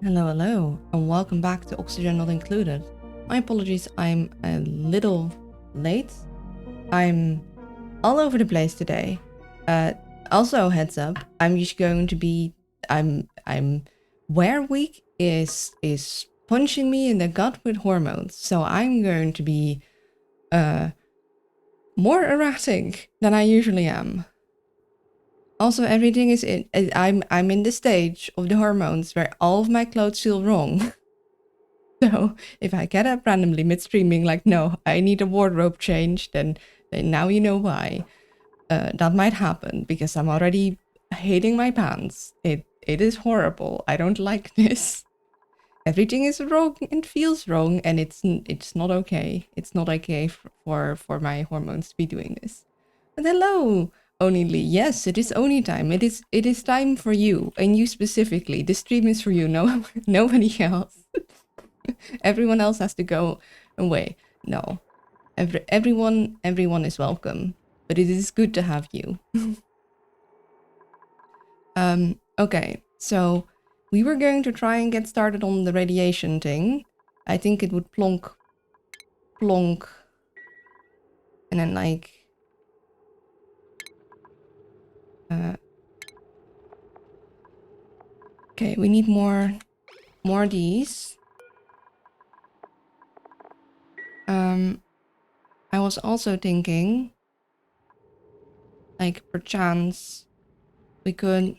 Hello, hello, and welcome back to Oxygen Not Included. My apologies, I'm a little late. I'm all over the place today. Also, heads up, I'm just going to be. I'm. Wear Week is punching me in the gut with hormones, so I'm going to be more erratic than I usually am. Also, everything is in. I'm in the stage of the hormones where all of my clothes feel wrong. So if I get up randomly mid-streaming, like, no, I need a wardrobe change, then now you know why. That might happen because I'm already hating my pants. It is horrible. I don't like this. Everything is wrong and feels wrong, and it's not okay. It's not okay for my hormones to be doing this. But hello, Only. Yes, it is Oni time. It is time for you, and you specifically. This stream is for you. No, nobody else. Everyone else has to go away. No, everyone is welcome, but it is good to have you. Okay, so we were going to try and get started on the radiation thing. I think it would plonk, plonk, and then like, okay, we need more of these. I was also thinking, like, perchance we could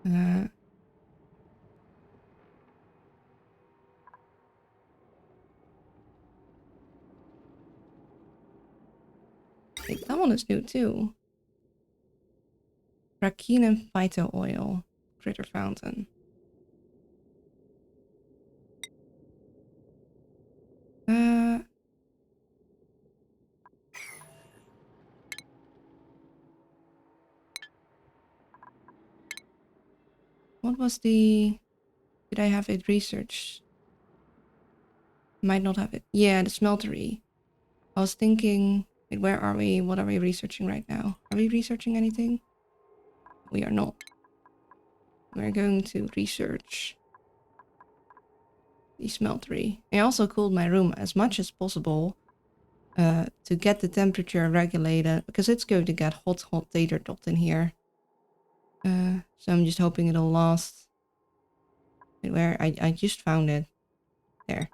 wait, that one is new too. Rakine and phyto oil, critter fountain. What was the... Did I have it researched? Might not have it. Yeah, the smeltery. I was thinking, wait, where are we? What are we researching right now? Are we researching anything? We are not. We're going to research the smeltery. I also cooled my room as much as possible to get the temperature regulated, because it's going to get hot tater tot in here. So I'm just hoping it'll last. Wait, where? I just found it. There.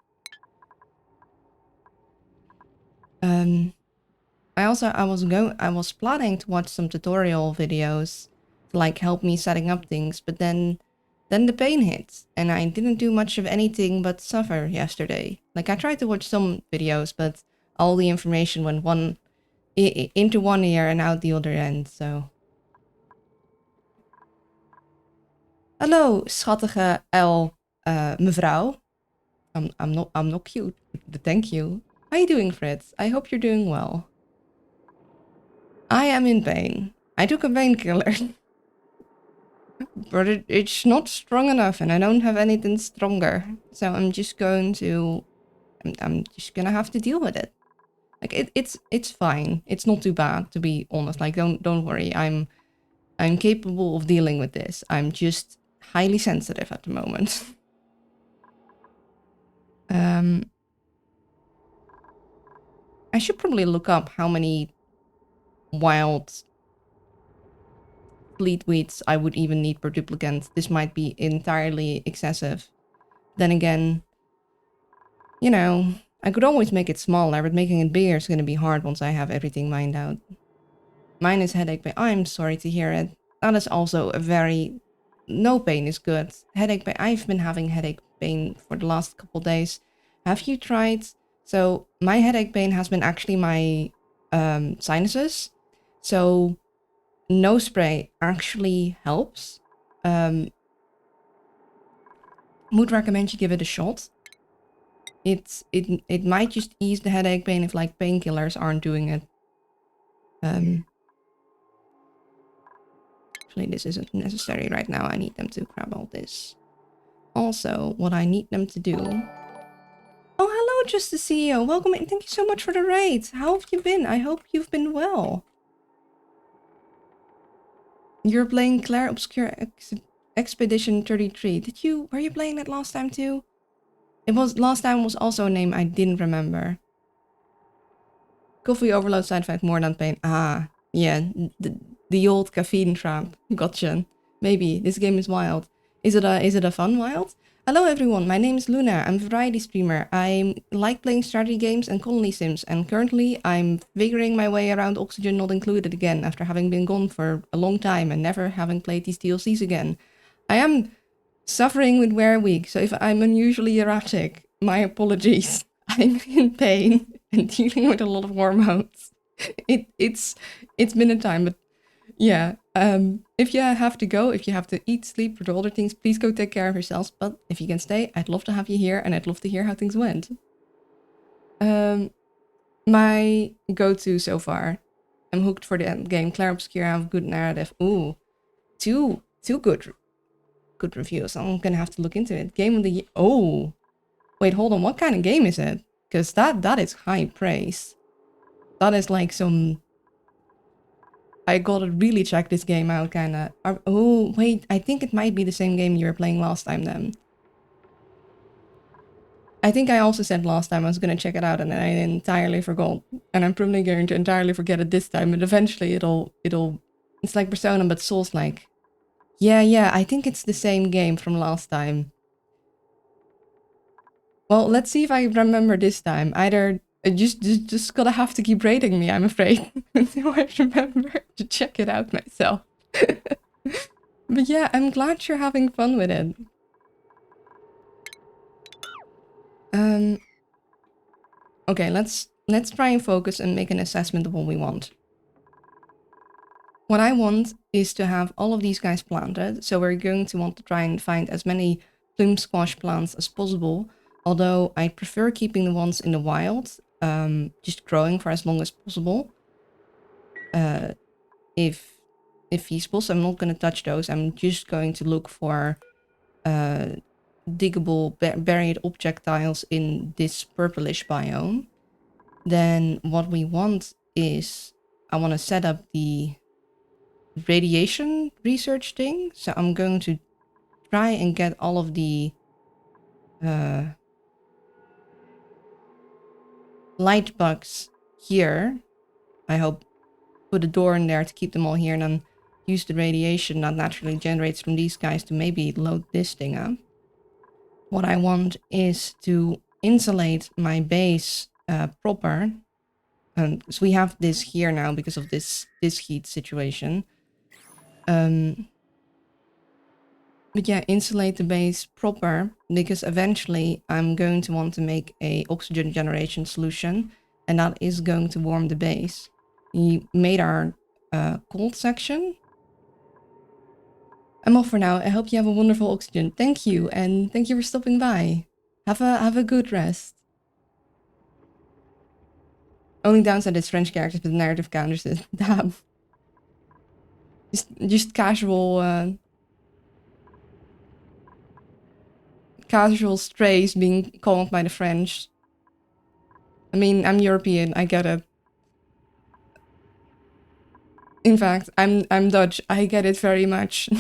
I was planning to watch some tutorial videos to like help me setting up things, but then the pain hit and I didn't do much of anything but suffer yesterday. Like, I tried to watch some videos, but all the information went into one ear and out the other end, so. Hallo, schattige mevrouw. I'm not cute, but thank you. How are you doing, Fritz? I hope you're doing well. I am in pain. I took a painkiller. But it's not strong enough and I don't have anything stronger. So I'm just going to... I'm just gonna have to deal with it. Like, it's fine. It's not too bad, to be honest. Like, don't worry. I'm capable of dealing with this. I'm just highly sensitive at the moment. I should probably look up how many wild fleet weeds I would even need per duplicant. This might be entirely excessive. Then again, you know, I could always make it smaller, but making it bigger is going to be hard once I have everything mined out. Mine is headache pain. I'm sorry to hear it. That is also a very... No pain is good. Headache pain. I've been having headache pain for the last couple days. Have you tried... So my headache pain has been actually my sinuses. So nose spray actually helps. Would recommend you give it a shot. It might just ease the headache pain if like painkillers aren't doing it. Actually, this isn't necessary right now. I need them to grab all this. Also, what I need them to do... Oh, hello, Just the CEO. Welcome in. Thank you so much for the raid. How have you been? I hope you've been well. You're playing Claire Obscure Expedition 33. Were you playing that last time too? Last time was also a name I didn't remember. Coffee overload side effect more than pain. Ah, yeah, the old caffeine trap. Gotcha. Maybe this game is wild. Is it a fun wild? Hello everyone, my name is Luna. I'm a variety streamer. I like playing strategy games and colony sims, and currently I'm figuring my way around Oxygen Not Included again after having been gone for a long time and never having played these DLCs again. I am suffering with Wear Week, so if I'm unusually erratic, my apologies. I'm in pain and dealing with a lot of hormones. It's been a time, but yeah. If you have to go, if you have to eat, sleep, or do other things, please go take care of yourselves. But if you can stay, I'd love to have you here, and I'd love to hear how things went. My go-to so far. I'm hooked for the end game. Claire Obscure have good narrative. Ooh, two good reviews. I'm gonna have to look into it. Game of the year. Oh, wait, hold on. What kind of game is it? Because that is high praise. That is like some... I gotta really check this game out, kinda. Oh, wait, I think it might be the same game you were playing last time then. I think I also said last time I was gonna check it out and then I entirely forgot. And I'm probably going to entirely forget it this time, but eventually it'll... It's like Persona, but Souls-like. Yeah, I think it's the same game from last time. Well, let's see if I remember this time. Either just gotta have to keep rating me, I'm afraid, until I remember to check it out myself. But yeah, I'm glad you're having fun with it. Okay, let's try and focus and make an assessment of what we want. What I want is to have all of these guys planted, so we're going to want to try and find as many plume squash plants as possible. Although I prefer keeping the ones in the wild, just growing for as long as possible. If feasible, so I'm not going to touch those. I'm just going to look for diggable buried object tiles in this purplish biome. Then what we want is, I want to set up the radiation research thing. So I'm going to try and get all of the light bugs here. I hope put a door in there to keep them all here, and then use the radiation that naturally generates from these guys to maybe load this thing up. What I want is to insulate my base proper. So we have this here now because of this heat situation. But yeah, insulate the base proper, because eventually I'm going to want to make a oxygen generation solution, and that is going to warm the base. We made our cold section. I'm off for now. I hope you have a wonderful oxygen. Thank you, and thank you for stopping by. Have a good rest. Only downside is French characters, but the narrative counters it. Damn. Just casual casual strays being called by the French. I mean, I'm European, I get it. In fact, I'm Dutch, I get it very much.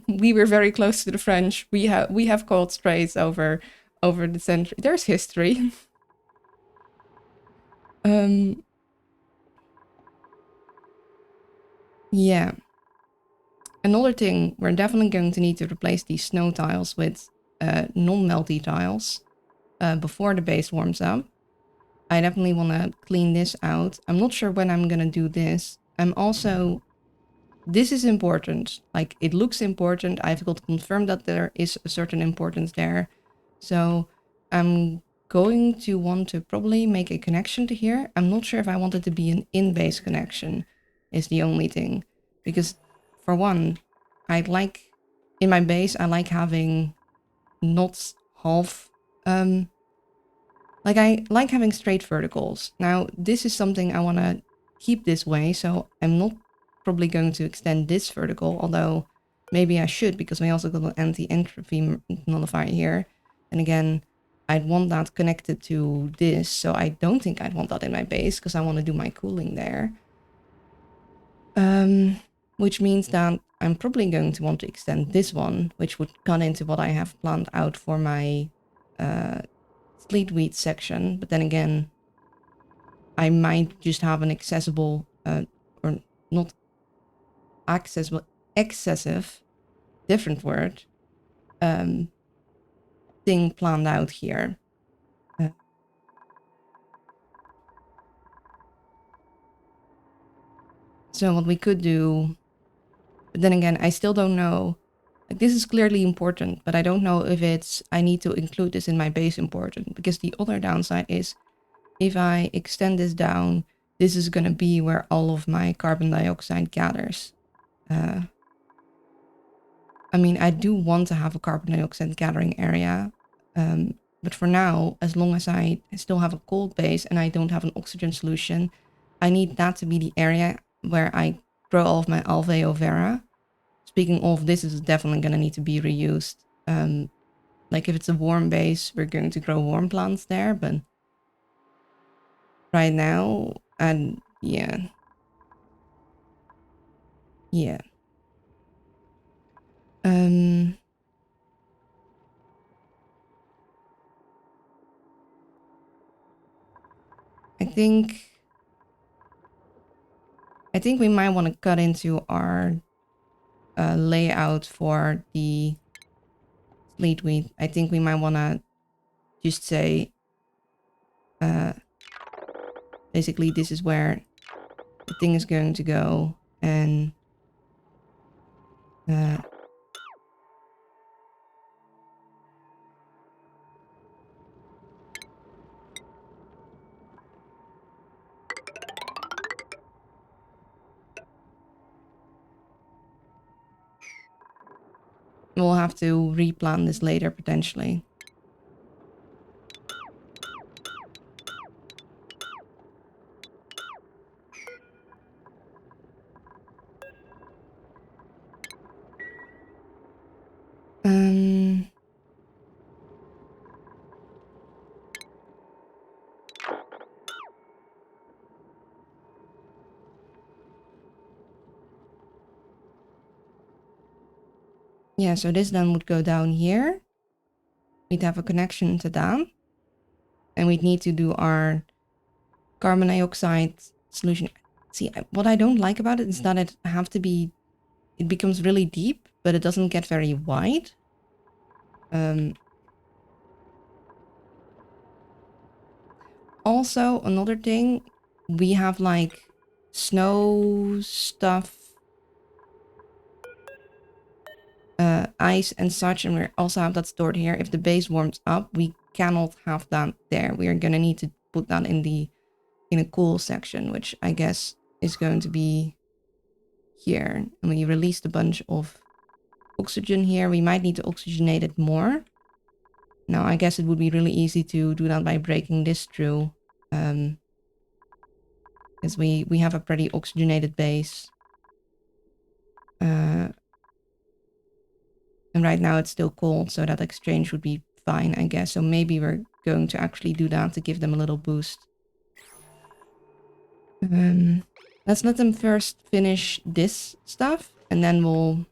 We were very close to the French. We have called strays over the century. There's history. Yeah. Another thing, we're definitely going to need to replace these snow tiles with non-melty tiles before the base warms up. I definitely want to clean this out. I'm not sure when I'm going to do this. I'm also... This is important. Like, it looks important. I've got to confirm that there is a certain importance there. So I'm going to want to probably make a connection to here. I'm not sure if I want it to be an in-base connection is the only thing. Because for one, I'd like... In my base, I like having not half... Like, I like having straight verticals. Now, this is something I want to keep this way, so I'm not probably going to extend this vertical, although maybe I should, because we also got an anti-entropy nullifier here. And again, I'd want that connected to this, so I don't think I'd want that in my base, because I want to do my cooling there. Which means that I'm probably going to want to extend this one, which would cut into what I have planned out for my sleetweed section. But then again, I might just have an accessible, or not accessible, excessive, different word, thing planned out here. So what we could do, but then again, I still don't know. Like, this is clearly important, but I don't know if it's, I need to include this in my base important, because the other downside is if I extend this down, this is going to be where all of my carbon dioxide gathers. I mean, I do want to have a carbon dioxide gathering area, but for now, as long as I still have a cold base and I don't have an oxygen solution, I need that to be the area where I grow all of my Alveo vera. Speaking of, this is definitely going to need to be reused. Like if it's a warm base, we're going to grow warm plants there, but right now, and yeah. I think we might want to cut into our layout for the sleetweed. I think we might want to just say, basically this is where the thing is going to go, and we'll have to replan this later potentially. Yeah, so this then would go down here. We'd have a connection to that. And we'd need to do our carbon dioxide solution. See, what I don't like about it is that it becomes really deep, but it doesn't get very wide. Also, another thing, we have like snow stuff, ice and such, and we also have that stored here. If the base warms up, we cannot have that there. We are gonna need to put that in a cool section, which I guess is going to be here. And we released a bunch of oxygen here. We might need to oxygenate it more. Now, I guess it would be really easy to do that by breaking this through. Because we have a pretty oxygenated base. And right now it's still cold, so that exchange would be fine, I guess. So maybe we're going to actually do that to give them a little boost. Let's let them first finish this stuff, and then we'll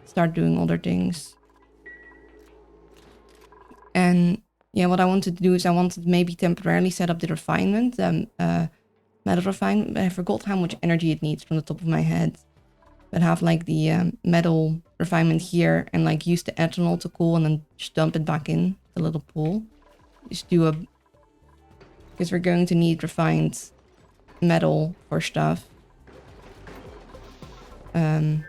start doing other things. And yeah, what I wanted to do is I wanted to maybe temporarily set up the refinement, metal refinement. I forgot how much energy it needs from the top of my head. But have like the metal refinement here, and like use the ethanol to cool, and then just dump it back in the little pool. Just do because we're going to need refined metal for stuff. And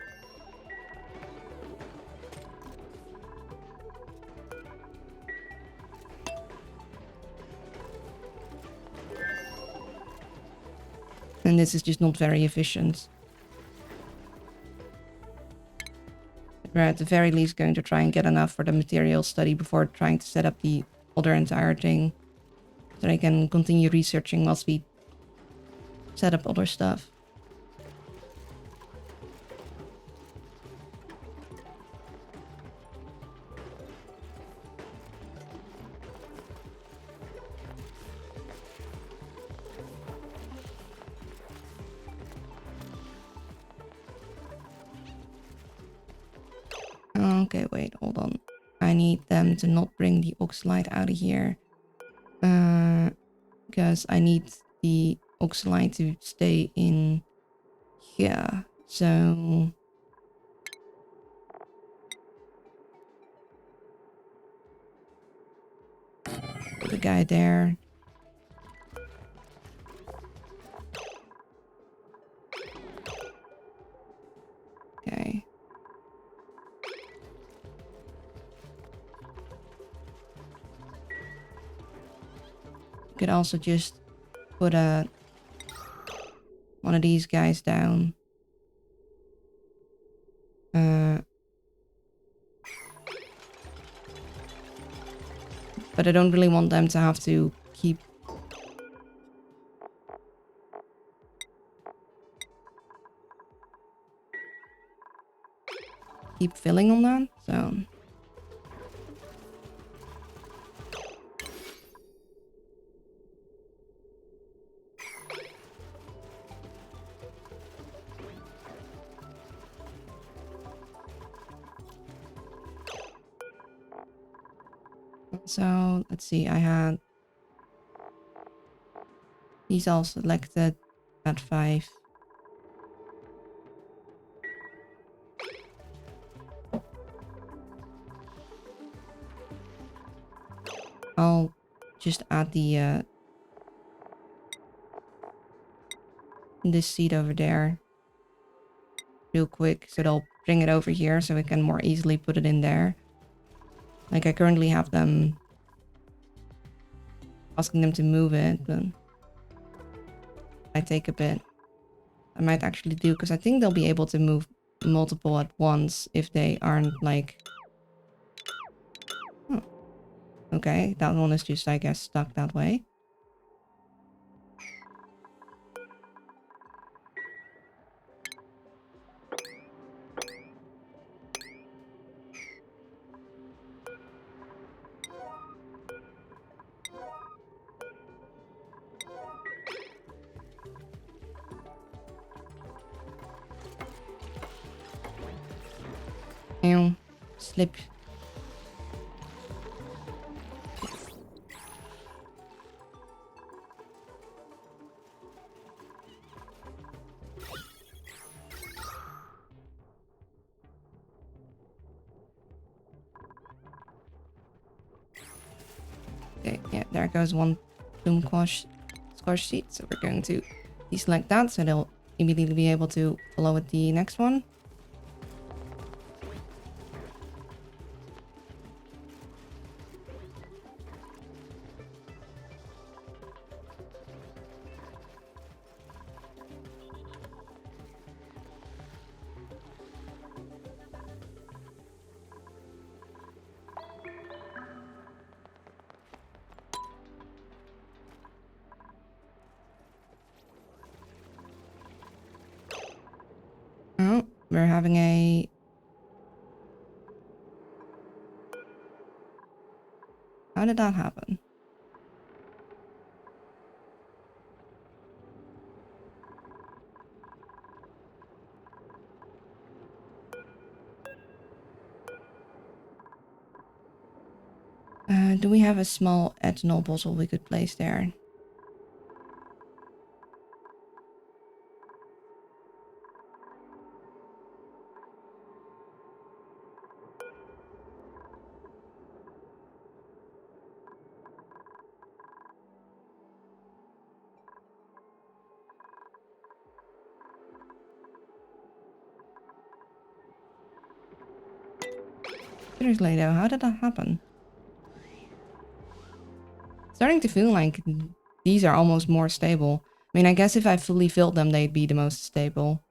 this is just not very efficient. We're at the very least going to try and get enough for the material study before trying to set up the other entire thing. So I can continue researching whilst we set up other stuff. Okay, wait, hold on. I need them to not bring the oxalite out of here. Because I need the oxalite to stay in here. So put the guy there. Okay. Could also just put one of these guys down. But I don't really want them to have to keep filling on that. So let's see, I had these all selected at 5. I'll just add the this seed over there real quick, so they'll bring it over here so we can more easily put it in there. Like I currently have them asking them to move it, but I take a bit. I might actually do, because I think they'll be able to move multiple at once if they aren't like... Oh. Okay, that one is just, I guess, stuck that way. Ew. Slip. Okay, yeah, there goes one bloom squash seed. So we're going to deselect that, so they'll immediately be able to follow with the next one. Oh, we're having a... How did that happen? Do we have a small ethanol bottle we could place there? Seriously though, how did that happen? Starting to feel like these are almost more stable. I mean, I guess if I fully filled them, they'd be the most stable.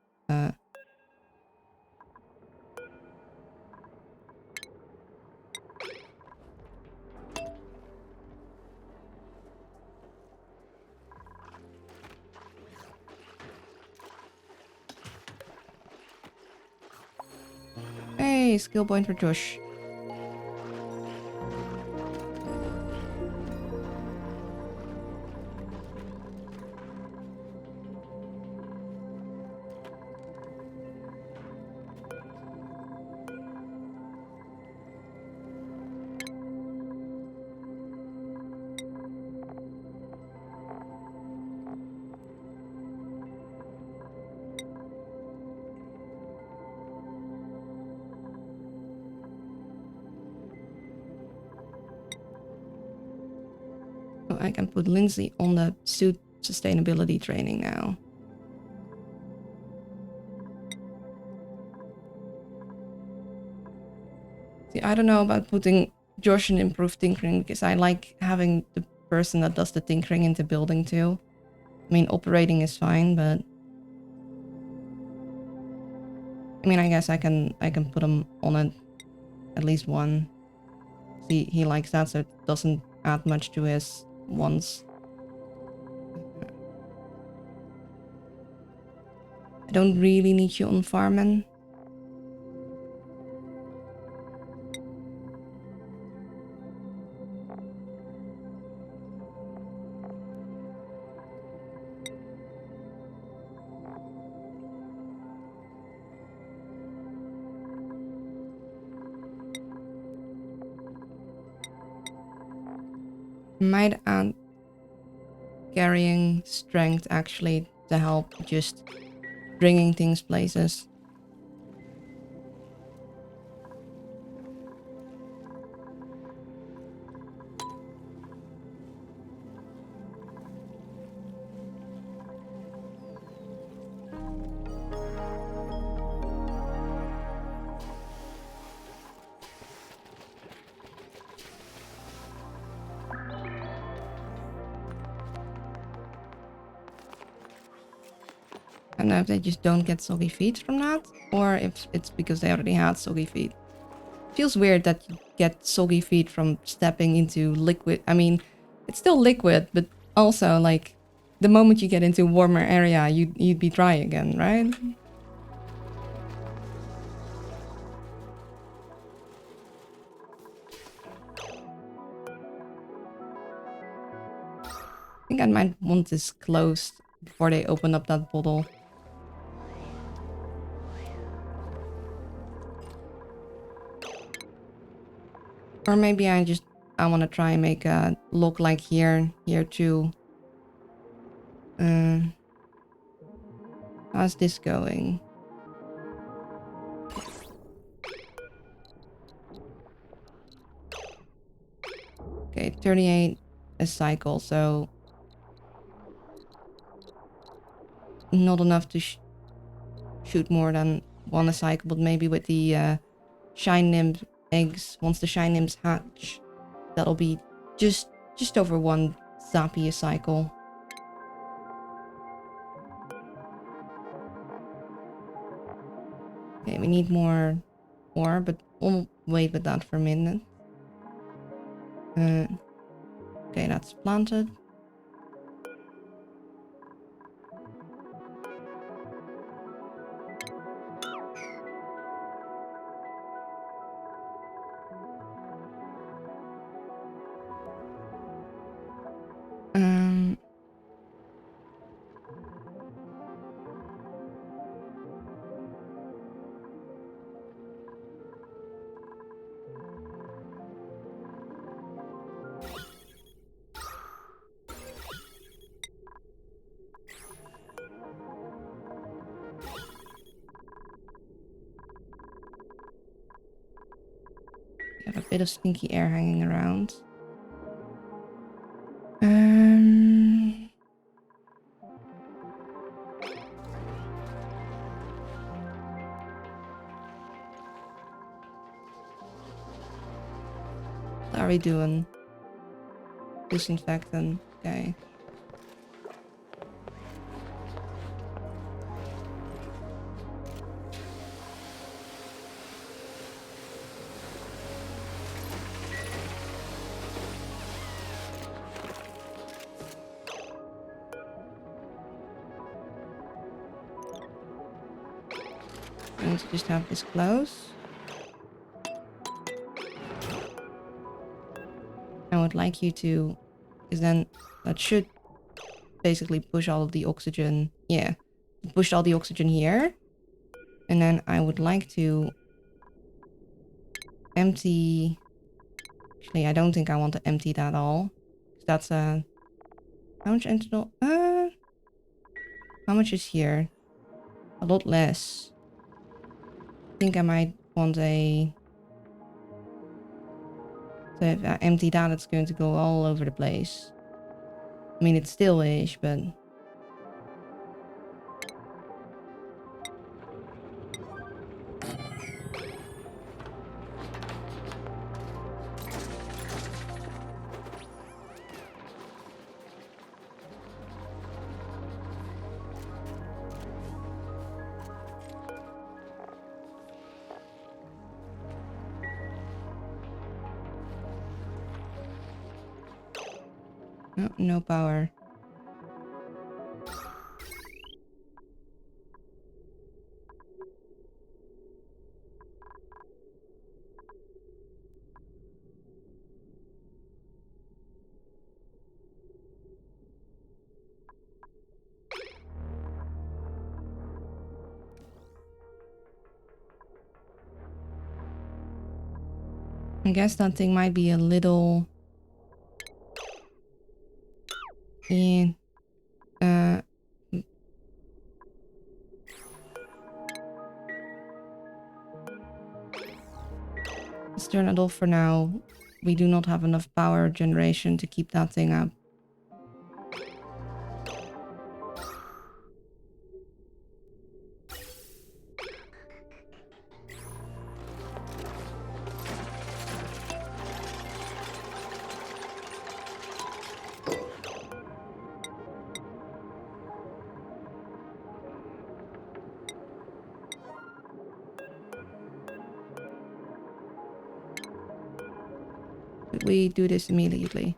Hey, skill point for Josh. I can put Lindsay on the suit sustainability training now. See, I don't know about putting Josh in improved tinkering because I like having the person that does the tinkering into building too. I mean, operating is fine, but I mean, I guess I can put him on it, at least one. See, he likes that, so it doesn't add much to his wants. I don't really need you on farming. Might add carrying strength actually to help just bringing things places. I don't know if they just don't get soggy feet from that, or if it's because they already had soggy feet. Feels weird that you get soggy feet from stepping into liquid. I mean, it's still liquid, but also like the moment you get into a warmer area, you'd be dry again, right? I think I might want this closed before they open up that bottle. Or maybe I want to try and make a look like here too. How's this going? Okay, 38 a cycle, so not enough to shoot more than one a cycle, but maybe with the shine nymph eggs, once the shine nymphs hatch, that'll be just over one zappy a cycle. Okay, we need more, but we'll wait with that for a minute. Okay, that's planted. Got a bit of stinky air hanging around. What are we doing? Disinfectant. Okay. I need to just have this close. I would like you to, because then that should basically push all of the oxygen. Yeah, push all the oxygen here. And then I would like to empty. Actually, I don't think I want to empty that all. That's a. How much internal? How much is here? A lot less. I think I might want a. So if I empty that, it's going to go all over the place. I mean, it's still ish, but... Oh, no power. I guess that thing might be a little... Yeah. Let's turn it off for now. We do not have enough power generation to keep that thing up. We do this immediately.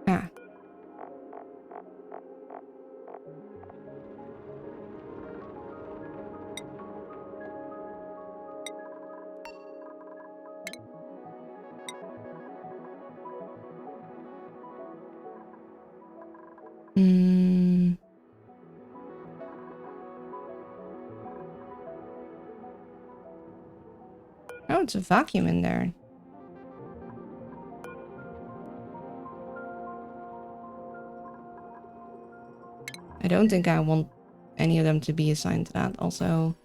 Ah. Oh, it's a vacuum in there. I don't think I want any of them to be assigned to that. Also...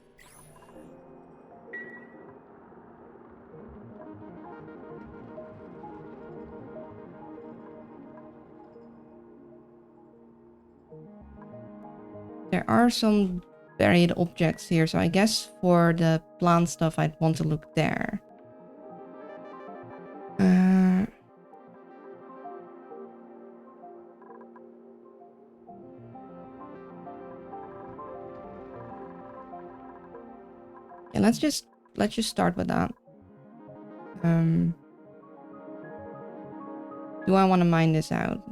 There are some buried objects here, so I guess for the plant stuff I'd want to look there. Yeah, let's just start with that. Do I want to mine this out?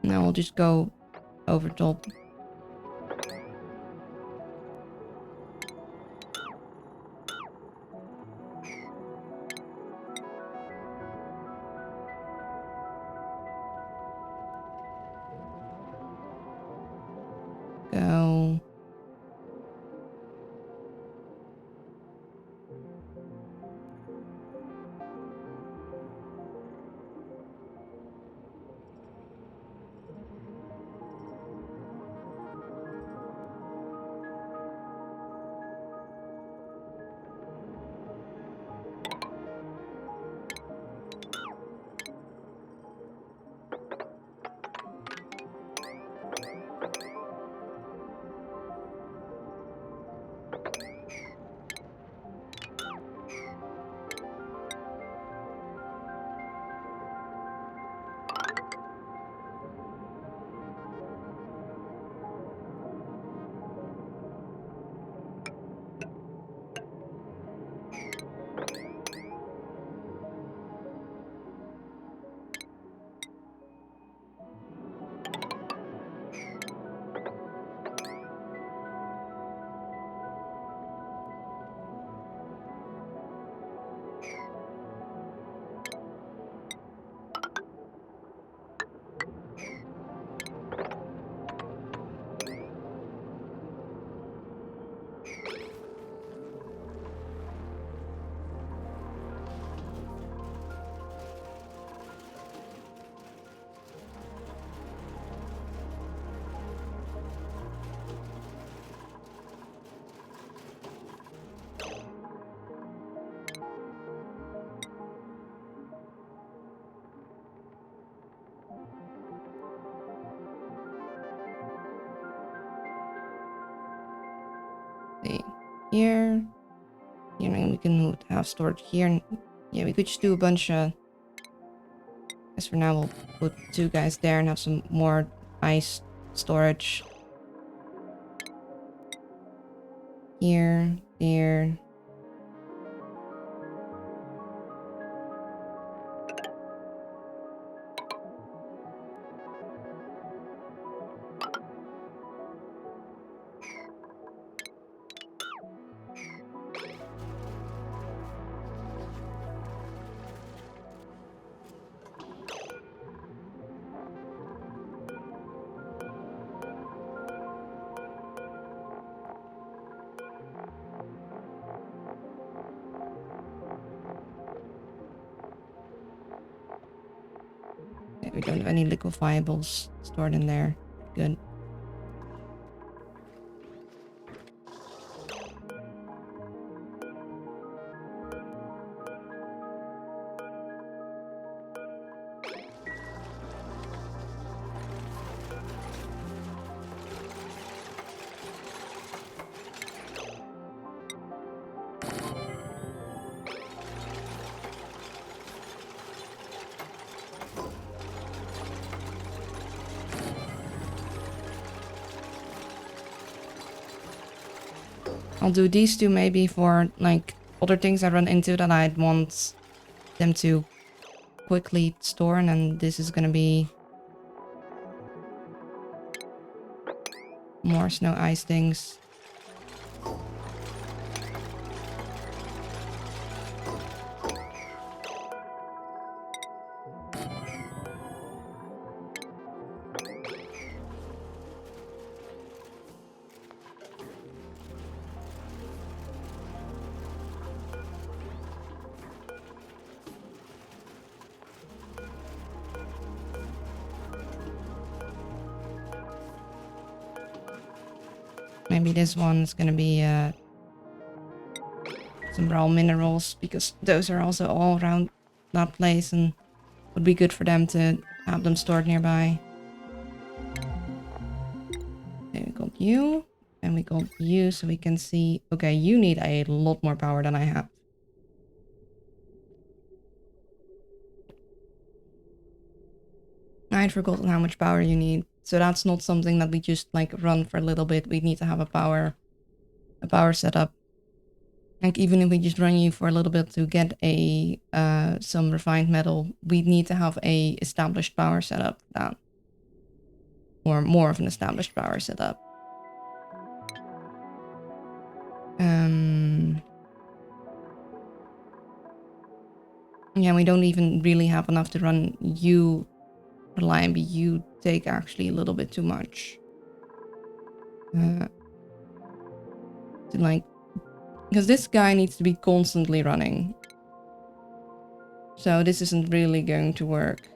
No, I'll just go over top. Go. have stored here. And yeah, we could just do a bunch of... As for now, we'll put 2 guys there and have some more ice storage. Here, there. Okay, we don't have any liquefiables stored in there. Good. I'll do these 2 maybe for, like, other things I run into that I'd want them to quickly store, and then this is gonna be more snow ice things. Maybe this one's gonna be some raw minerals, because those are also all around that place and would be good for them to have them stored nearby. Okay, we got you, and we got you, so we can see... Okay, you need a lot more power than I have. I'd forgotten how much power you need. So that's not something that we just like run for a little bit. We need to have a power setup. Like even if we just run you for a little bit to get a some refined metal, we need to have a established power setup for that. Or more of an established power setup. Yeah, we don't even really have enough to run you reliably. You take actually a little bit too much. To like, because this guy needs to be constantly running. So this isn't really going to work.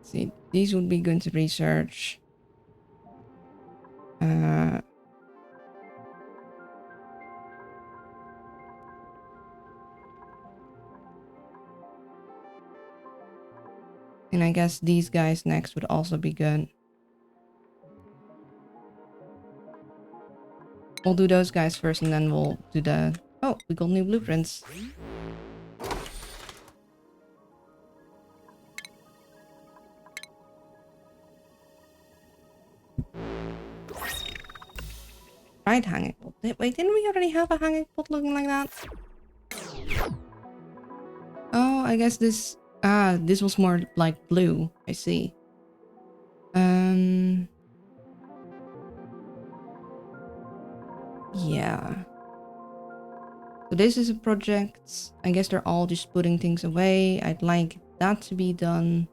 See, these would be good to research. And I guess these guys next would also be good. We'll do those guys first and then we'll do the... Oh, we got new blueprints. Right, hanging pot. Wait, didn't we already have a hanging pot looking like that? Oh, I guess this... Ah, this was more like blue. I see. Yeah. So this is a project. I guess they're all just putting things away. I'd like that to be done.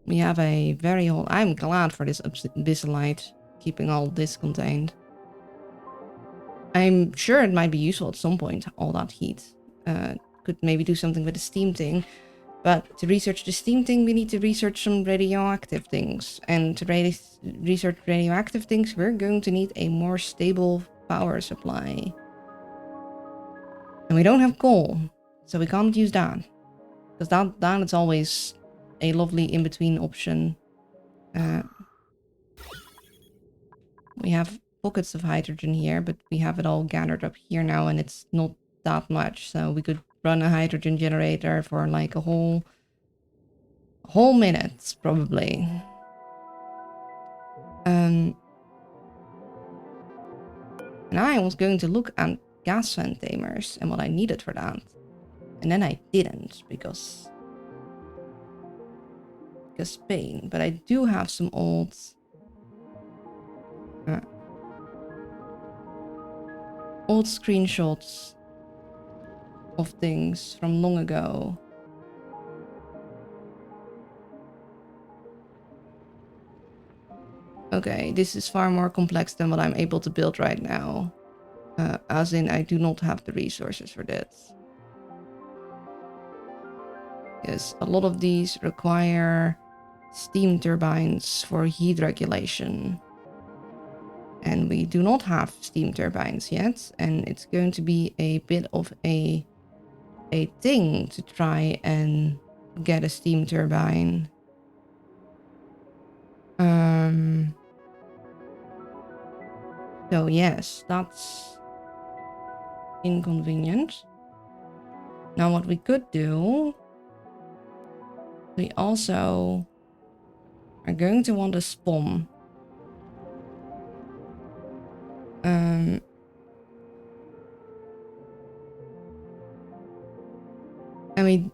We have a very old... I'm glad for this abyssallite, keeping all this contained. I'm sure it might be useful at some point, all that heat. Could maybe do something with the steam thing. But to research the steam thing, we need to research some radioactive things. And to research radioactive things, we're going to need a more stable power supply. And we don't have coal, so we can't use that. Because that is always a lovely in-between option. We have pockets of hydrogen here, but we have it all gathered up here now, and it's not that much. So we could run a hydrogen generator for like a whole minute, probably. And I was going to look at gas vent tamers and what I needed for that. And then I didn't because pain. But I do have some old screenshots of things from long ago. Okay, this is far more complex than what I'm able to build right now. As in, I do not have the resources for this. Yes, a lot of these require steam turbines for heat regulation. And we do not have steam turbines yet. And it's going to be a bit of a thing to try and get a steam turbine. So yes, that's inconvenient. Now what we could do, we also are going to want a spawn. And we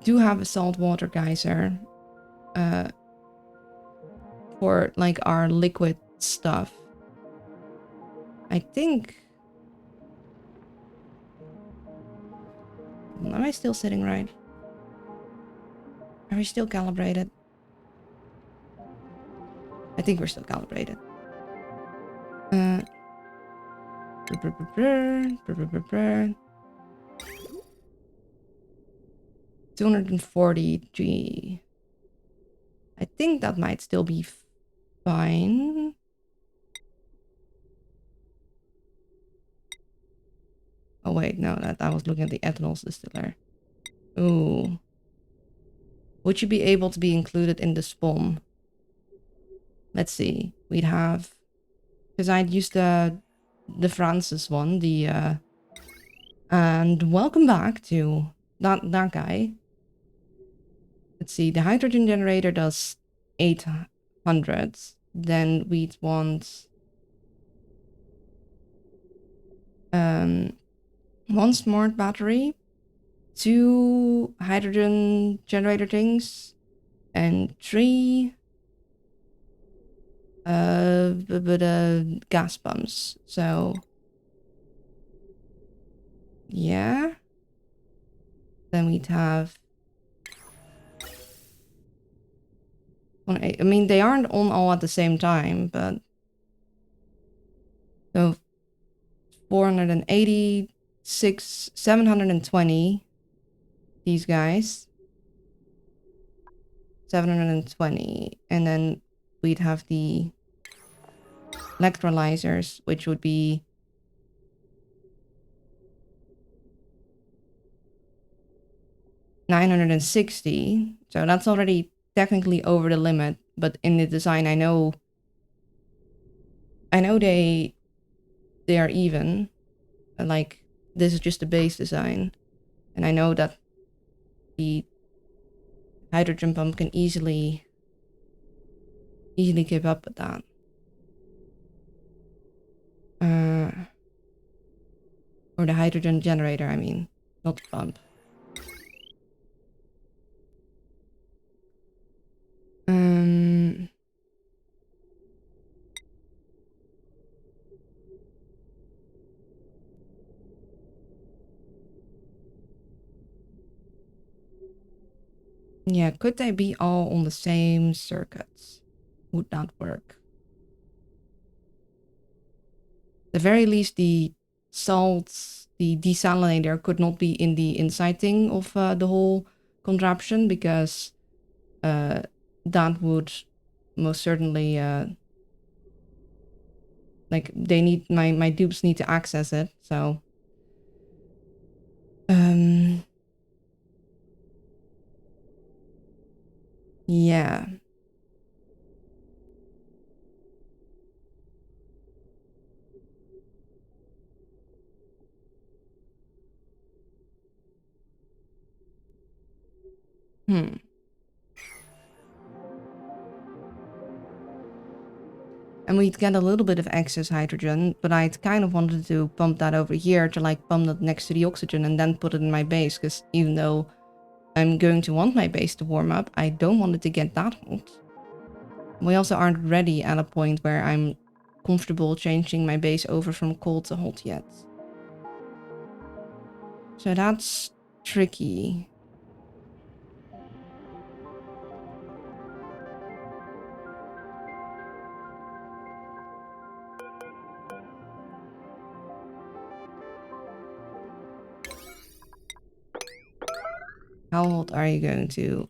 do have a saltwater geyser for like our liquid stuff. I think. Am I still sitting right? Are we still calibrated? I think we're still calibrated. 240G. I think that might still be fine. Oh wait, no, that I was looking at the ethanol distiller. Ooh. Would you be able to be included in the spawn? Let's see. We'd have, because I'd used the Francis one, and welcome back to that guy. Let's see, the hydrogen generator does 800. Then we'd want one smart battery, 2 hydrogen generator things, and 3 gas pumps. So yeah, then we'd have, I mean, they aren't on all at the same time, but so 486, 720, these guys, 720, and then we'd have the electrolyzers, which would be 960. So that's already technically over the limit, but in the design, I know they are even. Like, this is just the base design, and I know that the hydrogen pump can easily keep up with that. Or the hydrogen generator, I mean, not the pump. Yeah, could they be all on the same circuits? Would that work? At the very least, the salts, the desalinator could not be in the inside thing of the whole contraption, because that would most certainly like they need my dupes need to access it, so yeah. And we'd get a little bit of excess hydrogen, but I'd kind of wanted to pump that over here to like pump that next to the oxygen and then put it in my base, because even though I'm going to want my base to warm up, I don't want it to get that hot. We also aren't ready at a point where I'm comfortable changing my base over from cold to hot yet. So that's tricky. How hot are you going to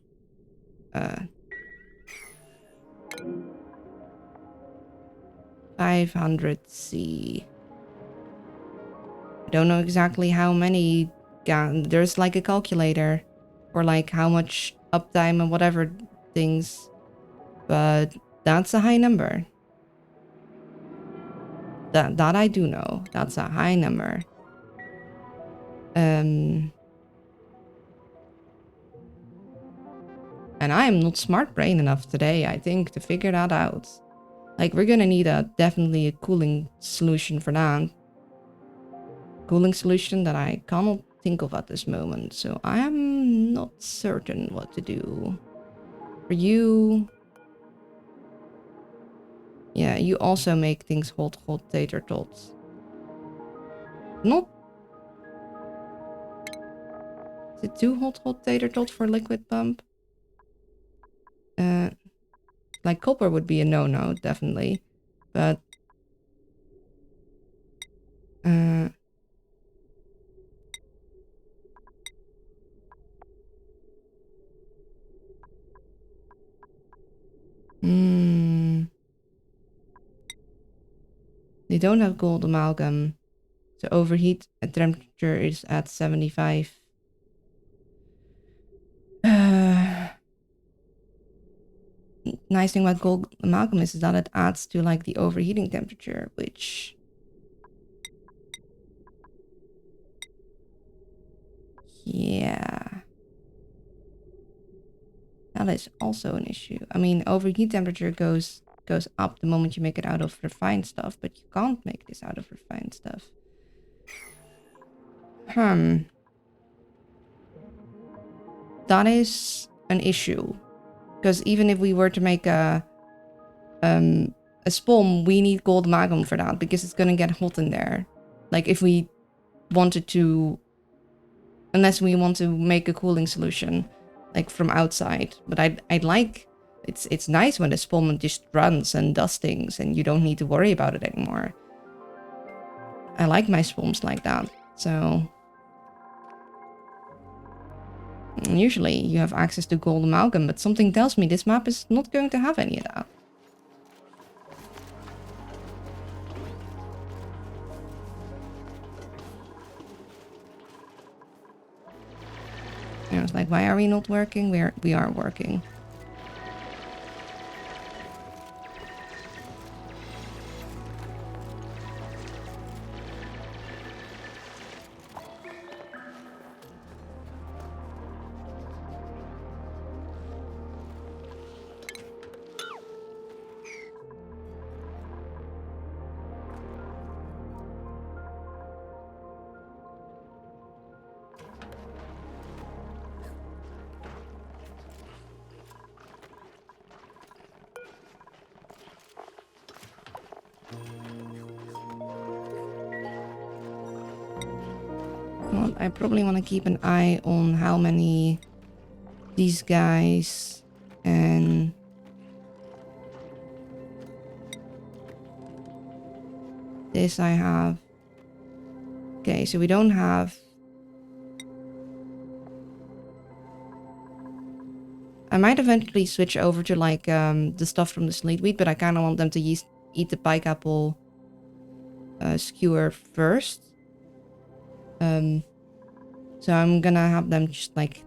500C. I don't know exactly how many. There's like a calculator for like how much uptime and whatever things, but that's a high number. That I do know. That's a high number. And I am not smart brain enough today, I think, to figure that out. Like, we're gonna need definitely a cooling solution for that. Cooling solution that I cannot think of at this moment, so I am not certain what to do. For you... Yeah, you also make things hot tater tots. Not... Is it too hot tater tot for liquid pump? Like copper would be a no-no, definitely. But... They don't have gold amalgam. So overheat temperature is at 75. Nice thing about gold amalgam is that it adds to like the overheating temperature, which... Yeah. That is also an issue. I mean, overheat temperature goes up the moment you make it out of refined stuff, but you can't make this out of refined stuff. That is an issue. Because even if we were to make a spawn, we need gold amalgam for that, because it's gonna get hot in there. Like if we wanted to... Unless we want to make a cooling solution, like from outside. But I'd like... It's nice when the spawn just runs and does things and you don't need to worry about it anymore. I like my spawns like that, so... Usually you have access to gold amalgam, but something tells me this map is not going to have any of that. And I was like, why are we not working? We are working. Well, I probably want to keep an eye on how many these guys and this I have. Okay, so we don't have... I might eventually switch over to like the stuff from the sleet wheat, but I kind of want them to eat the pike apple skewer first. So I'm gonna have them just like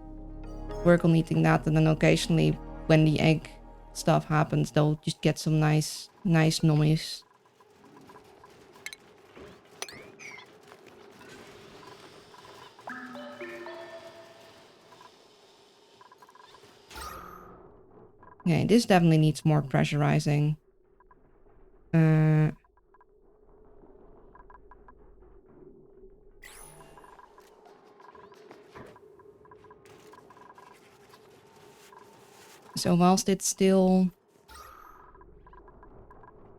work on eating that, and then occasionally when the egg stuff happens, they'll just get some nice nommies. Okay, this definitely needs more pressurizing. So whilst it's still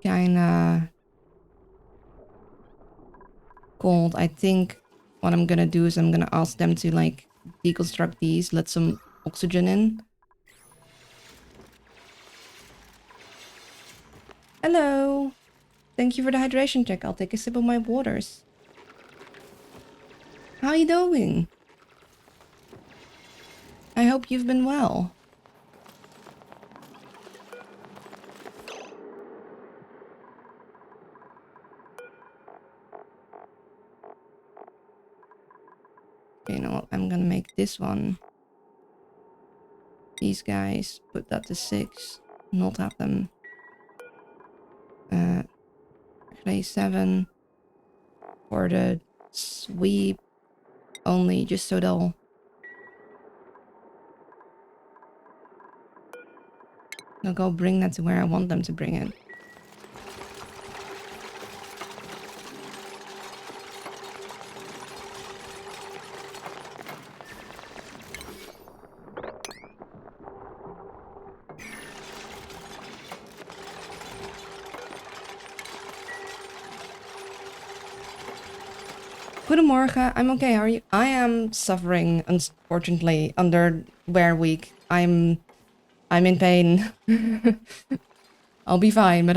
kinda cold, I think what I'm gonna do is I'm gonna ask them to like deconstruct these, let some oxygen in. Hello! Thank you for the hydration check. I'll take a sip of my waters. How are you doing? I hope you've been well. Okay, you know what? I'm gonna make this one. These guys, put that to 6. Not have them. Play 7. For the sweep only, just so they'll... They'll go bring that to where I want them to bring it. Goedemorgen, I'm okay, how are you? I am suffering, unfortunately, under Wear Week. I'm in pain. I'll be fine, but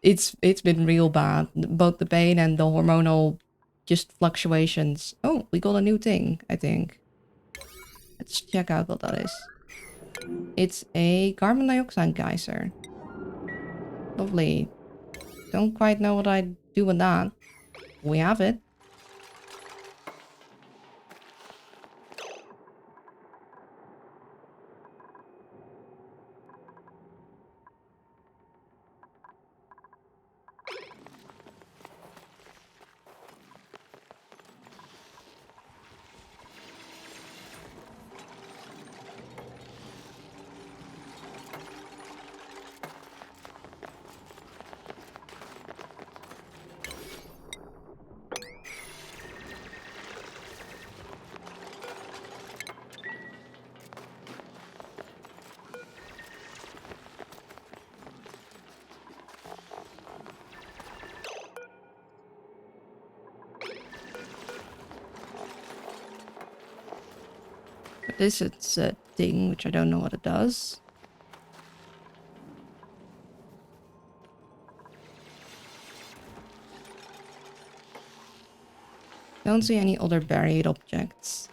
it's been real bad. Both the pain and the hormonal just fluctuations. Oh, we got a new thing, I think. Let's check out what that is. It's a carbon dioxide geyser. Lovely. Don't quite know what I'd do with that. We have it. This it's a thing which I don't know what it does. Don't see any other buried objects.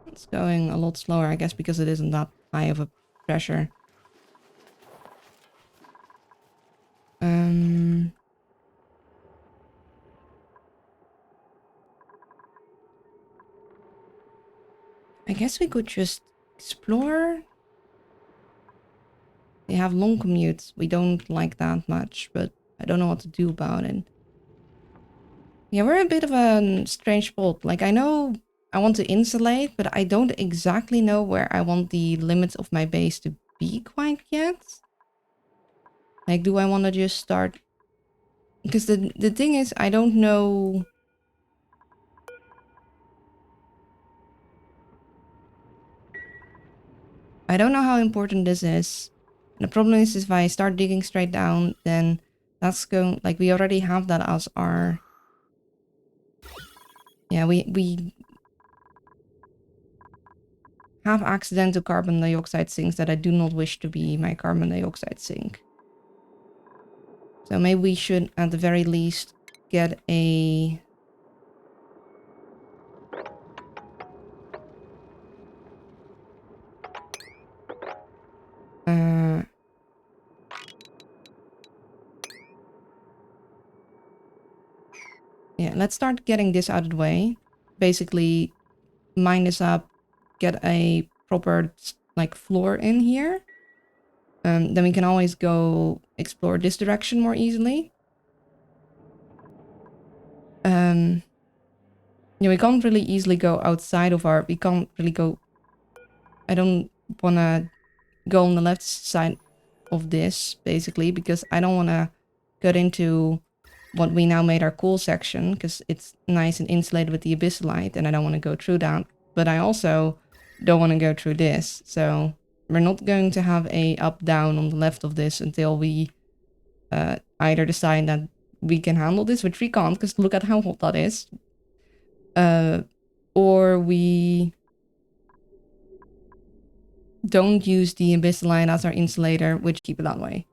It's going a lot slower, I guess, because it isn't that high of a pressure. I guess we could just explore. They have long commutes. We don't like that much, but I don't know what to do about it. Yeah, we're a bit of a strange spot. Like, I know I want to insulate, but I don't exactly know where I want the limits of my base to be quite yet. Like, do I want to just start... Because the thing is, I don't know... I don't know how important this is. And the problem is if I start digging straight down, then that's going, like, we already have that as our... Yeah, we have accidental carbon dioxide sinks that I do not wish to be my carbon dioxide sink. So maybe we should, at the very least, get a... yeah, let's start getting this out of the way. Basically, mine this up, get a proper, like, floor in here. Then we can always go explore this direction more easily. Yeah, we can't really easily go outside of our... We can't really go... I don't want to go on the left side of this, basically, because I don't want to get into what we now made our cool section, because it's nice and insulated with the abyssalite, and I don't want to go through that. But I also don't want to go through this, so we're not going to have a up-down on the left of this until we either decide that we can handle this, which we can't, because look at how hot that is. Or we don't use the abyssalite as our insulator, which keep it that way.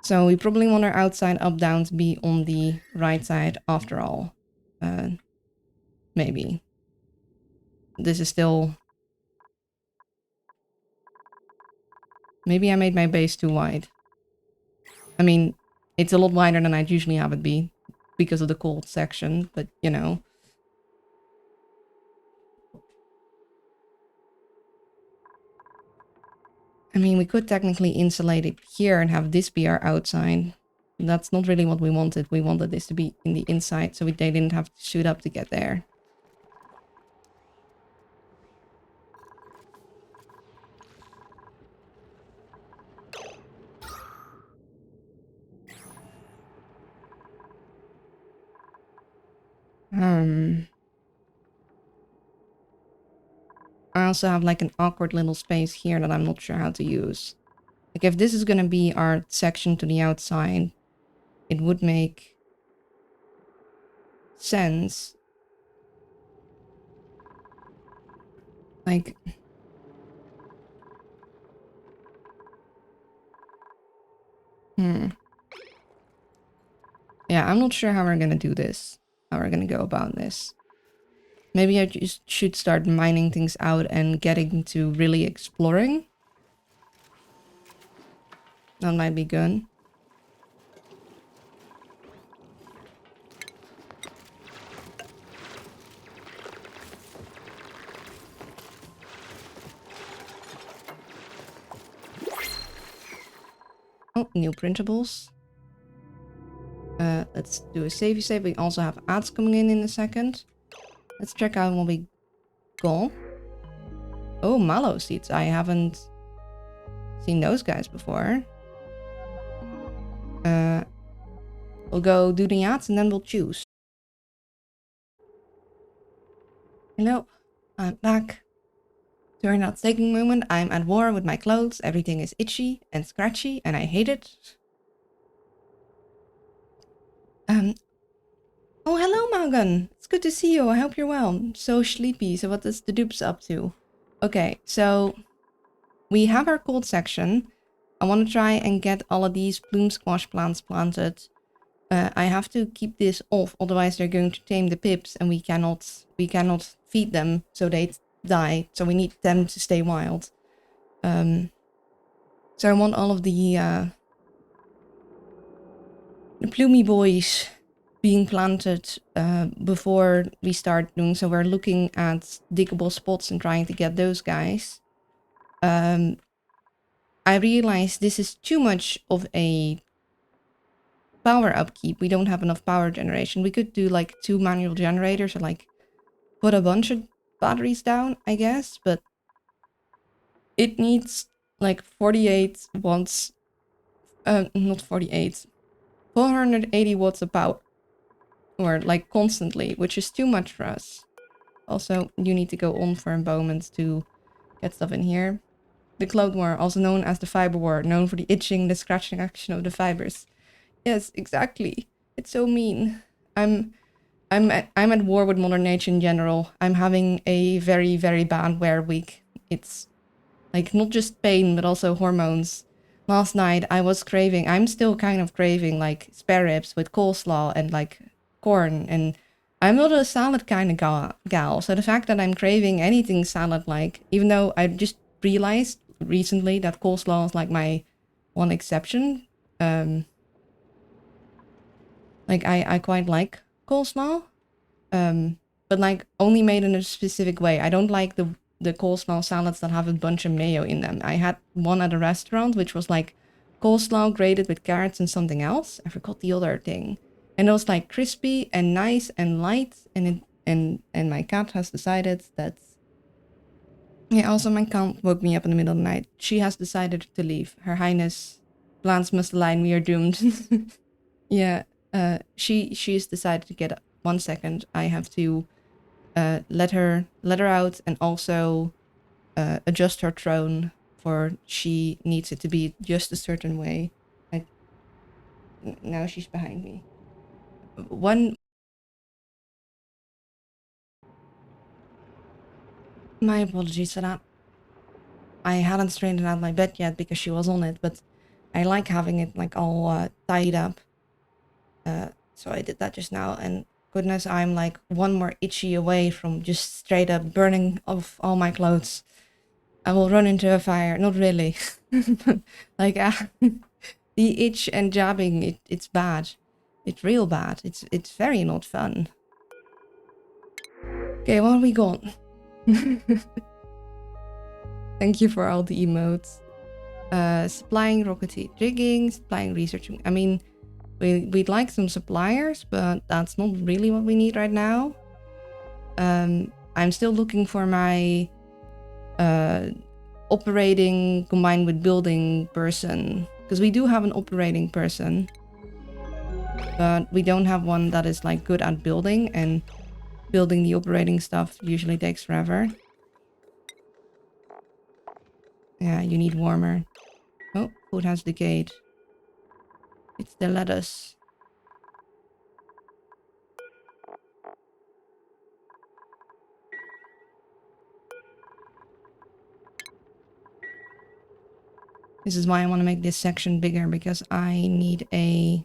So we probably want our outside up-down to be on the right side after all. Maybe. This is still... Maybe I made my base too wide. I mean, it's a lot wider than I'd usually have it be because of the cold section, but you know. I mean, we could technically insulate it here and have this be our outside. That's not really what we wanted. We wanted this to be in the inside, so they didn't have to shoot up to get there. I also have like an awkward little space here that I'm not sure how to use. Like if this is gonna be our section to the outside, it would make sense. Like... Yeah, I'm not sure how we're gonna do this. How we're gonna go about this. Maybe I just should start mining things out and getting to really exploring. That might be good. Oh, new printables. Let's do a savey save. We also have ads coming in a second. Let's check out what we got. Oh, mallow seeds. I haven't seen those guys before. We'll go do the ads and then we'll choose. Hello, I'm back. During that taking moment, I'm at war with my clothes. Everything is itchy and scratchy and I hate it. Oh, hello, Magan. It's good to see you. I hope you're well. I'm so sleepy. So what is the dupes up to? Okay, so we have our cold section. I want to try and get all of these plume squash plants planted. I have to keep this off, otherwise they're going to tame the pips and we cannot feed them, so they die. So we need them to stay wild. So I want all of the plumy boys being planted before we start doing. So we're looking at diggable spots and trying to get those guys. I realize this is too much of a power upkeep. We don't have enough power generation. We could do like 2 manual generators or like put a bunch of batteries down, I guess, but it needs like 48 watts, not 48, 480 watts of power, or like constantly, which is too much for us. Also, you need to go on for a moment to get stuff in here. The cloth war, also known as the fiber war, known for the itching, the scratching action of the fibers. Yes, exactly. It's so mean. I'm at war with Mother Nature in general. I'm having a very, very bad wear week. It's like not just pain, but also hormones. Last night I'm still kind of craving like spare ribs with coleslaw and like corn. And I'm not a salad kind of gal. So the fact that I'm craving anything salad like, even though I just realized recently that coleslaw is like my one exception. Like I quite like coleslaw. But like only made in a specific way. I don't like the coleslaw salads that have a bunch of mayo in them. I had one at a restaurant which was like coleslaw grated with carrots and something else. I forgot the other thing. And it was like crispy and nice and light, and my cat has decided that, yeah, also my cat woke me up in the middle of the night. She has decided to leave. Her Highness, plans must align, we are doomed. Yeah, she's decided to get up. 1 second. I have to let her out and also adjust her throne, for she needs it to be just a certain way. Now she's behind me. My apologies for that. I hadn't straightened out my bed yet because she was on it, but I like having it like all tied up. So I did that just now, and goodness, I'm like one more itchy away from just straight up burning off all my clothes. I will run into a fire. Not really. Like the itch and jabbing, it's bad. It's real bad. It's very not fun. Okay, what have we got? Thank you for all the emotes. Supplying rocketry digging, supplying researching. I mean, we'd like some suppliers, but that's not really what we need right now. I'm still looking for my operating combined with building person, because we do have an operating person, but we don't have one that is like good at building, and building the operating stuff usually takes forever. Yeah, you need warmer. Oh, food has decayed. It's the lettuce. This is why I want to make this section bigger, because I need a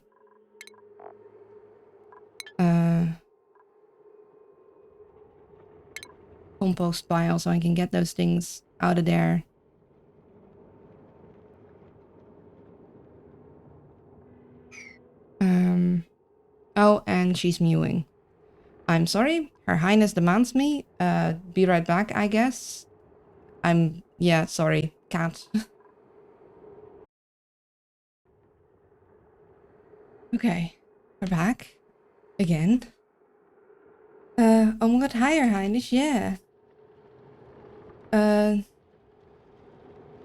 compost pile so I can get those things out of there. Oh, and she's mewing. I'm sorry, Her Highness demands me. Be right back, I guess. Yeah, sorry, cat. Okay, we're back. Again. Oh my god, hi, Her Highness, yeah. I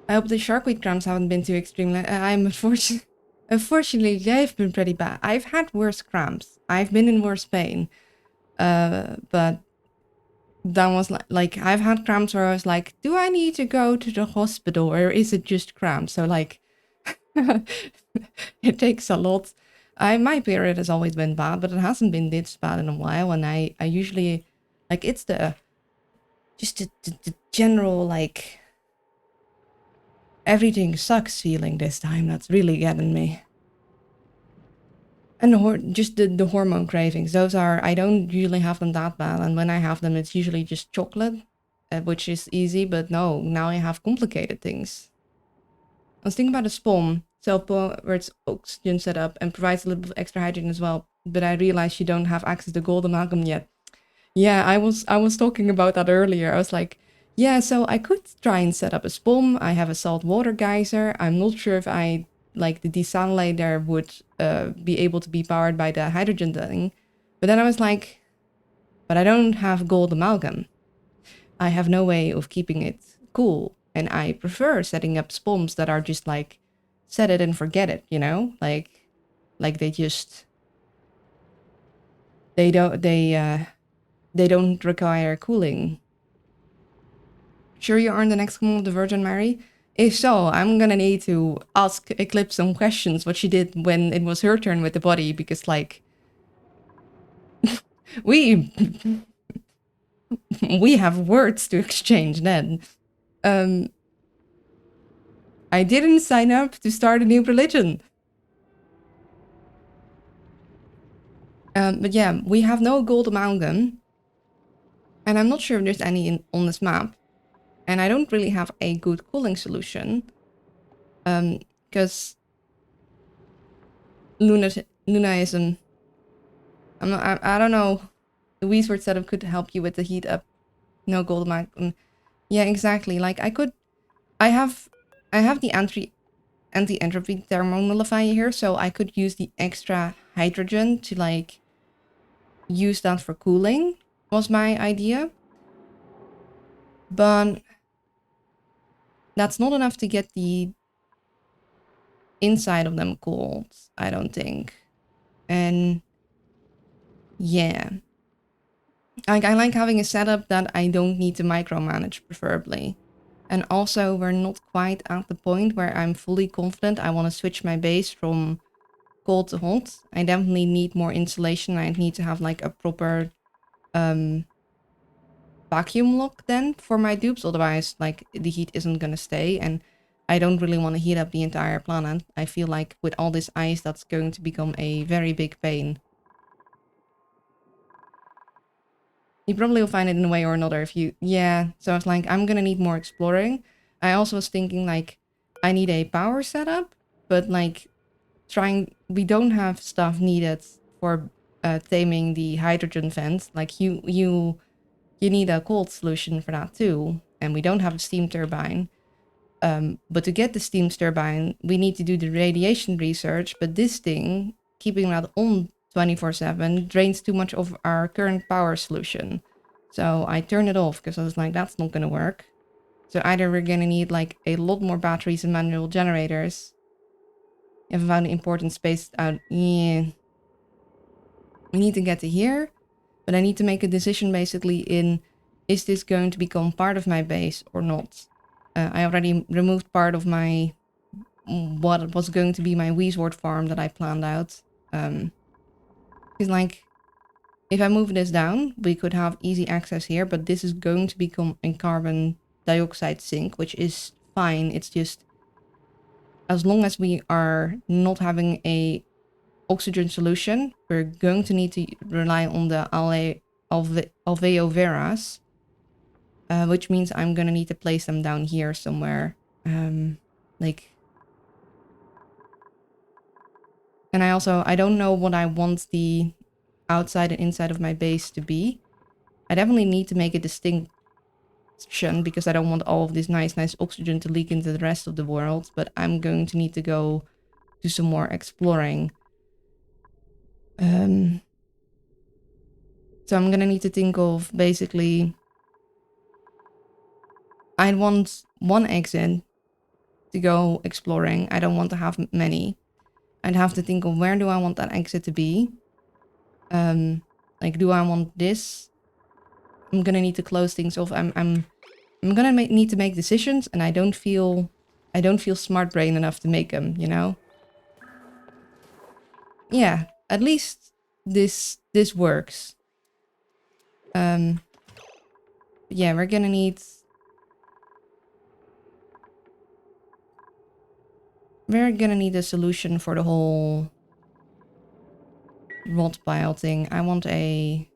hope the sharkweed cramps haven't been too extreme. I'm unfortunately, they've been pretty bad. I've had worse cramps. I've been in worse pain. But that was like I've had cramps where I was like, do I need to go to the hospital or is it just cramps? So like, it takes a lot. My period has always been bad, but it hasn't been this bad in a while. And I usually, like, it's the general, like, everything sucks feeling this time that's really getting me. And just the hormone cravings. Those are, I don't usually have them that bad. And when I have them, it's usually just chocolate, which is easy. But no, now I have complicated things. I was thinking about a spawn, where it's oxygen set up and provides a little bit of extra hydrogen as well. But I realized you don't have access to gold amalgam yet. Yeah, I was talking about that earlier. I was like, yeah, so I could try and set up a spawn. I have a salt water geyser. I'm not sure if I like the desalinator would be able to be powered by the hydrogen thing. But then I was like, but I don't have gold amalgam. I have no way of keeping it cool. And I prefer setting up spawns that are just like, set it and forget it, you know? Like they just, they don't require cooling. Sure you aren't the next coming of the Virgin Mary? If so, I'm gonna need to ask Eclipse some questions what she did when it was her turn with the body, because like we we have words to exchange then. I didn't sign up to start a new religion. But yeah, we have no gold amalgam. And I'm not sure if there's any on this map. And I don't really have a good cooling solution. Because Lunaism. I don't know. The Weesword setup could help you with the heat up. No gold amalgam. Yeah, exactly. Like I have the anti-entropy thermonullifier here, so I could use the extra hydrogen to like use that for cooling, was my idea. But that's not enough to get the inside of them cooled, I don't think. And yeah. Like, I like having a setup that I don't need to micromanage, preferably. And also, we're not quite at the point where I'm fully confident I want to switch my base from cold to hot. I definitely need more insulation. I need to have like a proper vacuum lock then for my dupes. Otherwise, like, the heat isn't gonna stay. And I don't really want to heat up the entire planet. I feel like with all this ice, that's going to become a very big pain. You probably will find it in a way or another if you... Yeah, so I was like, I'm gonna need more exploring. I also was thinking, like, I need a power setup, but, like, we don't have stuff needed for taming the hydrogen vent. Like, you need a cold solution for that too, and we don't have a steam turbine. But to get the steam turbine, we need to do the radiation research, but this thing, keeping that on 24/7, drains too much of our current power solution. So I turned it off because I was like, that's not gonna work. So either we're gonna need like a lot more batteries and manual generators. If I found important space out, yeah. We need to get to here, but I need to make a decision basically in, is this going to become part of my base or not? I already removed part of my, what was going to be my Weesword farm that I planned out. Because like, if I move this down, we could have easy access here, but this is going to become a carbon dioxide sink, which is fine. It's just, as long as we are not having a oxygen solution, we're going to need to rely on the alveo veras, which means I'm going to need to place them down here somewhere. Like, and I don't know what I want the outside and inside of my base to be. I definitely need to make a distinction because I don't want all of this nice oxygen to leak into the rest of the world, but I'm going to need to go do some more exploring. So I'm gonna need to think of basically, I want one exit to go exploring. I don't want to have many. I'd have to think of where do I want that exit to be. Like, do I want this? I'm gonna need to close things off. I'm gonna need to make decisions, and I don't feel smart brain enough to make them, you know? Yeah, at least this works. Yeah, we're gonna need a solution for the whole rot pile thing. I want a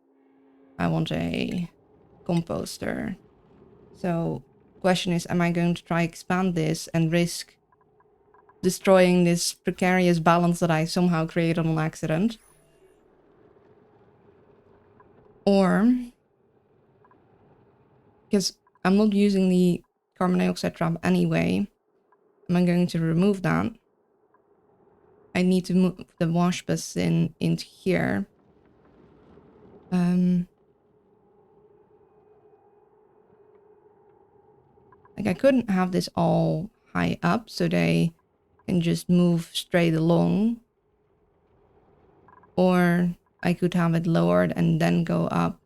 composter. So question is, am I going to try expand this and risk destroying this precarious balance that I somehow created on accident? Or, because I'm not using the carbon dioxide trap anyway, am I going to remove that? I need to move the wash basin into here. Like, I couldn't have this all high up so they can just move straight along. Or I could have it lowered and then go up.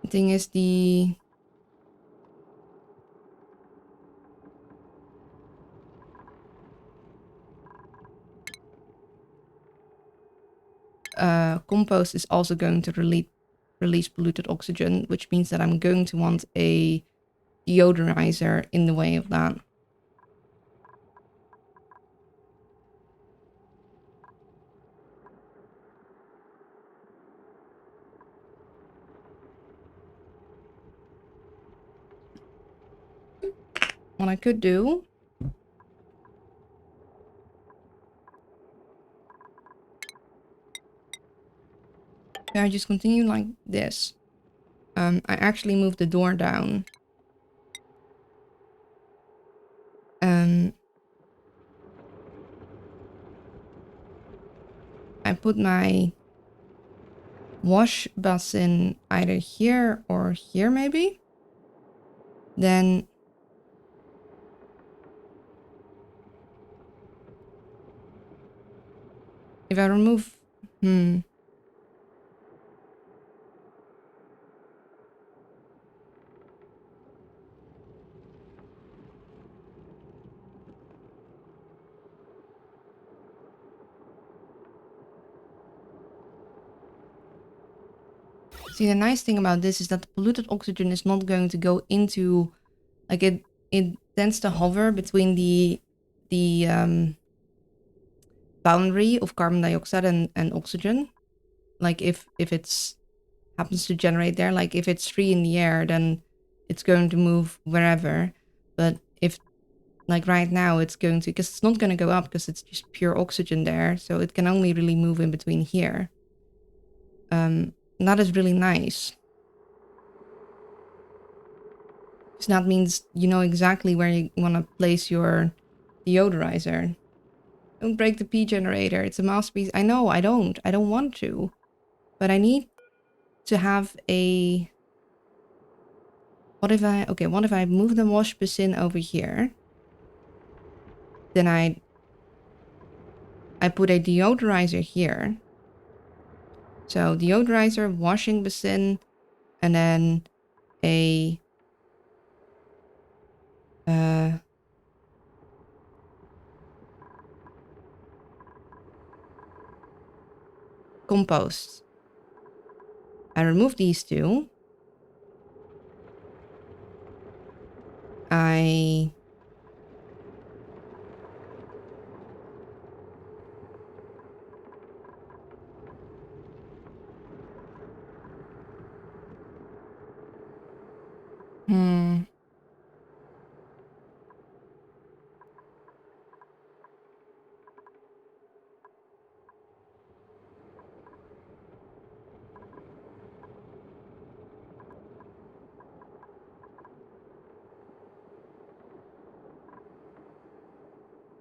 The thing is the... compost is also going to release polluted oxygen, which means that I'm going to want a deodorizer in the way of that. What I could do... Yeah, I just continue like this. I actually moved the door down. I put my wash basin either here or here maybe. Then if I remove... See, the nice thing about this is that the polluted oxygen is not going to go into... Like it tends to hover between the boundary of carbon dioxide and oxygen. Like if it's happens to generate there, like if it's free in the air, then it's going to move wherever. But if like right now it's going to, because it's not going to go up because it's just pure oxygen there, so it can only really move in between here. That is really nice. Because that means you know exactly where you want to place your deodorizer. Don't break the pee generator. It's a masterpiece. I know, I don't want to. But I need to have a... What if I move the wash basin over here? Then I put a deodorizer here. So deodorizer, washing basin, and then a... compost. I remove these two. I...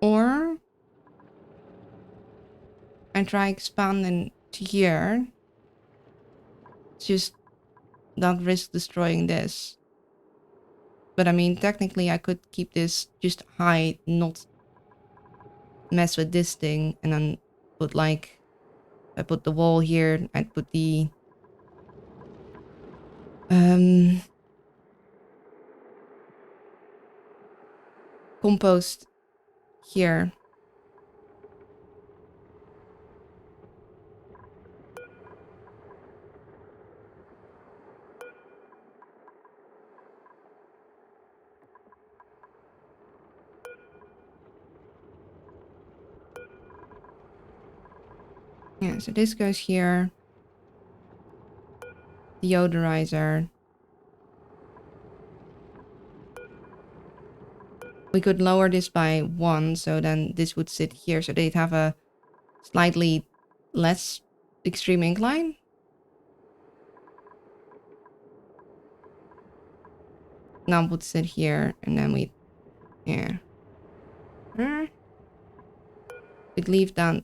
Or I try expanding to here. Just not risk destroying this. But I mean, technically I could keep this just high, not mess with this thing, and then put like... I put the wall here, I'd put the... compost here. Yeah, so this goes here. Deodorizer. We could lower this by 1, so then this would sit here, so they'd have a slightly less extreme incline. Now would sit here, and then we... Yeah. We'd leave that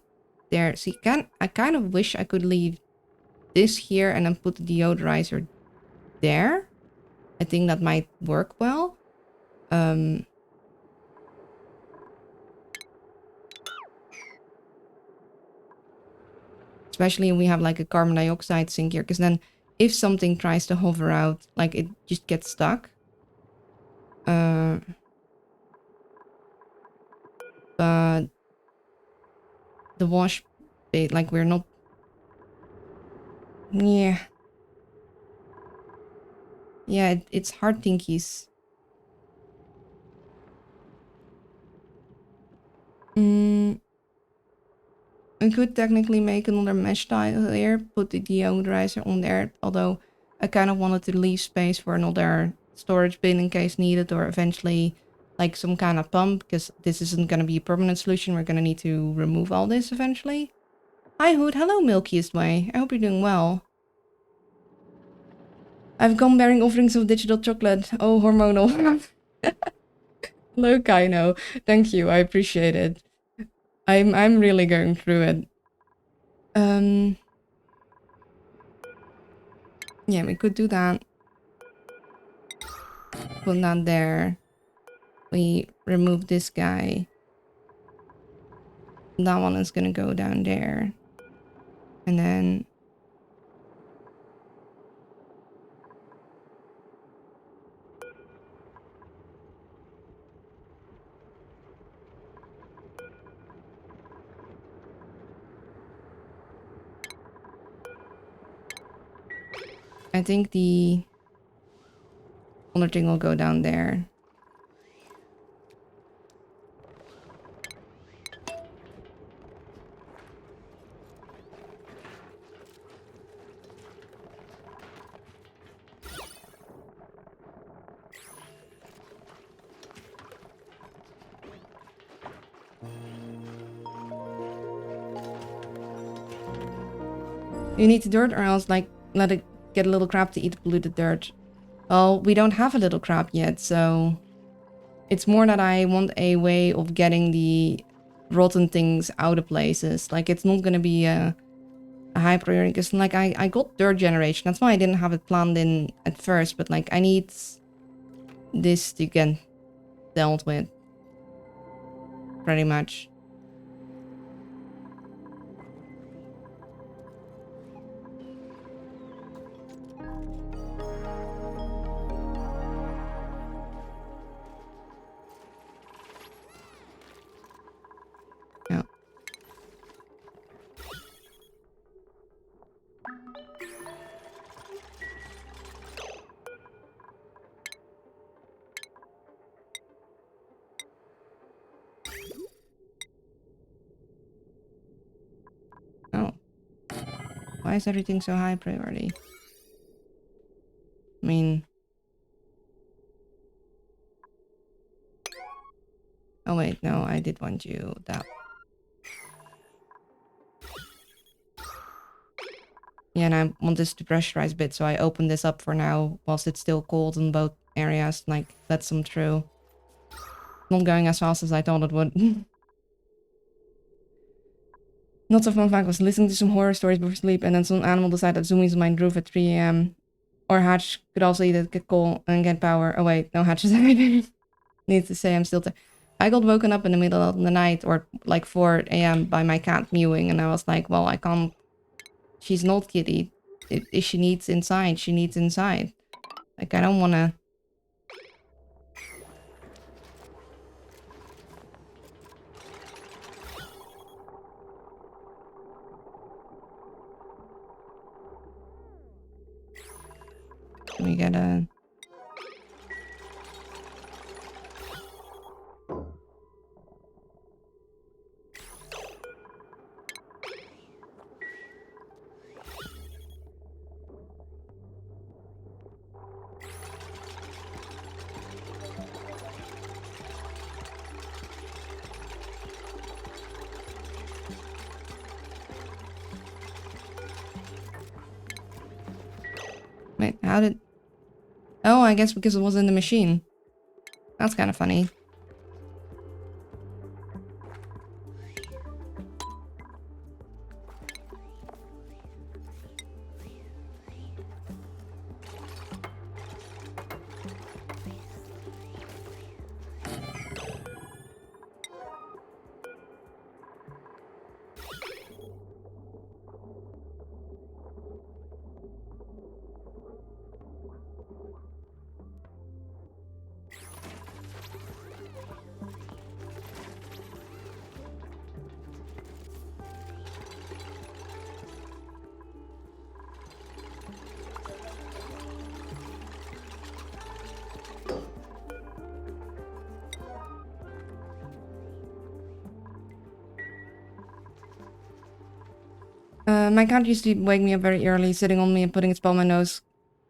there. See, I kind of wish I could leave this here and then put the deodorizer there. I think that might work well. Especially when we have like a carbon dioxide sink here, because then if something tries to hover out, like it just gets stuck. But the wash bit, like we're not. Yeah. Yeah, it's hard thinkies. I could technically make another mesh tile here, put the deodorizer on there, although I kind of wanted to leave space for another storage bin in case needed, or eventually like some kind of pump, because this isn't going to be a permanent solution. We're going to need to remove all this eventually. Hi Hood, hello Milkiest Way. I hope you're doing well. I've come bearing offerings of digital chocolate. Oh, hormonal. Hello Kaino. Thank you, I appreciate it. I'm really going through it. Yeah, we could do that. Put that there. We remove this guy. That one is gonna go down there. And then... I think the other thing will go down there. You need the dirt, or else like let it get a little crab to eat the polluted dirt. Well, we don't have a little crab yet, so it's more that I want a way of getting the rotten things out of places. Like, it's not gonna be a high priority, because like I got dirt generation. That's why I didn't have it planned in at first, but like I need this to get dealt with pretty much. Yeah. Oh. Why is everything so high priority? I mean... Oh wait, no, I did want you that. Yeah, and I want this to pressurize a bit, so I opened this up for now whilst it's still cold in both areas. Like, let some through. Not going as fast as I thought it would. Not so fun fact was listening to some horror stories before sleep, and then some animal decided that zoomies on my roof at 3 a.m. Or Hatch could also eat it, get coal, and get power. Oh wait, no, Hatch is anything. Needs to say I'm still I got woken up in the middle of the night, or like 4 a.m. by my cat mewing, and I was like, well, I can't... She's not kitty. If she needs inside, she needs inside. Like, I don't wanna... We gotta... Wait, how did... Oh, I guess because it was in the machine. That's kind of funny. My cat used to wake me up very early, sitting on me and putting its paw on my nose.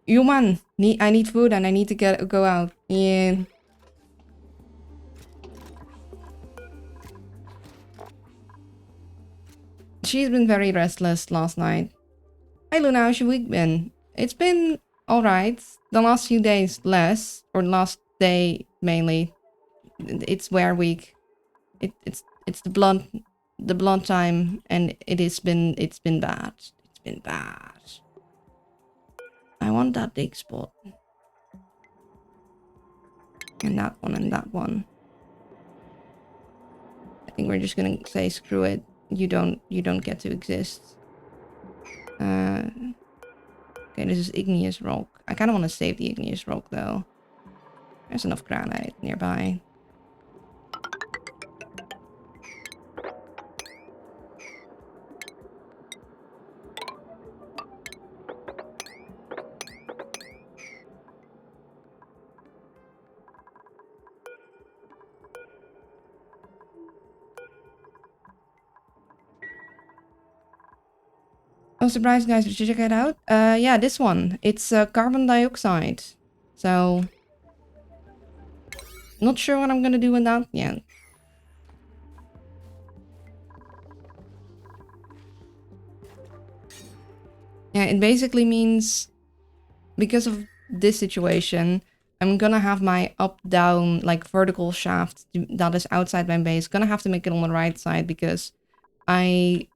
Human, I need food and I need to go out. Yeah. She's been very restless last night. Hi Luna, how's your week been? It's been alright. The last few days less, or last day mainly. It's wear week. It's the blood time, and it's been bad. It's been bad. I want that big spot. And that one and that one. I think we're just gonna say screw it. You don't get to exist. Okay, this is igneous rock. I kind of want to save the igneous rock though. There's enough granite nearby. Oh, surprise, guys. Did you check it out? Yeah, this one. It's carbon dioxide. So, not sure what I'm gonna do with that yet. Yeah, it basically means, because of this situation, I'm gonna have my up-down, like, vertical shaft that is outside my base. Gonna have to make it on the right side because I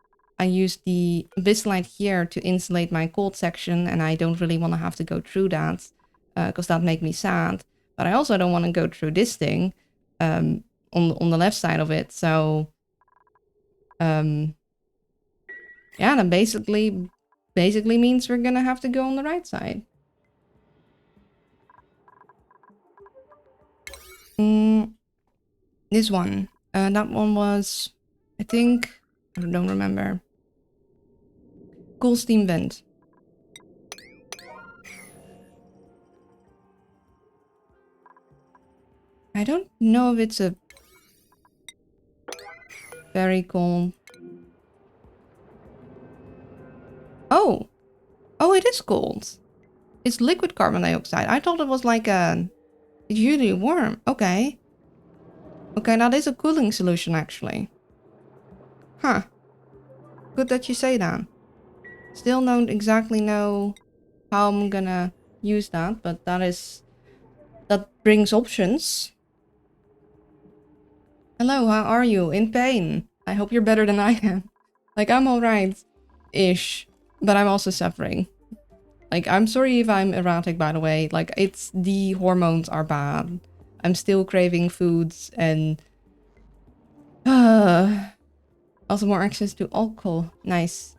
used the Abyssite here to insulate my cold section, and I don't really want to have to go through that, because that make me sad. But I also don't want to go through this thing, on the left side of it. So, yeah, that basically means we're gonna have to go on the right side. This one, that one was, I think, I don't remember. Cool steam vent. I don't know if it's a very cold. Oh, it is cold. It's liquid carbon dioxide. I thought it was like a, it's usually warm. Okay. Okay, that is a cooling solution actually. Huh. Good that you say that. Still don't exactly know how I'm gonna use that, but that brings options. Hello, how are you? In pain. I hope you're better than I am. Like, I'm alright-ish, but I'm also suffering. Like, I'm sorry if I'm erratic, by the way. Like, it's the hormones are bad. I'm still craving foods and... also more access to alcohol. Nice.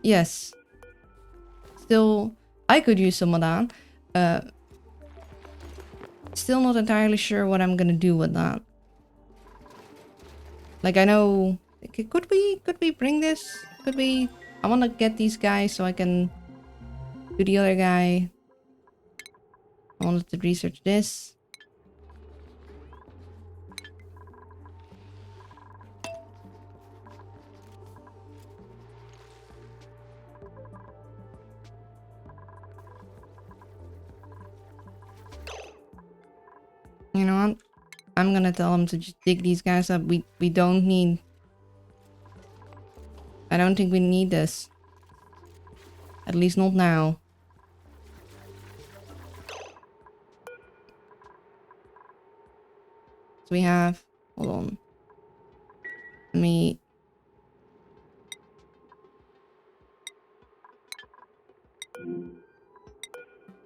Yes. Still, I could use some of that. Still not entirely sure what I'm gonna do with that. Like, I know... Could we bring this? Could we... I want to get these guys so I can do the other guy. I wanted to research this. You know what? I'm gonna tell him to just dig these guys up. We don't need... I don't think we need this. At least not now. So we have... Hold on. Let me...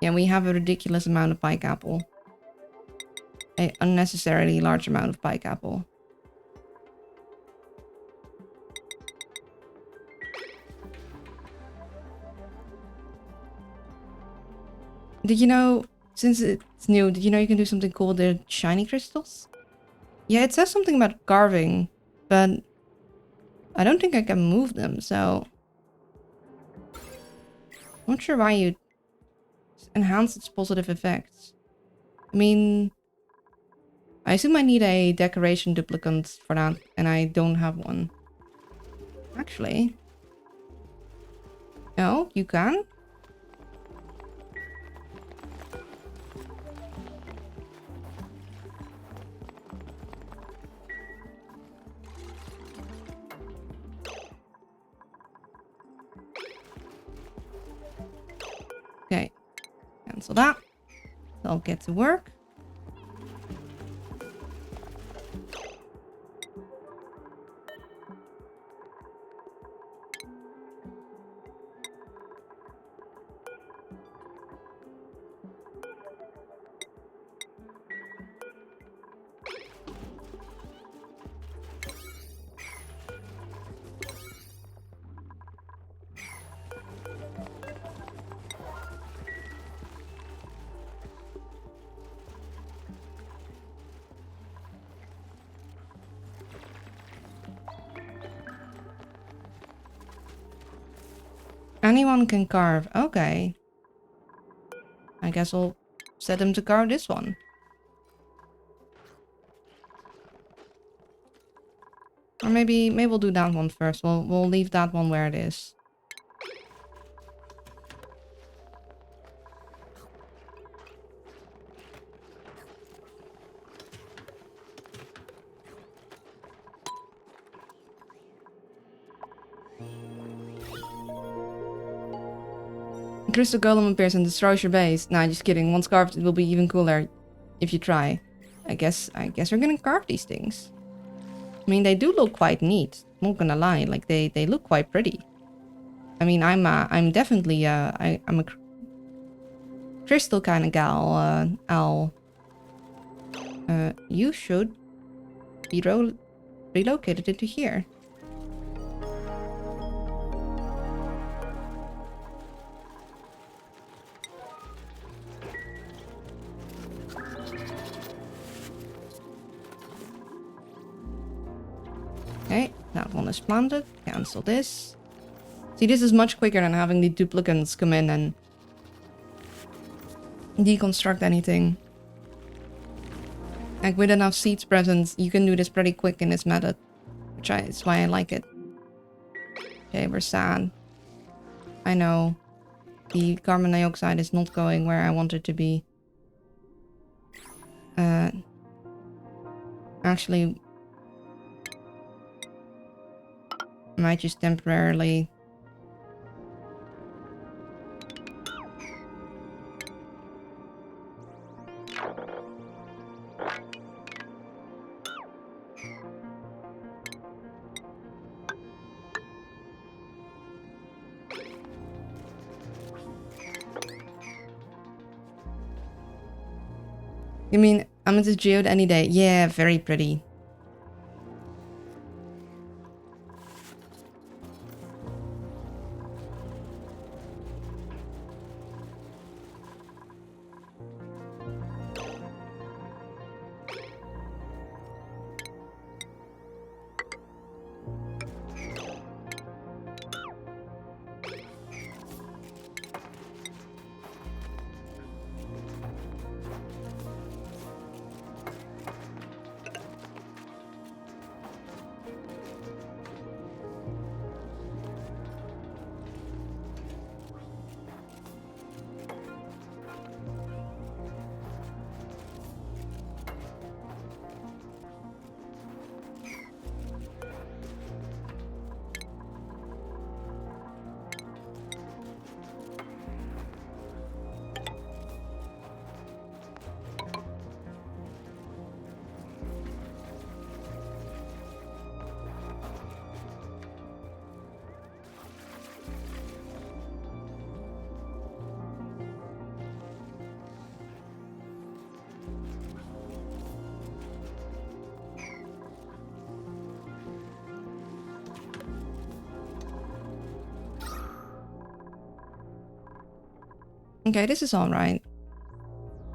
Yeah, we have a ridiculous amount of pike apple. An unnecessarily large amount of pike apple. Did you know, since it's new, did you know you can do something called the shiny crystals? Yeah, it says something about carving, but I don't think I can move them, so... I'm not sure why you enhance its positive effects. I mean... I assume I need a decoration duplicate for that, and I don't have one. Actually... No, you can? Okay, cancel that. I'll get to work. Anyone can carve. Okay. I guess I'll set him to carve this one. Or maybe we'll do that one first. We'll leave that one where it is. Crystal Golem appears and destroys your base. Nah, just kidding. Once carved, it will be even cooler if you try. I guess we're gonna carve these things. I mean, they do look quite neat. I'm not gonna lie. Like they look quite pretty. I mean, I'm definitely I'm a crystal kind of gal. Owl. You should be relocated into here. Okay, that one is planted. Cancel this. See, this is much quicker than having the duplicants come in and deconstruct anything. Like, with enough seeds present, you can do this pretty quick in this method. Which is why I like it. Okay, we're sad. I know. The carbon dioxide is not going where I want it to be. Actually, I might just temporarily... You mean Amethyst Geode any day? Yeah, very pretty. Okay, this is alright.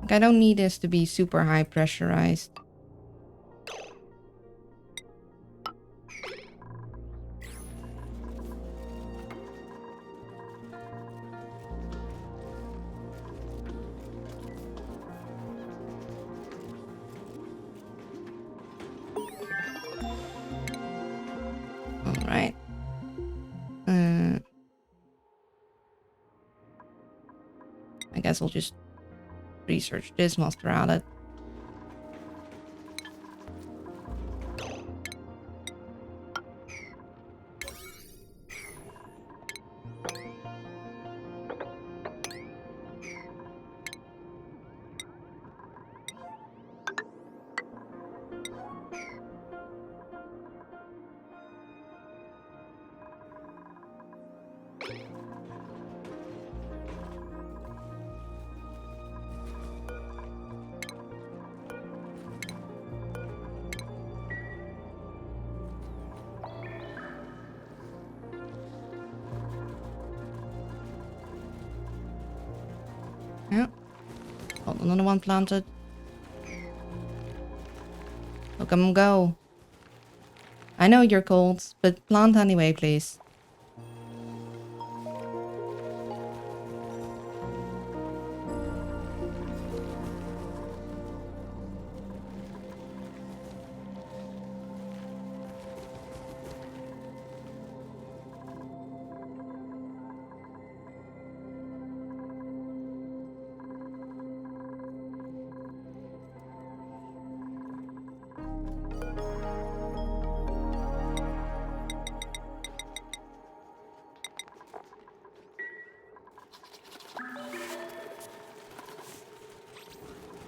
Like, I don't need this to be super high pressurized. Alright. guess I'll just research this whilst we're at it. Yeah. Got another one planted. Look 'em go. I know you're cold, but plant anyway, please.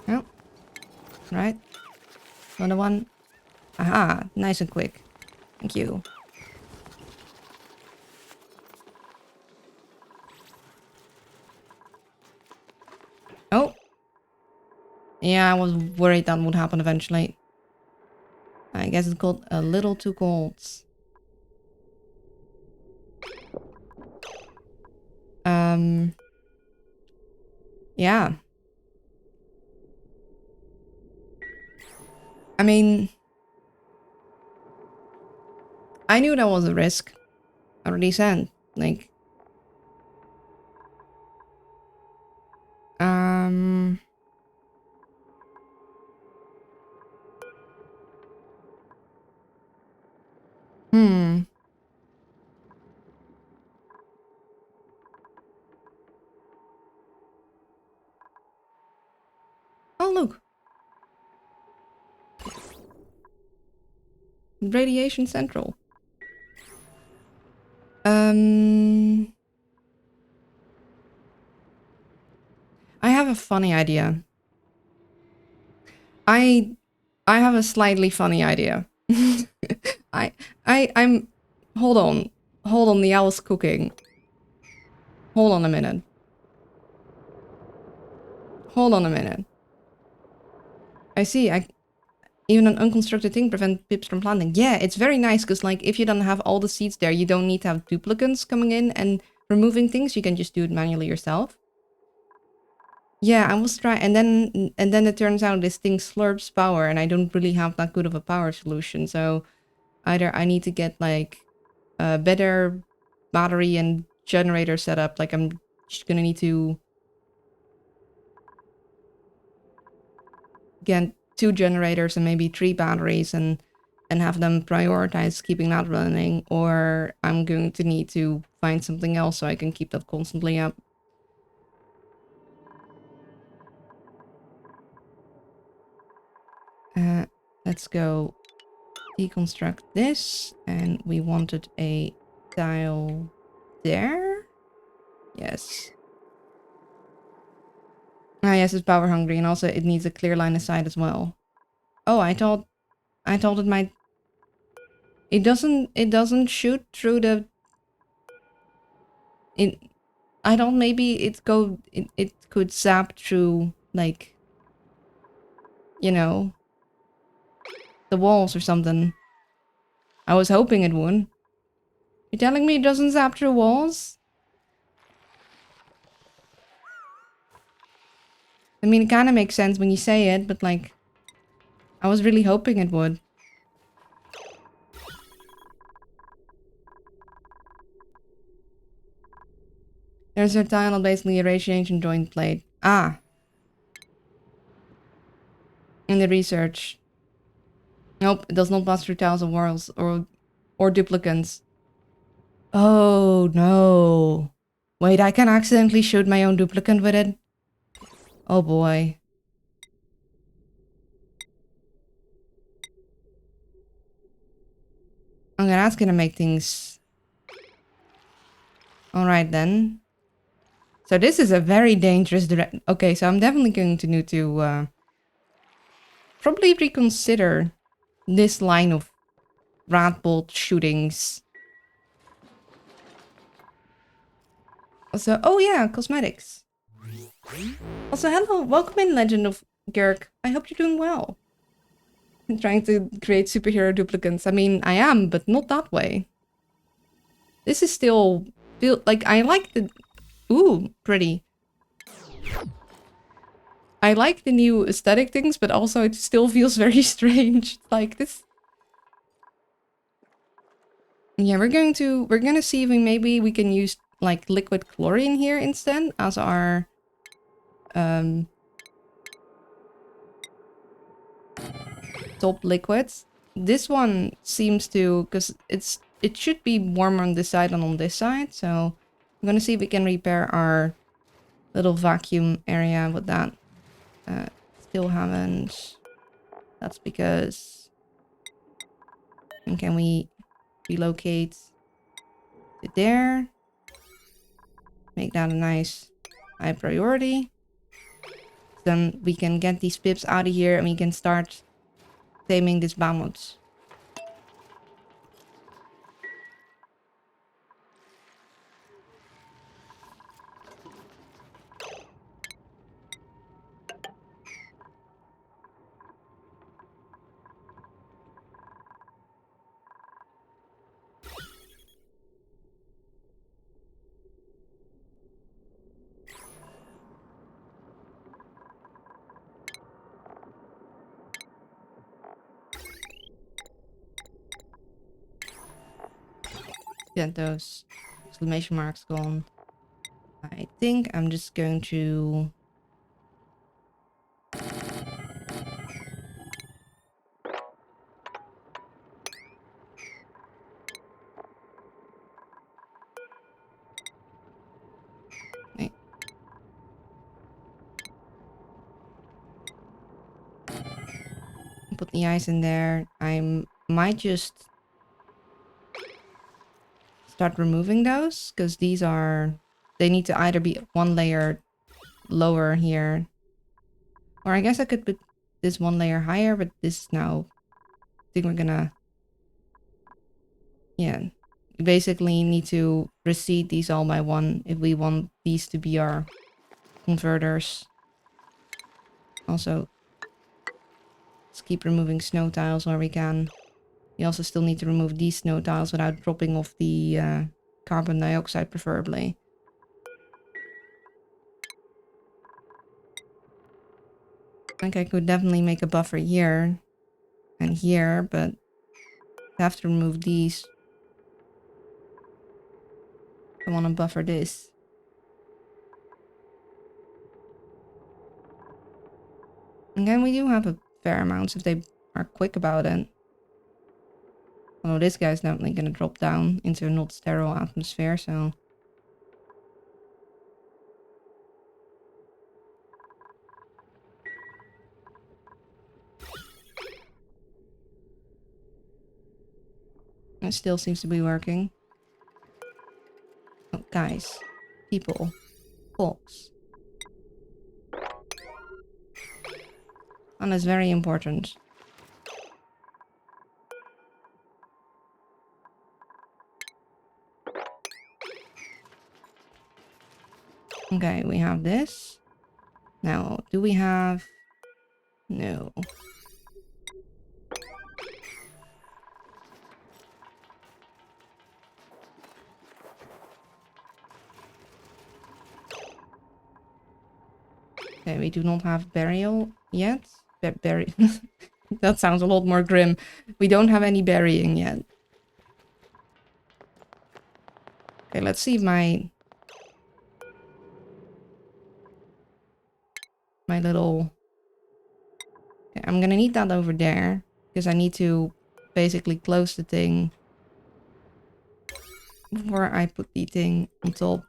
Oh, right. Another one. Aha, nice and quick. Thank you. Oh. Yeah, I was worried that would happen eventually. I guess it's got a little too cold. Yeah. I mean, I knew that was a risk. I already said, like, Oh, look. Radiation Central. I have a funny idea. I have a slightly funny idea. I'm... Hold on. Hold on, the owl's cooking. Hold on a minute. Hold on a minute. I see, even an unconstructed thing prevent pips from planting. Yeah, it's very nice, because, like, if you don't have all the seeds there, you don't need to have duplicants coming in and removing things. You can just do it manually yourself. Yeah, I was trying, and then it turns out this thing slurps power, and I don't really have that good of a power solution. So either I need to get like a better battery and generator setup. Like I'm just gonna need to get 2 generators and maybe 3 batteries and have them prioritize keeping that running, or I'm going to need to find something else so I can keep that constantly up. Let's go deconstruct this, and we wanted a tile there. Yes. Ah, yes, it's power hungry, and also it needs a clear line of sight as well. Oh, I thought it might... It doesn't shoot through the... I thought maybe it could zap through, like, you know, the walls or something. I was hoping it would. You're telling me it doesn't zap through walls? I mean, it kind of makes sense when you say it, but, like, I was really hoping it would. There's a tile, basically a radiation joint plate. Ah. In the research. Nope, it does not pass through tiles of walls or duplicants. Oh, no. Wait, I can accidentally shoot my own duplicant with it? Oh boy. Okay, that's gonna make things... Alright then. So this is a very dangerous direction. Okay, so I'm definitely going to need to probably reconsider this line of rat bolt shootings. Also, oh yeah, cosmetics. Also, hello, welcome in, Legend of Girk. I hope you're doing well. I'm trying to create superhero duplicates. I mean, I am, but not that way. This is still feel like I like the... Ooh, pretty. I like the new aesthetic things, but also it still feels very strange. Like this... Yeah, we're gonna see if maybe we can use like liquid chlorine here instead as our top liquids. This one seems to, because it should be warmer on this side than on this side, so I'm gonna see if we can repair our little vacuum area with that. Still haven't. That's because... And can we relocate to there? Make that a nice high priority. Then we can get these pips out of here and we can start taming this mammoth. Get those exclamation marks gone. I think I'm just going to... Wait. Put the ice in there. I might just start removing those, because these are... They need to either be one layer lower here. Or I guess I could put this one layer higher, but this now... I think we're gonna... Yeah. We basically need to reseed these all by one if we want these to be our converters. Also, let's keep removing snow tiles where we can. We also still need to remove these snow tiles without dropping off the carbon dioxide, preferably. I think I could definitely make a buffer here and here, but I have to remove these. I want to buffer this. Again, we do have a fair amount if they are quick about it. Although this guy's definitely going to drop down into a not sterile atmosphere, so... It still seems to be working. Oh, guys. People. Folks. And that's very important. Okay, we have this. Now, do we have... No. Okay, we do not have burial yet. Bury... That sounds a lot more grim. We don't have any burying yet. Okay, let's see if my little... Okay, I'm gonna need that over there. Because I need to basically close the thing before I put the thing on top.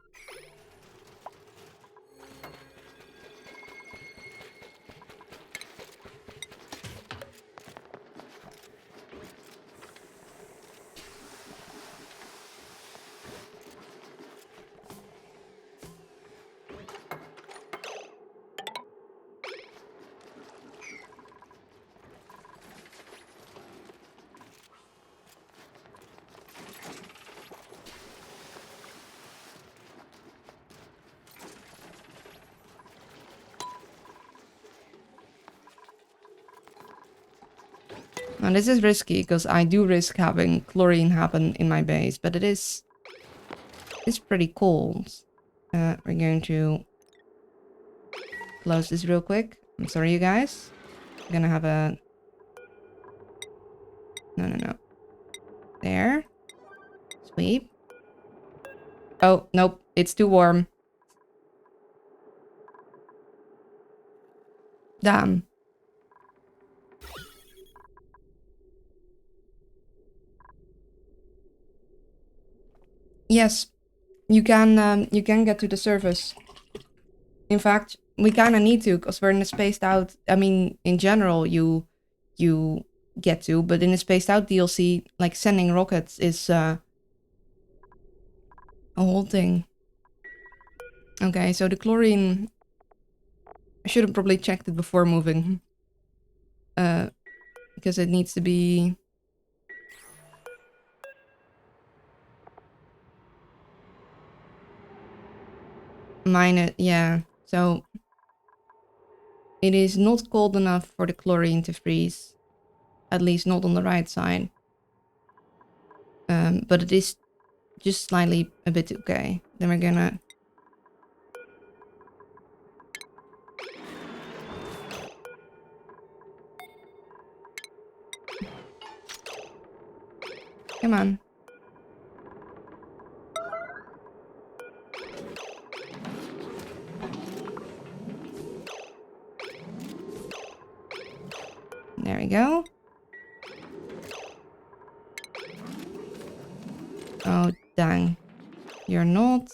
Now this is risky because I do risk having chlorine happen in my base, but it's pretty cold. We're going to close this real quick. I'm sorry, you guys. I'm gonna have a... No. There. Sweep. Oh, nope. It's too warm. Damn. Yes. You can get to the surface. In fact, we kind of need to, because we're in a spaced out... I mean, in general, you get to, but in a spaced out DLC, like sending rockets is a whole thing. Okay, so the chlorine... I should have probably checked it before moving. Because it needs to be... minus... Yeah, so... It is not cold enough for the chlorine to freeze. At least not on the right side. But it is just slightly a bit okay. Then we're gonna... Come on. There we go. Oh, dang. You're not...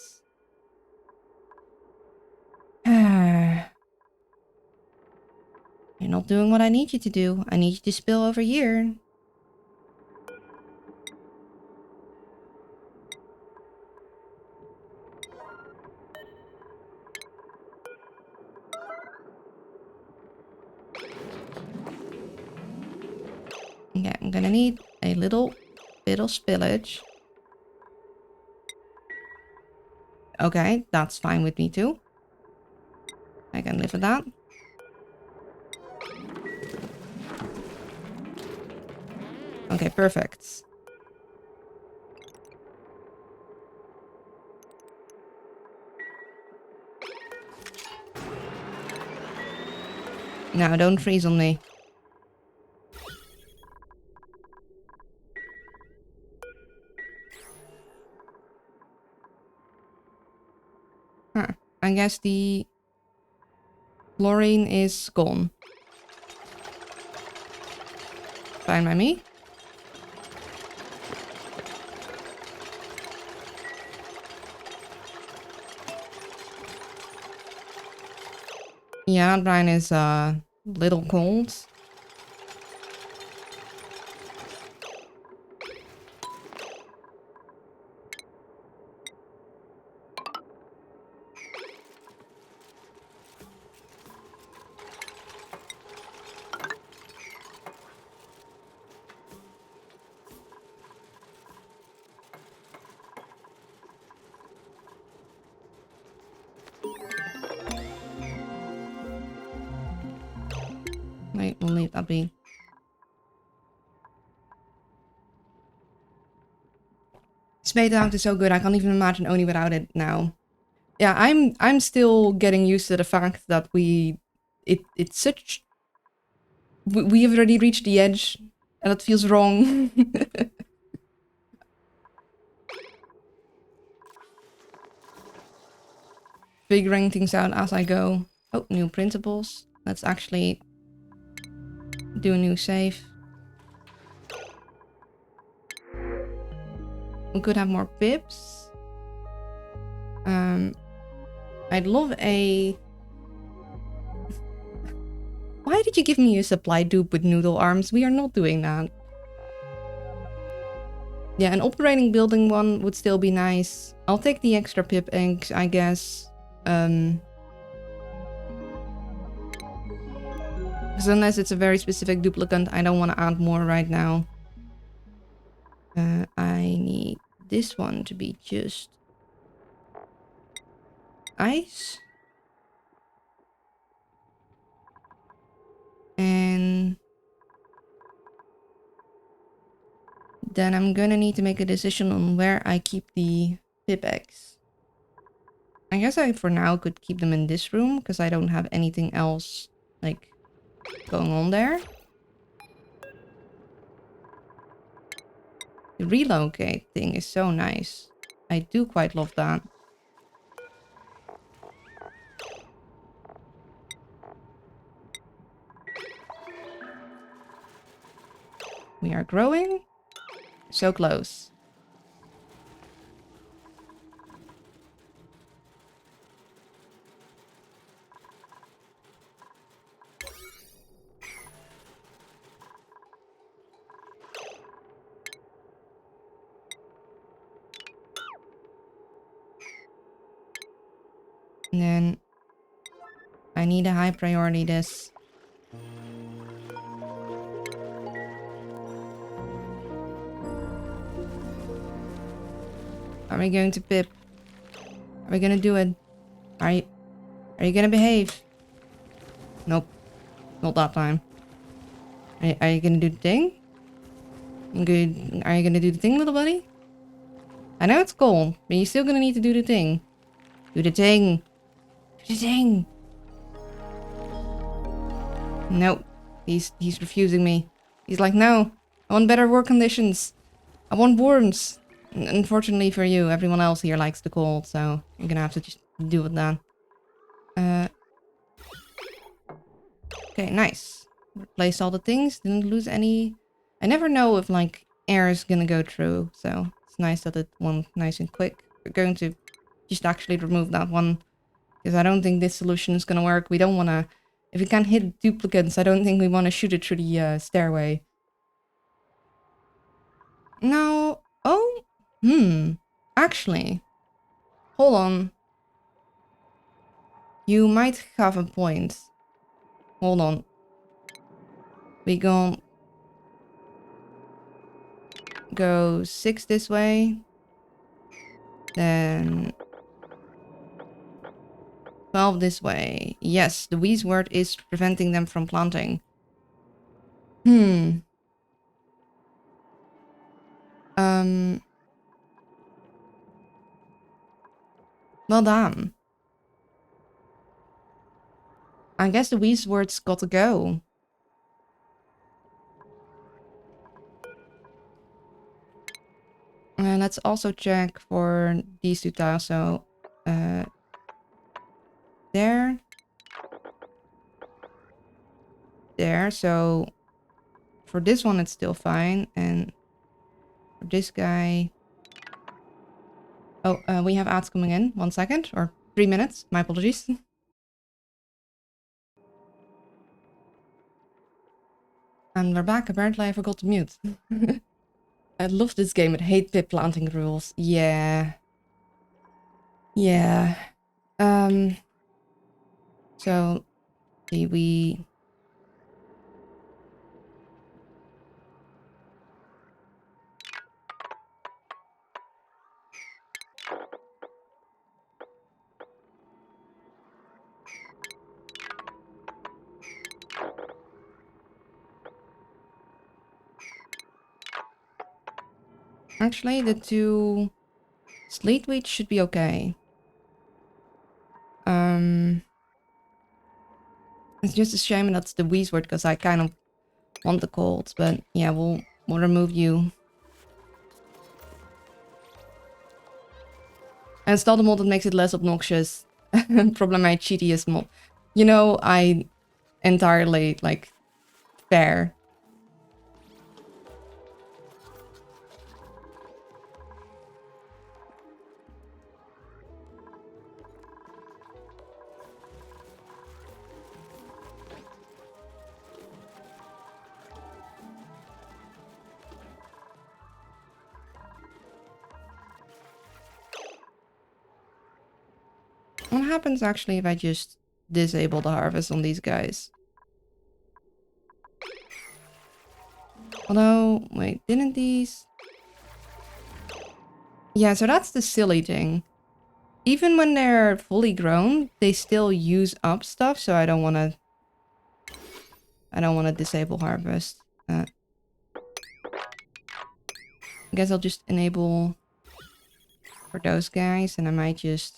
You're not doing what I need you to do. I need you to spill over here. Okay, I'm gonna need a little bit of spillage. Okay, that's fine with me too. I can live with that. Okay, perfect. Now, don't freeze on me. Huh. I guess the chlorine is gone. Fine by me. Yeah, that brine is a little cold. Wait, we'll leave that be. Spade out is so good, I can't even imagine Oni without it now. Yeah, I'm still getting used to the fact that it's such... We have already reached the edge, and it feels wrong. Figuring things out as I go. Oh, new principles. Let's actually do a new save. We could have more pips. I'd love a... Why did you give me a supply dupe with noodle arms? We are not doing that. Yeah, an operating building one would still be nice. I'll take the extra pip eggs, I guess. Because unless it's a very specific duplicant, I don't want to add more right now. I need this one to be just... ice. And... then I'm gonna need to make a decision on where I keep the pip eggs. I guess I, for now, could keep them in this room, because I don't have anything else, like, going on there. The relocate thing is so nice. I do quite love that. We are growing. So close. And then I need a high priority this. Are we going to pip? Are we gonna do it? Are you gonna behave? Nope. Not that time. Are you gonna do the thing? Good. Are you gonna do the thing, little buddy? I know it's cold, but you're still gonna need to do the thing. Do the thing. Do the thing. Nope. He's refusing me. He's like, no. I want better work conditions. I want warmth. Unfortunately for you, everyone else here likes the cold, so you're gonna have to just deal with that. Okay, nice. Replaced all the things, didn't lose any. I never know if, like, air is gonna go through, so it's nice that it went nice and quick. We're going to just actually remove that one, because I don't think this solution is gonna work. We don't wanna... If we can't hit duplicates, I don't think we want to shoot it through the stairway. No. Oh. Actually. Hold on. You might have a point. Hold on. We gon' go 6 this way. Then 12 this way. Yes, the wheeze word is preventing them from planting. Well damn. I guess the wheeze word's got to go. And let's also check for these 2 tiles. So, there. There. So, for this one, it's still fine. And for this guy... Oh, we have ads coming in. 1 second. Or 3 minutes. My apologies. And we're back. Apparently, I forgot to mute. I love this game. I hate pip planting rules. Yeah. Yeah. So, we... Actually, the 2 sleet wheat should be okay. It's just a shame that's the wheeze word, because I kind of want the cold. But yeah, we'll remove you. And install the mod that makes it less obnoxious. Probably my cheatiest mod. You know, I entirely, like, fair. What happens actually if I just disable the harvest on these guys? Although, wait, didn't these... Yeah, so that's the silly thing. Even when they're fully grown, they still use up stuff, so I don't want to... I don't want to disable harvest. I guess I'll just enable for those guys, and I might just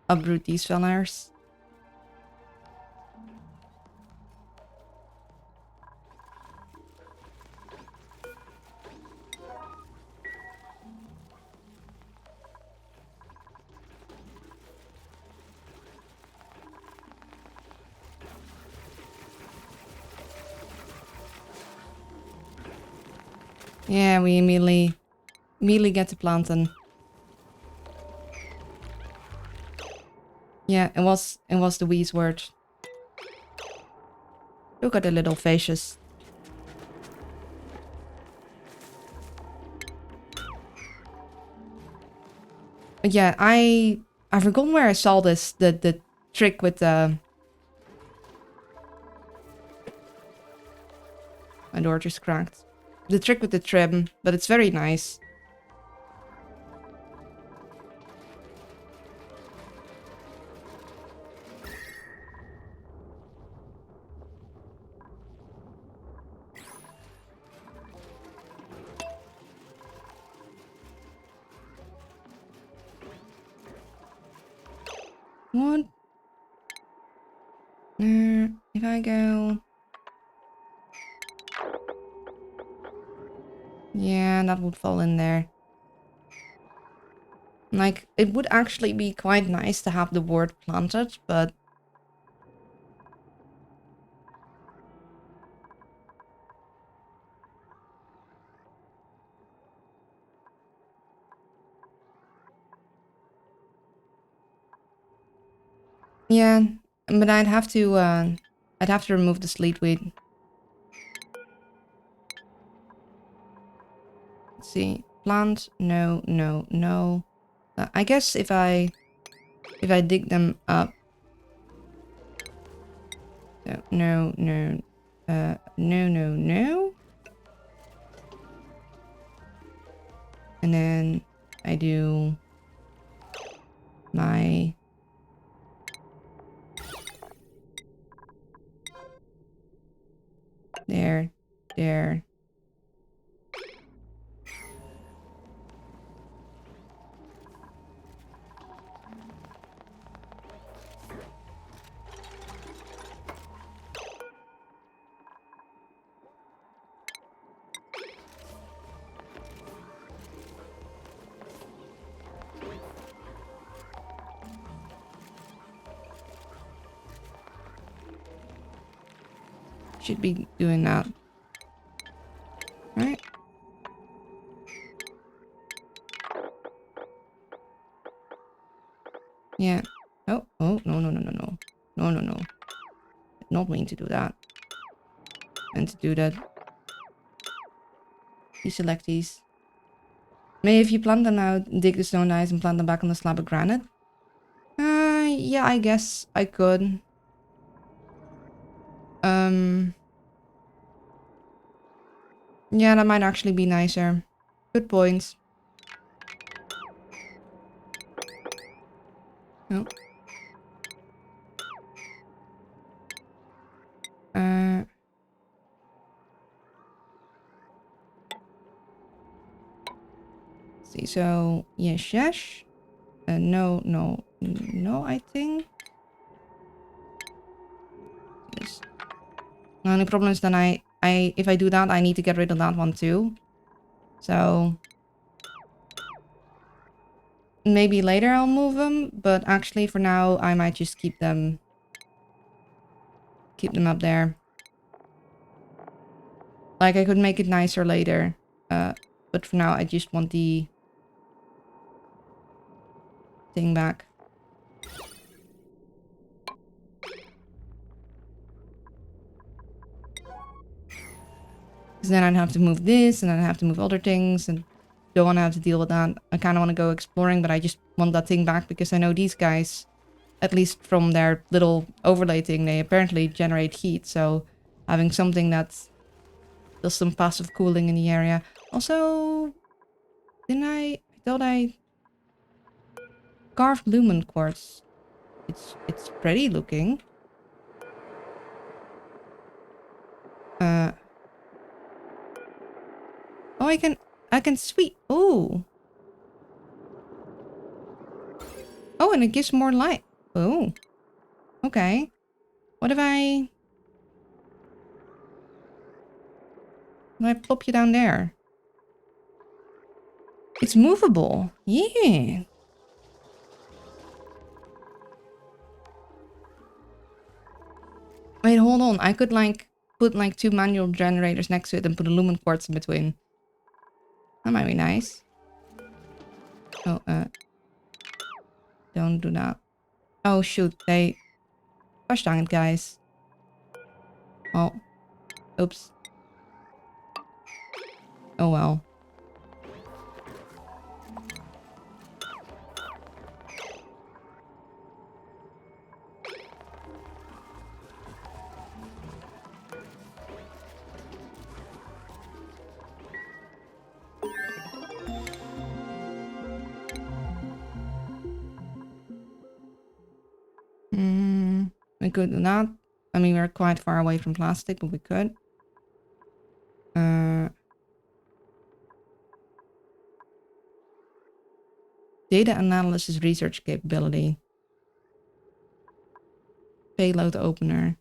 uproot these fellas. Yeah, we immediately get to planting. Yeah, it was the Wii's word. Look at the little faces. But yeah, I forgotten where I saw this the trick with the. My door just cracked. The trick with the trim, but it's very nice. What? If I go... Yeah, that would fall in there. Like, it would actually be quite nice to have the word planted, but... Yeah, but I'd have to remove the sleetweed. Let's see. Plant, no, no, no. I guess if I dig them up. So, no, no, no, no, no. And then I do my... There, there. Should be doing that. Right? Yeah. Oh, oh, no, no, no, no, no. No, no, no. Did not mean to do that. And to do that. Deselect these. Maybe if you plant them out, dig the stone dice and plant them back on the slab of granite. Yeah, I guess I could. Yeah, that might actually be nicer. Good points. Oh. See, so yes, yes. No, no, no, I think. Yes. The only problem is then if I do that, I need to get rid of that one too. So maybe later I'll move them, but actually for now I might just keep them up there. Like I could make it nicer later, but for now I just want the thing back. Because then I'd have to move this, and then I'd have to move other things, and don't want to have to deal with that. I kind of want to go exploring, but I just want that thing back because I know these guys, at least from their little overlay thing, they apparently generate heat. So having something that does some passive cooling in the area. Also, I thought I carved lumen quartz. It's pretty looking. Oh, I can sweep. Oh. Oh, and it gives more light. Oh. Okay. What if I plop you down there? It's movable. Yeah. Wait, hold on. I could like put like 2 manual generators next to it and put a lumen quartz in between. That might be nice. Oh, don't do that. Oh shoot, they gosh dang it, guys. Oh, oops. Oh well. We could do that. I mean, we're quite far away from plastic, but we could. Data analysis research capability. Payload opener.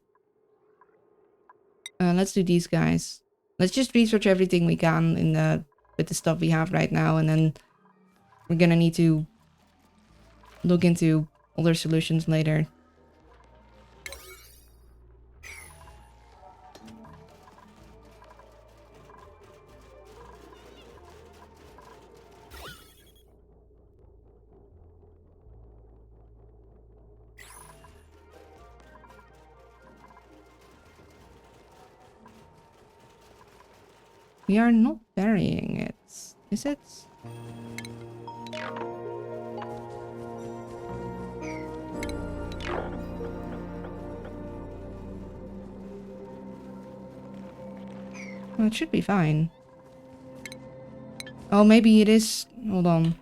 Let's do these guys. Let's just research everything we can in with the stuff we have right now, and then we're gonna need to look into other solutions later. We are not burying it, is it? Well, it should be fine. Oh, maybe it is. Hold on.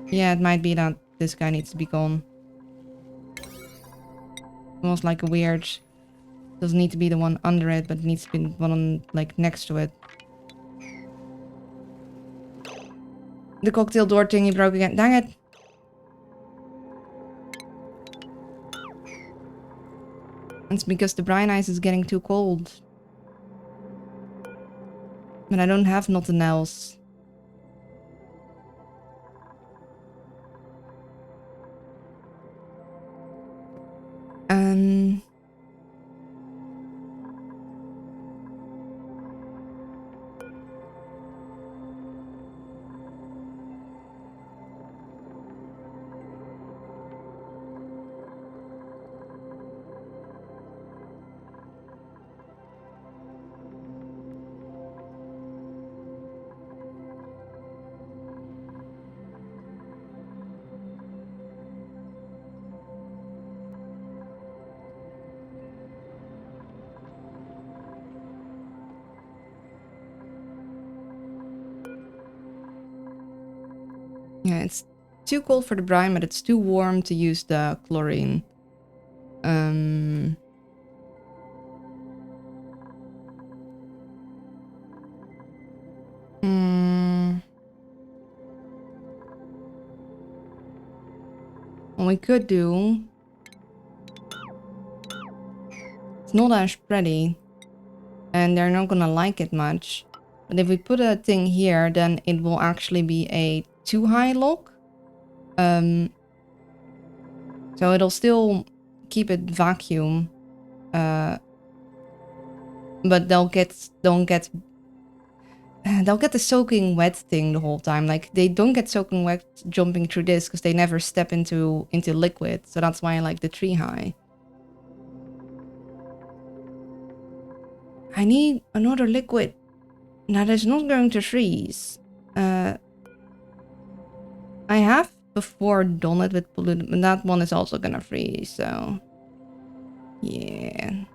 Yeah, it might be that this guy needs to be gone. Almost like a weird... Doesn't need to be the one under it, but it needs to be the one on, like, next to it. The cocktail door thingy broke again. Dang it! It's because the brine ice is getting too cold. But I don't have nothing else. Yeah, it's too cold for the brine, but it's too warm to use the chlorine. What we could do... It's not as pretty. And they're not gonna like it much. But if we put a thing here, then it will actually be a too high lock. So it'll still keep it vacuum. But they'll get the soaking wet thing the whole time. Like, they don't get soaking wet jumping through this because they never step into liquid. So that's why I like the tree high. I need another liquid that is not going to freeze. I have before done it with pollutant, but that one is also gonna freeze, so... Yeah.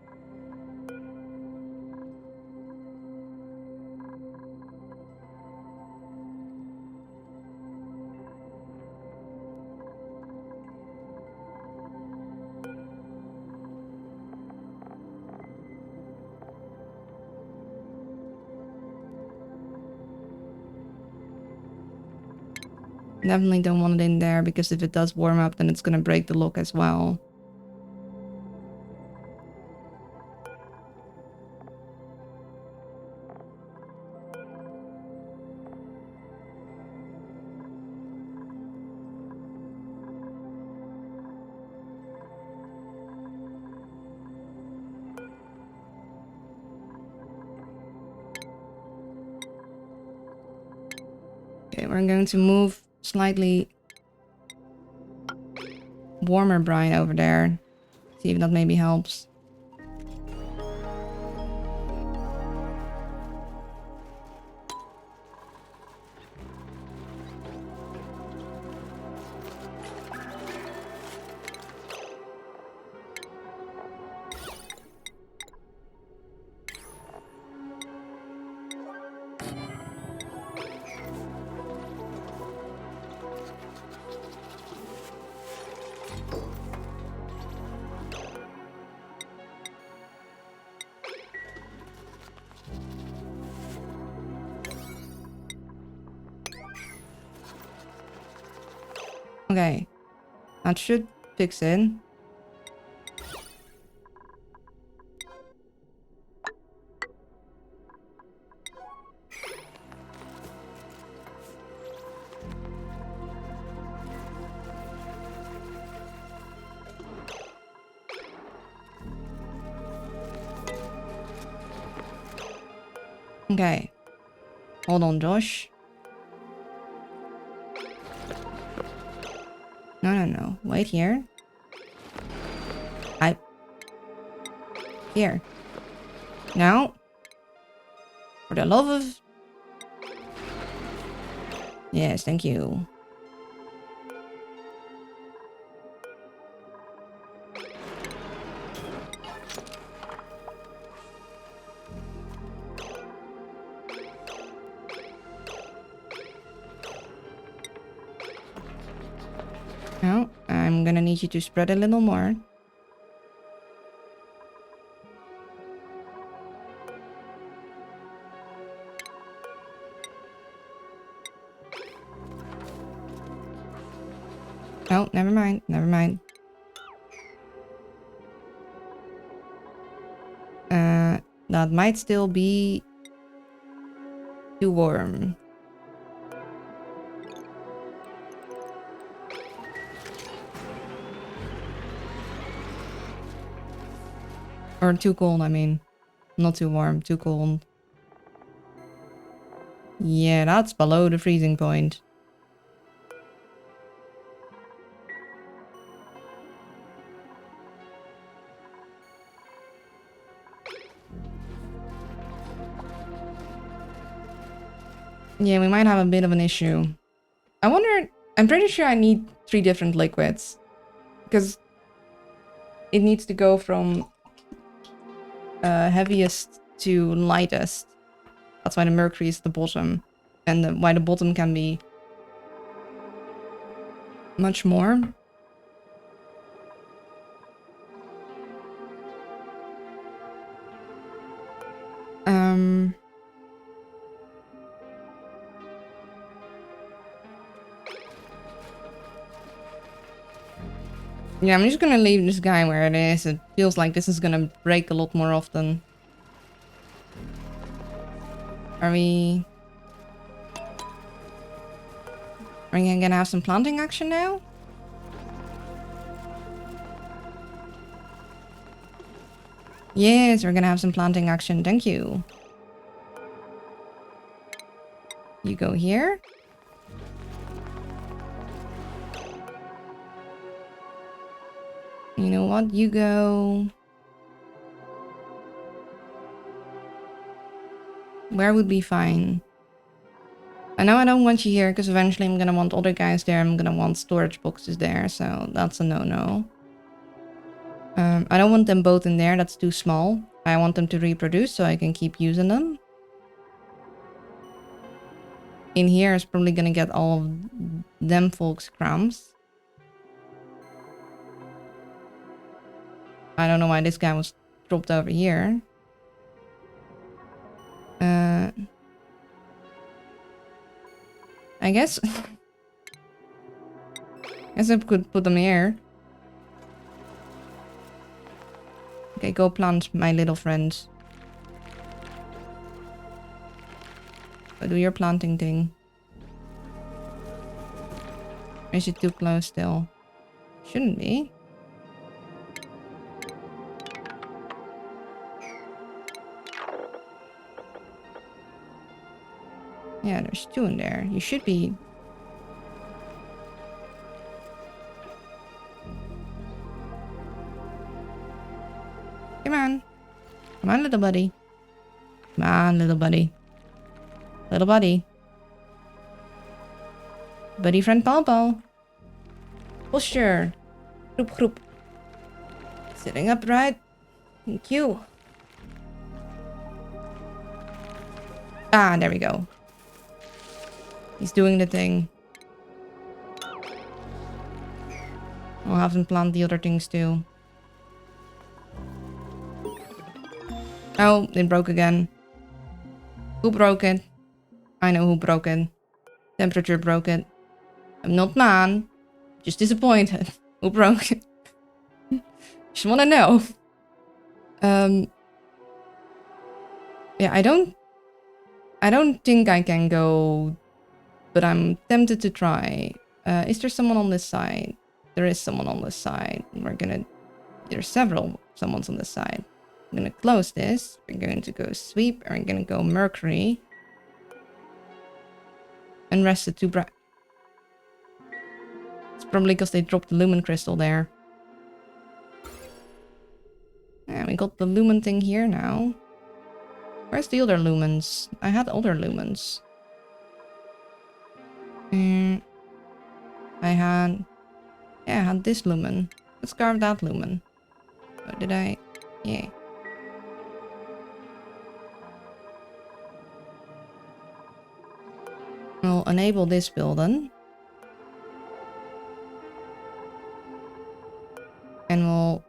Definitely don't want it in there, because if it does warm up, then it's gonna break the lock as well. Okay, we're going to move slightly warmer brine over there. See if that maybe helps. Okay, that should fix it. Okay, hold on, Josh. No. Wait here. Here. Now. For the love of... Yes, thank you. Now, I'm gonna need you to spread a little more. Oh, never mind. That might still be too warm. Or too cold, I mean. Not too warm, too cold. Yeah, that's below the freezing point. Yeah, we might have a bit of an issue. I wonder... I'm pretty sure I need 3 different liquids. Because it needs to go from heaviest to lightest. That's why the mercury is the bottom. And why the bottom can be much more. Yeah, I'm just gonna leave this guy where it is. It feels like this is gonna break a lot more often. Are we gonna have some planting action now? Yes, we're gonna have some planting action. Thank you. You go here. You know what? You go... Where would be fine? I know I don't want you here, because eventually I'm gonna want other guys there. I'm gonna want storage boxes there, so that's a no-no. I don't want them both in there. That's too small. I want them to reproduce so I can keep using them. In here is probably gonna get all of them folks crumbs. I don't know why this guy was dropped over here. I guess Guess I could put them here. Okay, go plant, my little friend. Go do your planting thing. Or is it too close still? Shouldn't be. Yeah, there's 2 in there. You should be... Come on. Come on, little buddy. Come on, little buddy. Little buddy. Buddy friend Popo. Posture. Group. Sitting upright. Thank you. Ah, there we go. He's doing the thing. I'll have him plant the other things too. Oh, it broke again. Who broke it? I know who broke it. Temperature broke it. I'm not man. Just disappointed. Who broke it? Just wanna know. Yeah, I don't think I can go, but I'm tempted to try. Is there someone on this side? There is someone on this side. There's someone's on this side. I'm gonna close this. We're going to go sweep, and we're gonna go mercury. And rest the 2 It's probably because they dropped the lumen crystal there. And we got the lumen thing here now. Where's the other lumens? I had other lumens. I had this lumen. Let's carve that lumen. Oh, did I? Yeah. We'll enable this building. And we'll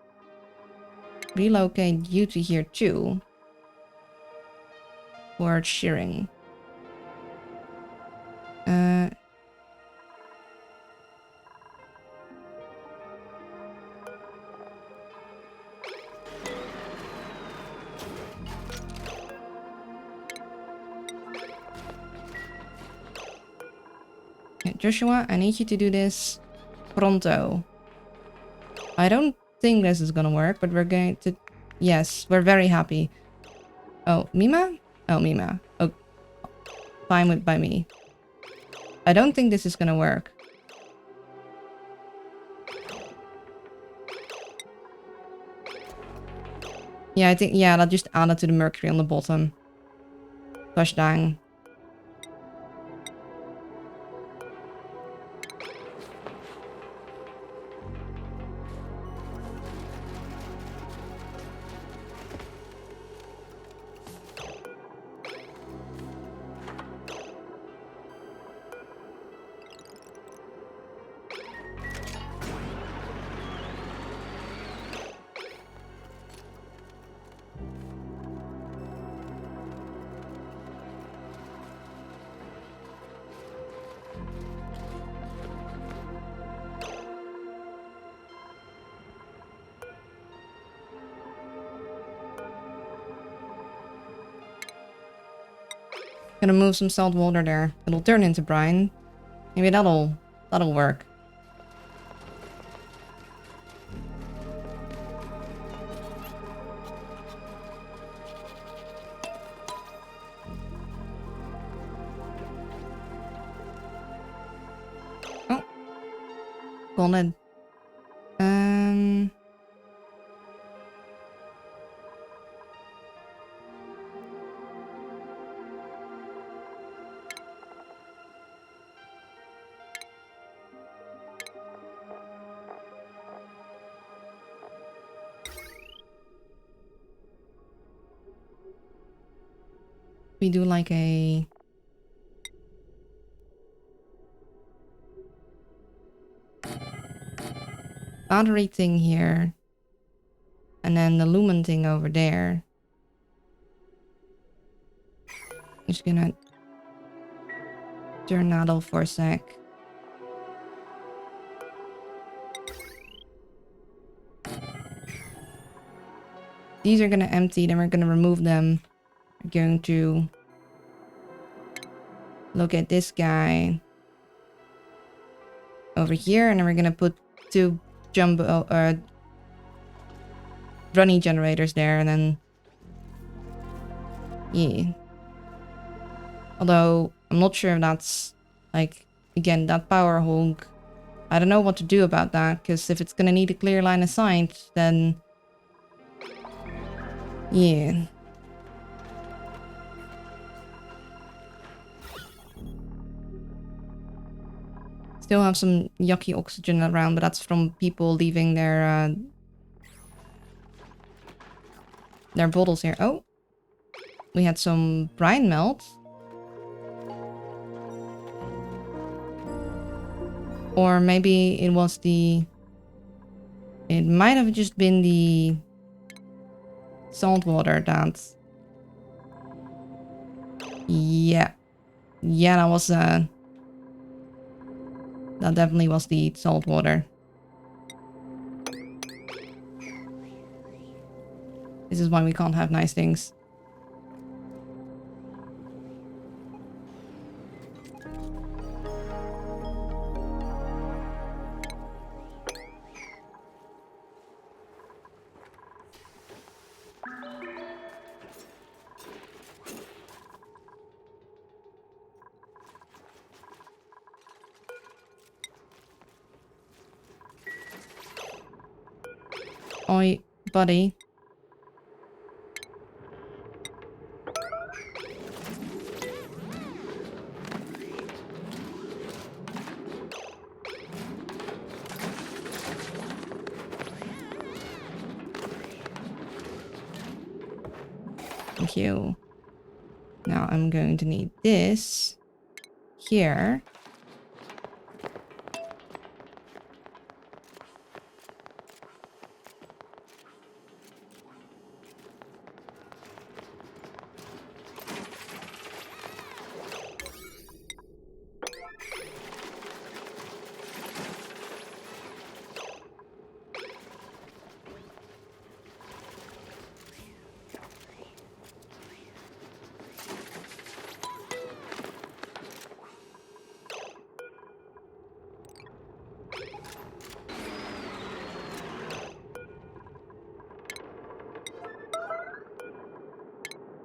relocate you to here too. For shearing. Joshua, I need you to do this pronto. I don't think this is gonna work, but we're going to... Yes, we're very happy. Oh, Mima? Oh, Mima. Oh, fine by me. I don't think this is gonna work. Yeah, I think... Yeah, I'll just add it to the mercury on the bottom. Gosh dang. Gonna move some salt water there. It'll turn into brine. Maybe that'll work. Oh. Golden. We do like a... battery thing here. And then the lumen thing over there. Just gonna turn that off for a sec. these are gonna empty, then we're gonna remove them. We're going to look at this guy over here, and then we're gonna put 2 jumbo runny generators there, and then yeah. Although I'm not sure if that's like, again, that power hog, I don't know what to do about that, because if it's gonna need a clear line of sight, then yeah. Still have some yucky oxygen around, but that's from people leaving their bottles here. Oh, we had some brine melt. Or maybe it was the... It might have just been the salt water that's... Yeah. Yeah, that was... That definitely was the salt water. This is why we can't have nice things. Oi, buddy. Thank you. Now I'm going to need this here.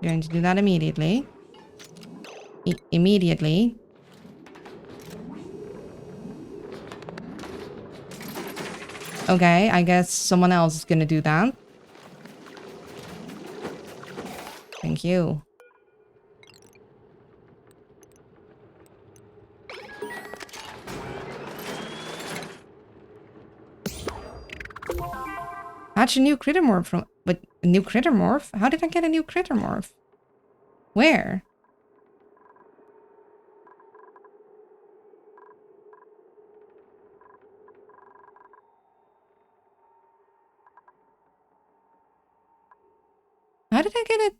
Going to do that immediately. Immediately. Okay, I guess someone else is gonna do that. Thank you. Hatch a new critter morph from... But a new critter morph? How did I get a new critter morph? Where? How did I get it?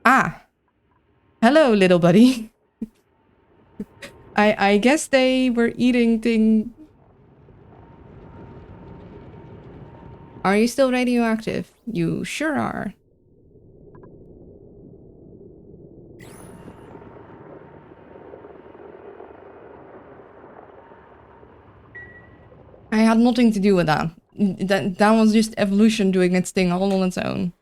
Ah. Hello, little buddy. I guess they were eating thing... Are you still radioactive? You sure are. I had nothing to do with that. That was just evolution doing its thing all on its own.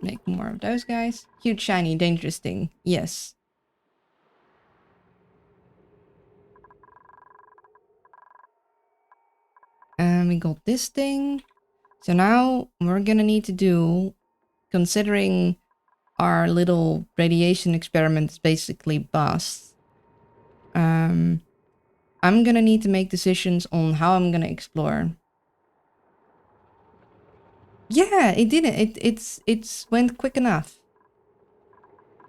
Make more of those guys. Huge, shiny, dangerous thing. Yes. And we got this thing. So now we're gonna need to do, considering our little radiation experiment is basically bust, I'm gonna need to make decisions on how I'm gonna explore. Yeah, it didn't. It's went quick enough.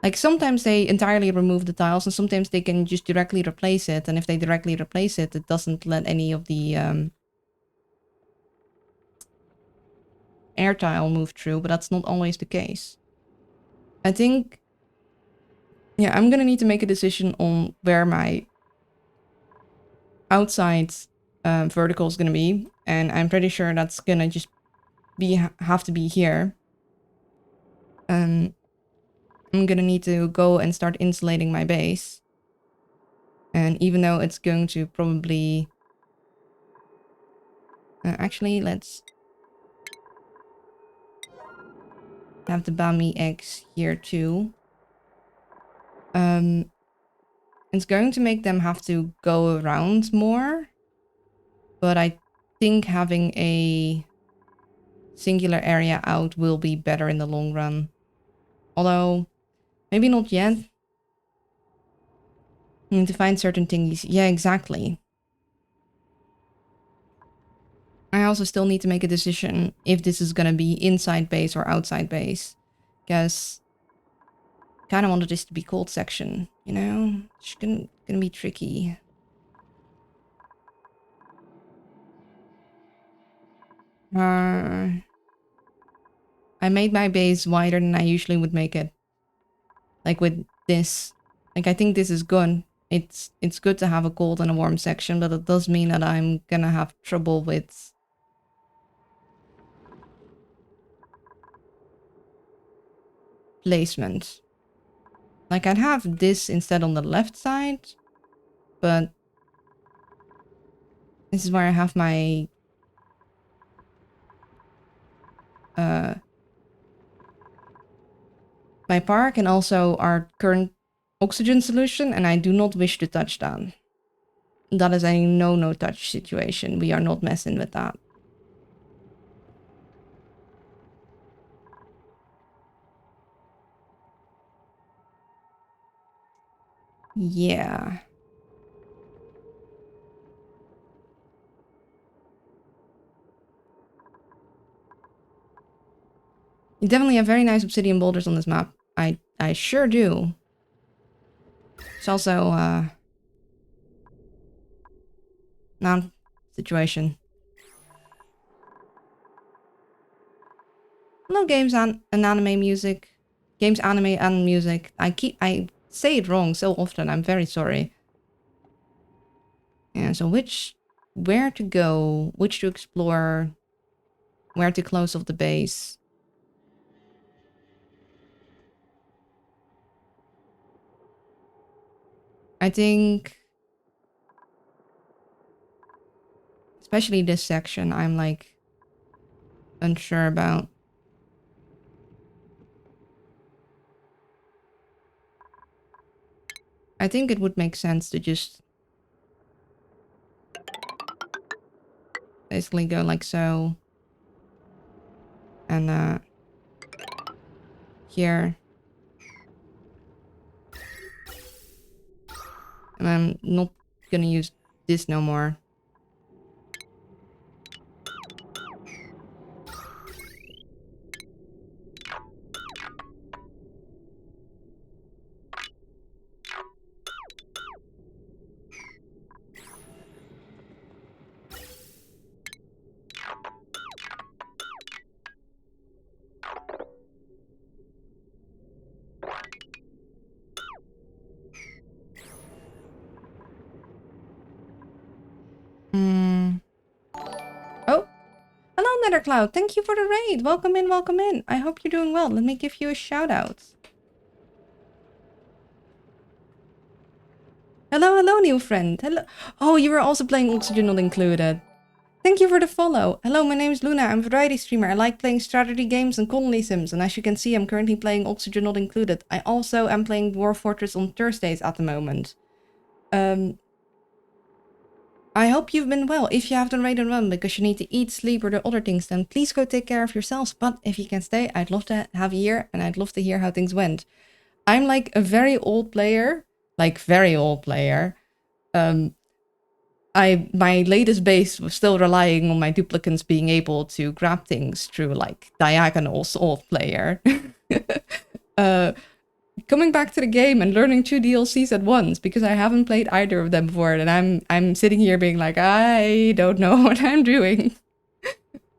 Like, sometimes they entirely remove the tiles, and sometimes they can just directly replace it. And if they directly replace it, it doesn't let any of the air tile move through, but that's not always the case. I think, yeah, I'm gonna need to make a decision on where my outside vertical is gonna be, and I'm pretty sure that's gonna just have to be here. I'm gonna need to go and start insulating my base. And even though it's going to probably... actually, let's have the Bami eggs here too. It's going to make them have to go around more. But I think having a singular area out will be better in the long run. Although, maybe not yet. I need to find certain things. Yeah, exactly. I also still need to make a decision if this is gonna be inside base or outside base. Because I kind of wanted this to be cold section, you know? It's gonna be tricky. I made my base wider than I usually would make it. Like with this. Like, I think this is good. It's good to have a cold and a warm section, but it does mean that I'm gonna have trouble with placement. Like, I'd have this instead on the left side, but this is where I have my my park and also our current oxygen solution, and I do not wish to touch that. That is a no touch situation. We are not messing with that. Yeah. You definitely have very nice obsidian boulders on this map. I sure do. It's also, not situation. Hello, games and anime music. Games, anime, and music. I say it wrong so often. I'm very sorry. Yeah, so where to go, which to explore, where to close off the base. I think, especially this section, I'm like unsure about. I think it would make sense to just basically go like so. And here. And I'm not gonna use this no more. Oh, hello Nethercloud. Thank you for the raid. Welcome in, welcome in. I hope you're doing well. Let me give you a shout out. Hello, hello, new friend. Hello. Oh, you were also playing Oxygen Not Included. Thank you for the follow. Hello, my name is Luna. I'm a variety streamer. I like playing strategy games and colony sims. And as you can see, I'm currently playing Oxygen Not Included. I also am playing Dwarf Fortress on Thursdays at the moment. I hope you've been well. If you have to raid and run because you need to eat, sleep, or do other things, then please go take care of yourselves. But if you can stay, I'd love to have you here, and I'd love to hear how things went. I'm like a very old player. Like, very old player. My latest base was still relying on my duplicants being able to grab things through, like, diagonals old player. Coming back to the game and learning 2 DLCs at once because I haven't played either of them before, and I'm sitting here being like, I don't know what I'm doing.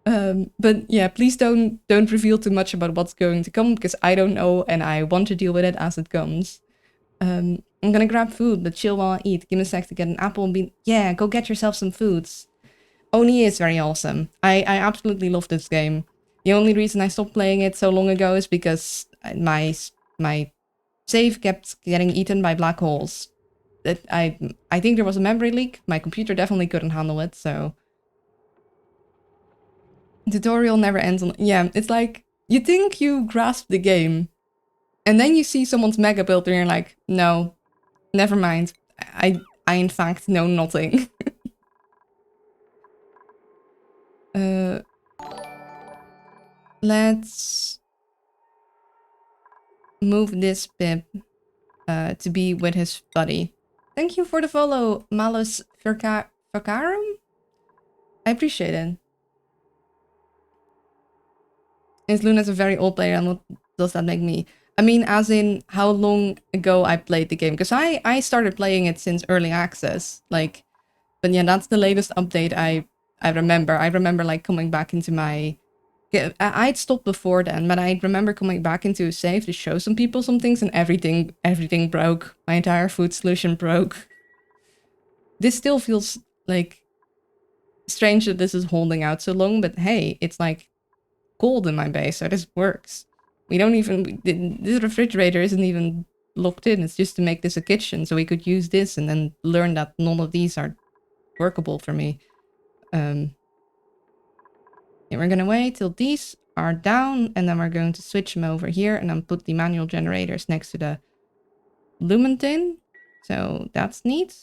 But yeah, please don't reveal too much about what's going to come because I don't know and I want to deal with it as it comes. I'm gonna grab food, but chill while I eat. Give me a sec to get an apple and be. Yeah, go get yourself some foods. Oni is very awesome. I absolutely love this game. The only reason I stopped playing it so long ago is because my save kept getting eaten by black holes. That I think there was a memory leak. My computer definitely couldn't handle it, so tutorial never ends on. Yeah, it's like you think you grasp the game, and then you see someone's mega build and you're like, no, never mind. I in fact know nothing. Let's move this Pip to be with his buddy. Thank you for the follow, Malus Fakarum. I appreciate it. Is Luna's a very old player, and what does that make me? I mean, as in how long ago I played the game, because I started playing it since early access, like, but yeah, that's the latest update I remember. I remember like coming back into my, I'd stopped before then, but I remember coming back into a save to show some people some things, and everything broke. My entire food solution broke. This still feels like strange that this is holding out so long, but hey, it's like cold in my base, so this works. We don't even, this refrigerator isn't even locked in, it's just to make this a kitchen, so we could use this and then learn that none of these are workable for me. And we're gonna wait till these are down, and then we're going to switch them over here, and then put the manual generators next to the lumen tin. So that's neat.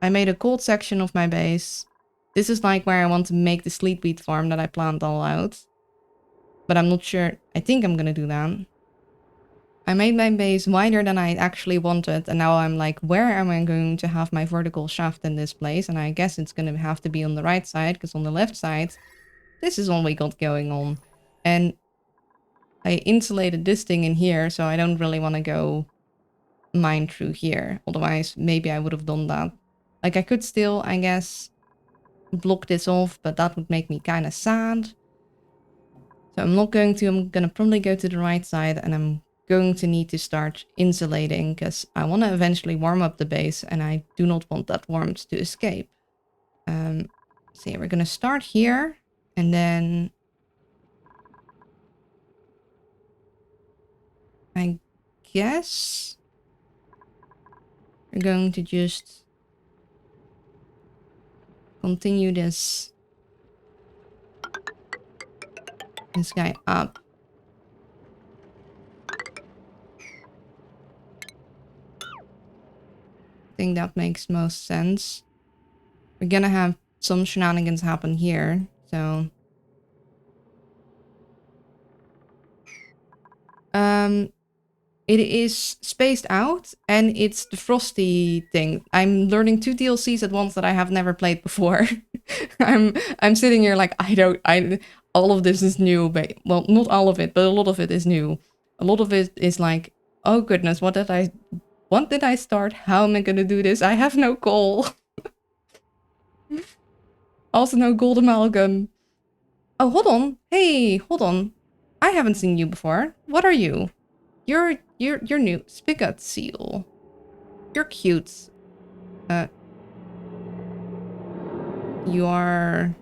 I made a cold section of my base. This is like where I want to make the sleet wheat farm that I planned all out. But I'm not sure. I think I'm gonna do that. I made my base wider than I actually wanted, and now I'm like, where am I going to have my vertical shaft in this place? And I guess it's gonna have to be on the right side, because on the left side, this is all we got going on. And I insulated this thing in here, so I don't really want to go mine through here. Otherwise, maybe I would have done that. Like, I could still, I guess, block this off, but that would make me kind of sad. So I'm not going to. I'm going to probably go to the right side, and I'm going to need to start insulating because I want to eventually warm up the base, and I do not want that warmth to escape. So yeah, we're going to start here, and then I guess we're going to just continue this guy up. I think that makes most sense. We're gonna have some shenanigans happen here, so it is spaced out, and it's the Frosty thing. I'm learning 2 DLCs at once that I have never played before. I'm sitting here like, all of this is new, but, well, not all of it, but a lot of it is new. A lot of it is like, oh goodness, what did I start? How am I gonna do this? I have no coal. Also no gold amalgam. Oh, hold on. Hey, hold on. I haven't seen you before. What are you? You're new. Spigot seal. You're cute. You are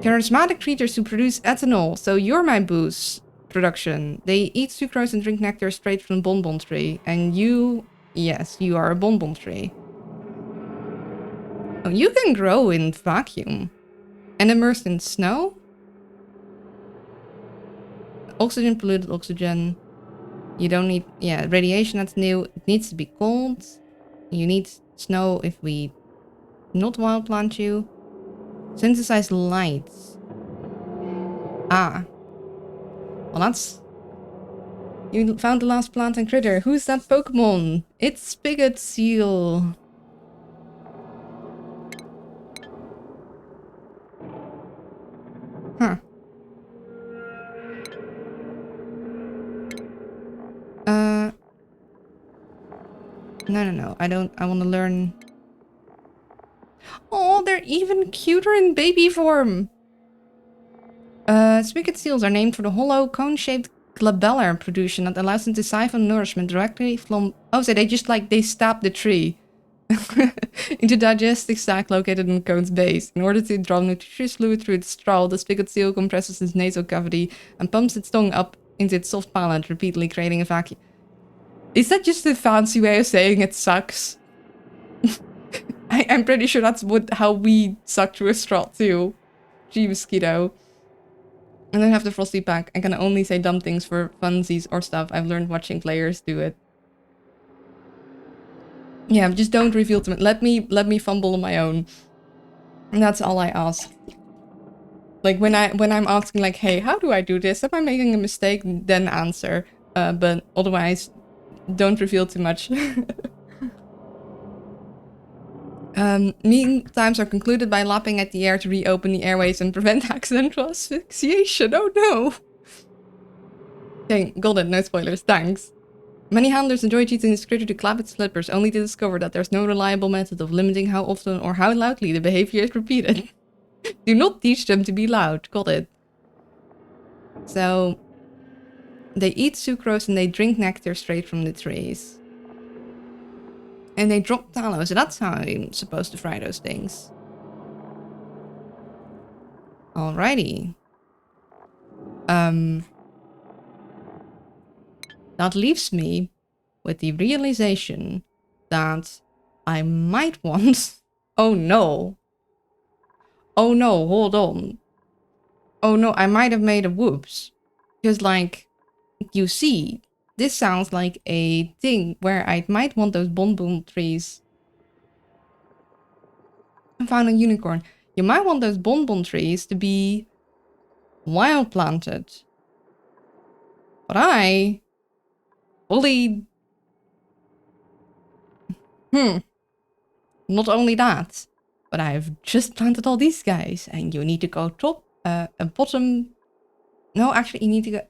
charismatic creatures who produce ethanol. So you're my booze production. They eat sucrose and drink nectar straight from the bonbon tree. And you, yes, you are a bonbon tree. Oh, you can grow in vacuum. And immersed in snow? Oxygen, polluted oxygen. You don't need, yeah, radiation, that's new. It needs to be cold. You need snow if we not wild plant you. Synthesize lights. Ah. Well, that's... You found the last plant and critter. Who's that Pokemon? It's Spigot Seal. Huh. No. I want to learn... Oh, they're even cuter in baby form. Spigot seals are named for the hollow, cone-shaped glabellar protrusion that allows them to siphon nourishment directly from... Oh, so they just like, they stab the tree into digestive sac located in the cone's base. In order to draw nutritious fluid through its straw, the spigot seal compresses its nasal cavity and pumps its tongue up into its soft palate, repeatedly creating a vacuum. Is that just a fancy way of saying it sucks? I'm pretty sure that's how we suck through a straw too. Gee, mosquito. And then have the Frosty pack. I can only say dumb things for funsies or stuff. I've learned watching players do it. Yeah, just don't reveal to me. Let me fumble on my own. And that's all I ask. Like when I'm asking like, hey, how do I do this? Am I making a mistake? Then answer. But otherwise, don't reveal too much. Meeting times are concluded by lapping at the air to reopen the airways and prevent accidental asphyxiation. Oh no! Okay, got it. No spoilers. Thanks. Many handlers enjoy teaching this critter to clap its flippers, only to discover that there's no reliable method of limiting how often or how loudly the behavior is repeated. Do not teach them to be loud. Got it. So, they eat sucrose and they drink nectar straight from the trees. And they drop tallow, so that's how I'm supposed to fry those things. Alrighty. That leaves me with the realization that I might want... Oh no. Oh no, hold on. Oh no, I might have made a whoops. Because like, you see, this sounds like a thing where I might want those bonbon trees. I found a unicorn. You might want those bonbon trees to be wild planted. But I fully... Not only that, but I've just planted all these guys. And you need to go top and bottom. No, actually, you need to go...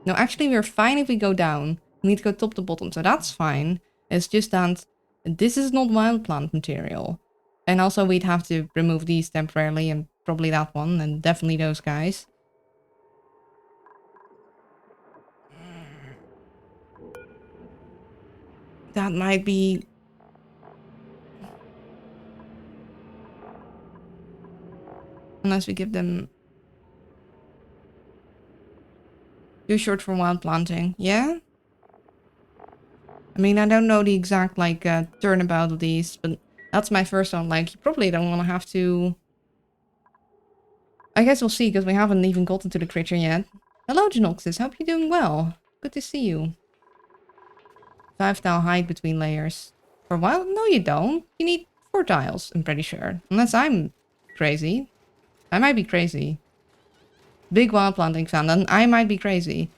No, actually, we're fine if we go down. We need to go top to bottom, so that's fine. It's just that this is not wild plant material. And also, we'd have to remove these temporarily, and probably that one, and definitely those guys. That might be... Unless we give them... Too short for wild planting. Yeah? I mean, I don't know the exact, like, turnabout of these, but that's my first one. Like, you probably don't want to have to... I guess we'll see, because we haven't even gotten to the creature yet. Hello, Genoxis. Hope you're doing well. Good to see you. 5 tile height between layers. For wild? No, you don't. You need 4 tiles, I'm pretty sure. Unless I'm crazy. I might be crazy. Big wild planting fan, then I might be crazy.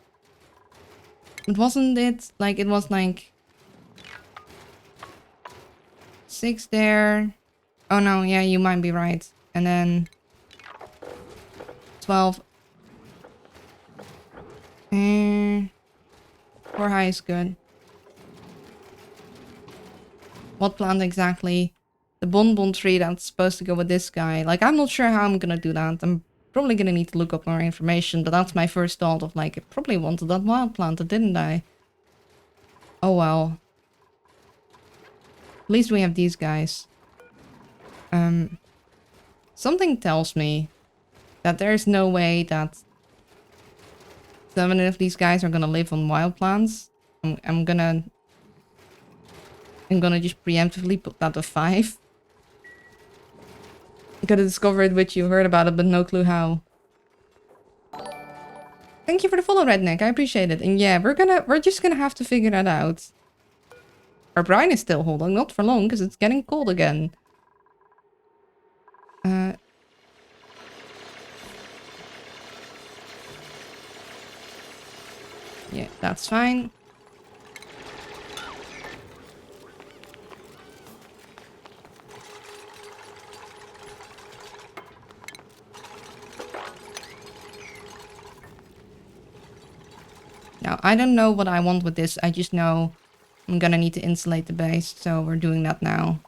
But wasn't it like, it was like 6 there. Oh no, yeah, you might be right. And then 12. 4 high is good. What plant exactly? The bonbon tree that's supposed to go with this guy. Like, I'm not sure how I'm gonna do that. I'm probably gonna need to look up more information, but that's my first thought of like, I probably wanted that wild planted, didn't I? Oh well. At least we have these guys. Something tells me that there's no way that 7 of these guys are gonna live on wild plants. I'm gonna just preemptively put that to 5. You could have discovered which you heard about it, but no clue how. Thank you for the follow, Redneck. I appreciate it. And yeah, we're just gonna have to figure that out. Our brine is still holding, not for long, because it's getting cold again. Yeah, that's fine. Now, I don't know what I want with this. I just know I'm gonna need to insulate the base, so we're doing that now.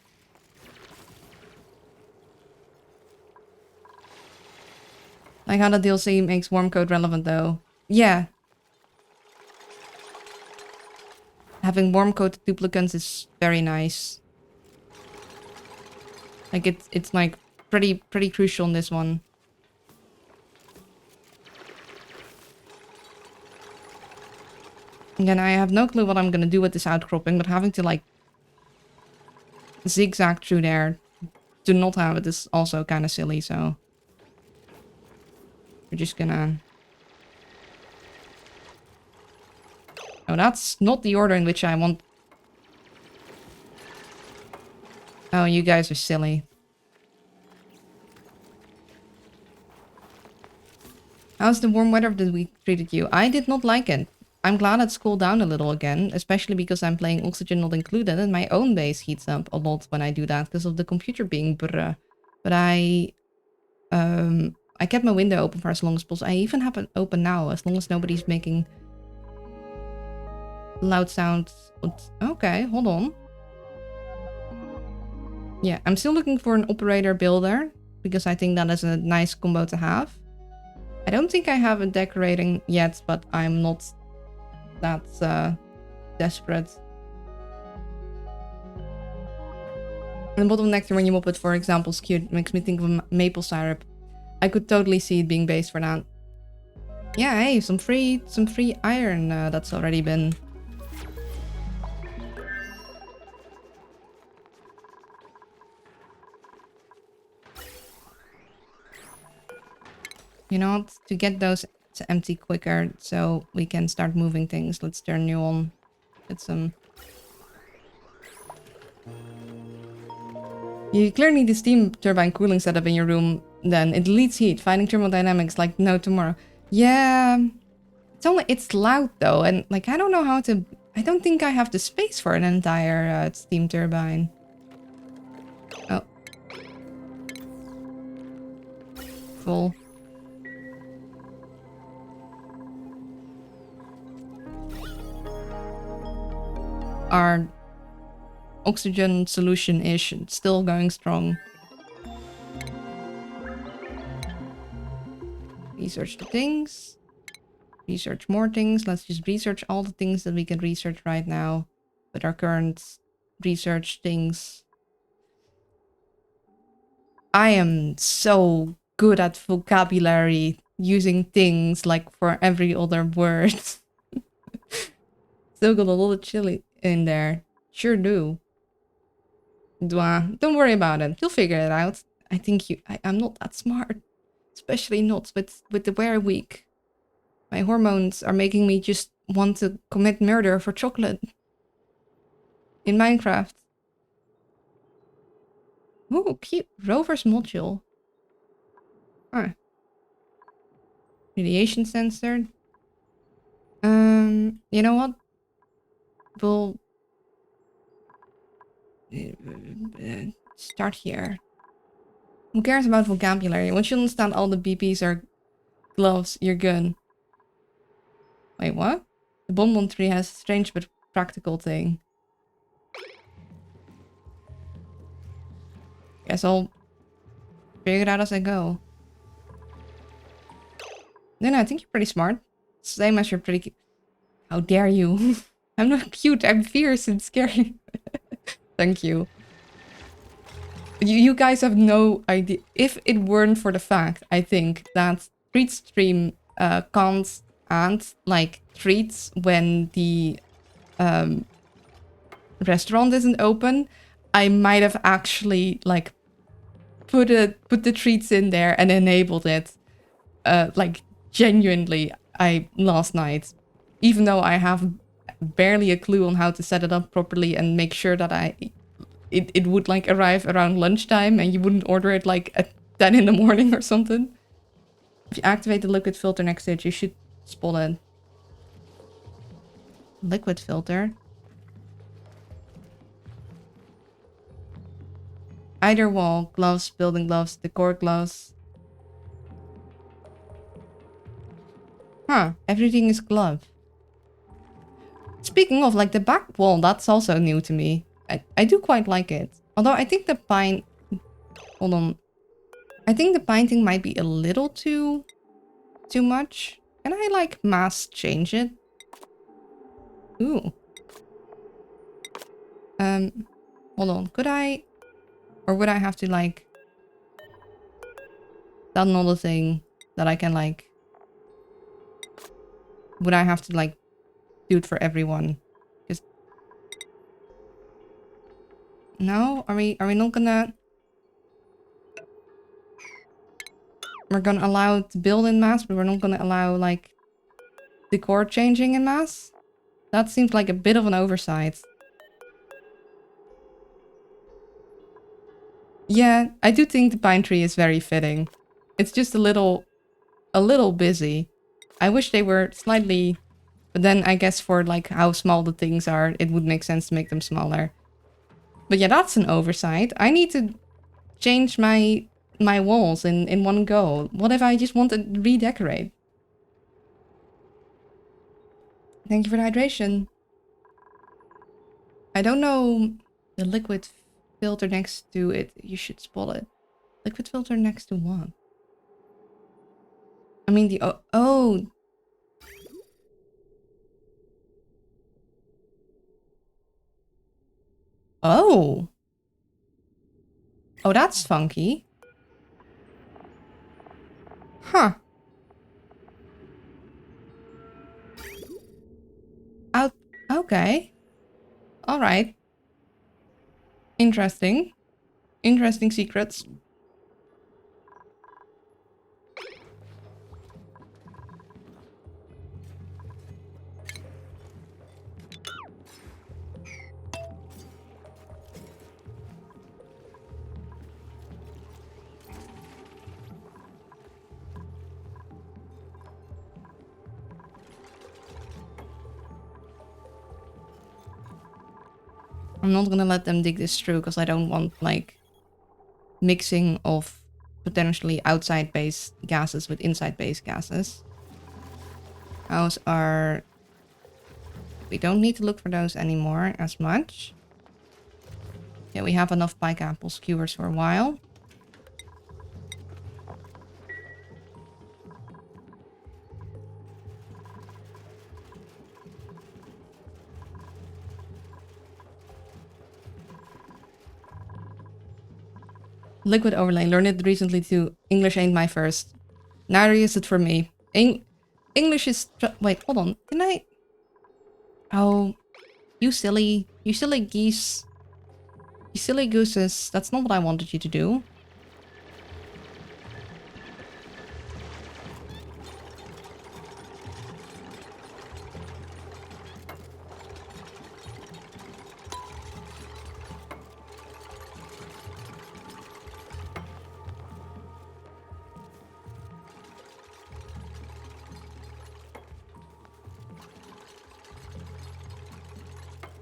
Like how the DLC makes warm coat relevant though. Yeah. Having warm coated duplicants is very nice. Like it's like pretty crucial in this one. Again, I have no clue what I'm gonna do with this outcropping, but having to like zigzag through there to not have it is also kind of silly, so we're just gonna... Oh, that's not the order in which I want... Oh, you guys are silly. How's the warm weather of the week treated you? I did not like it. I'm glad it's cooled down a little again, especially because I'm playing Oxygen Not Included and my own base heats up a lot when I do that because of the computer being brr. But I kept my window open for as long as possible. I even have it open now, as long as nobody's making loud sounds. Okay, hold on. Yeah, I'm still looking for an operator builder because I think that is a nice combo to have. I don't think I have a decorating yet, but I'm not that desperate. And the bottle nectar when you mop it, for example, is cute. It makes me think of maple syrup. I could totally see it being based for that. Yeah, hey, some free iron that's already been... You know what? To get those to empty quicker so we can start moving things, let's turn you on. Get some... You clearly need the steam turbine cooling setup in your room, then. It leads heat, fighting thermodynamics like no tomorrow. Yeah... It's loud though, and like I don't know how to... I don't think I have the space for an entire steam turbine. Oh. Full. Our oxygen solution-ish, still going strong. Research the things. Research more things. Let's just research all the things that we can research right now with our current research things. I am so good at vocabulary, using things like for every other word. Still got a lot of chili in there. Sure do. Don't worry about it. You'll figure it out. I think I'm not that smart. Especially not with the wear week. My hormones are making me just want to commit murder for chocolate. In Minecraft. Ooh, cute. Rover's module. Huh. Radiation sensor. You know what? We'll... start here. Who cares about vocabulary? Once you understand all the BPs are gloves, you're good. Wait, what? The bonbon tree has a strange but practical thing. Guess I'll figure it out as I go. No, I think you're pretty smart. Same as you're pretty cute. How dare you? I'm not cute, I'm fierce and scary. Thank you. You guys have no idea. If it weren't for the fact, I think, that Treat Stream can't and like treats when the restaurant isn't open, I might have actually like put the treats in there and enabled it. Like genuinely, last night, even though I have barely a clue on how to set it up properly and make sure that it would like arrive around lunchtime and you wouldn't order it like at 10 in the morning or something. If you activate the liquid filter next to it, you should spot it. Liquid filter. Either wall, gloves, building gloves, decor gloves. Huh, everything is glove. Speaking of, like the back wall, that's also new to me. I do quite like it. Although I think the pine... Hold on. I think the pine thing might be a little too too much. Can I, like, mass change it? Ooh. Hold on. Could I... Or would I have to, like... That's not a thing that I can, like... Would I have to, like, do it for everyone? Just... No? Are we not gonna... We're gonna allow it to build in mass, but we're not gonna allow, like, decor changing in mass? That seems like a bit of an oversight. Yeah, I do think the pine tree is very fitting. It's just a little busy. I wish they were slightly... But then I guess for, like, how small the things are, it would make sense to make them smaller. But yeah, that's an oversight. I need to change my walls in one go. What if I just want to redecorate? Thank you for the hydration. I don't know the liquid filter next to it. You should spot it. Liquid filter next to what? I mean the... Oh! Oh! Oh, that's funky. Huh. Out. Okay. Alright. Interesting. Interesting secrets. I'm not gonna let them dig this through because I don't want, like, mixing of potentially outside base gases with inside base gases. Those are... We don't need to look for those anymore as much. Yeah, we have enough pike apple skewers for a while. Liquid overlay. Learned it recently too. English ain't my first. Neither is it for me. English is... Wait, hold on. Can I... Oh, you silly geese. You silly gooses. That's not what I wanted you to do.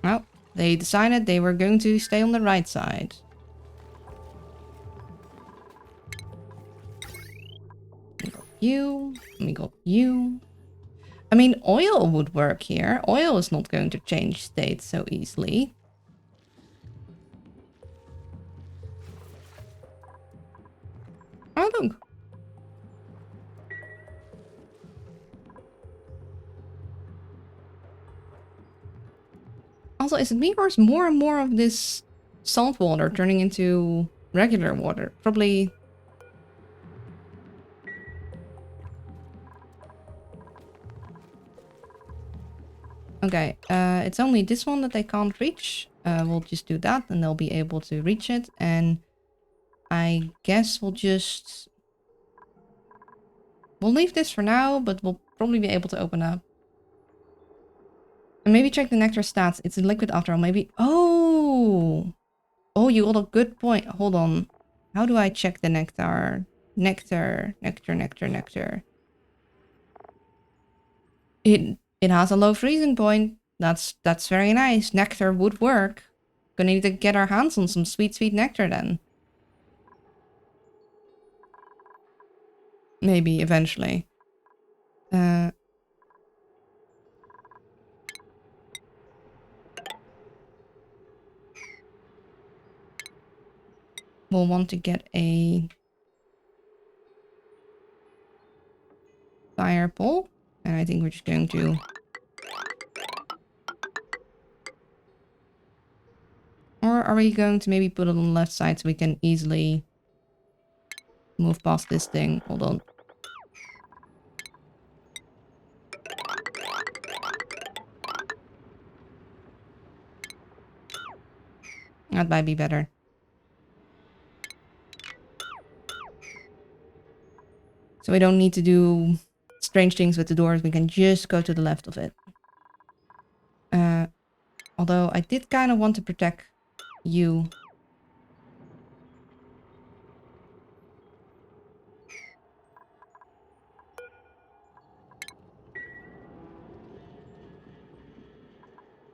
Well, they decided they were going to stay on the right side. We got you. We got you. I mean, oil would work here. Oil is not going to change state so easily. Oh, look. Also, is it me or is more and more of this salt water turning into regular water? Probably... Okay, it's only this one that they can't reach. We'll just do that and they'll be able to reach it. And I guess we'll just... We'll leave this for now, but we'll probably be able to open up. And maybe check the nectar stats. It's a liquid after all. Maybe... Oh! Oh, you got a good point. Hold on. How do I check the nectar? Nectar. It has a low freezing point. That's very nice. Nectar would work. Gonna need to get our hands on some sweet nectar then. Maybe eventually. We'll want to get a fireball. And I think we're just going to... Or are we going to maybe put it on the left side so we can easily move past this thing? Hold on. That might be better. So we don't need to do strange things with the doors. We can just go to the left of it. Although I did kind of want to protect you.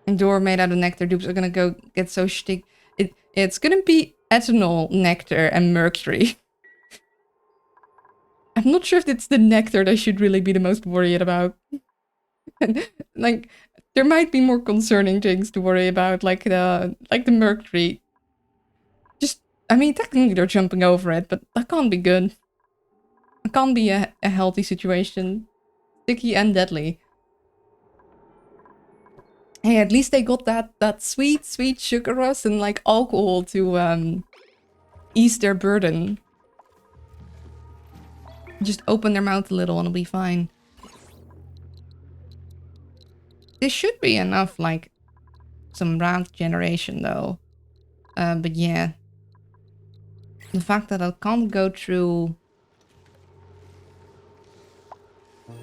And door made out of nectar dupes are gonna go get so shtick. It's gonna be ethanol, nectar, and mercury. I'm not sure if it's the nectar that I should really be the most worried about. Like, there might be more concerning things to worry about, like the mercury. Just, I mean, technically they're jumping over it, but that can't be good. It can't be a healthy situation. Sticky and deadly. Hey, at least they got that sweet, sweet sugar rush and like alcohol to ease their burden. Just open their mouth a little and it'll be fine. This should be enough, like, some round generation though. But yeah. The fact that I can't go through...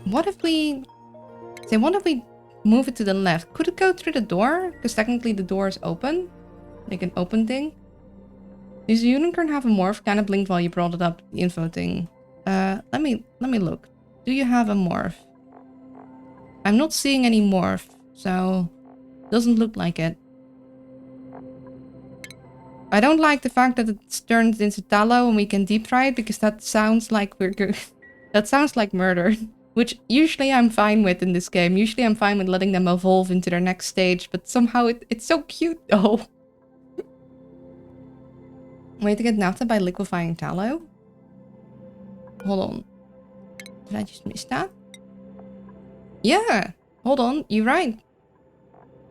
What if we... Say, what if we move it to the left? Could it go through the door? Because technically the door is open. Like an open thing. Does the unicorn have a morph? Kind of blinked while you brought it up, the info thing. Let me look. Do you have a morph? I'm not seeing any morph, so... Doesn't look like it. I don't like the fact that it's turned into tallow and we can deep fry it, because that sounds like we're good. That sounds like murder. Which usually I'm fine with in this game. Usually I'm fine with letting them evolve into their next stage, but somehow it's so cute though. Way to get naphtha by liquefying tallow? Hold on. Did I just miss that? Yeah! Hold on, you're right.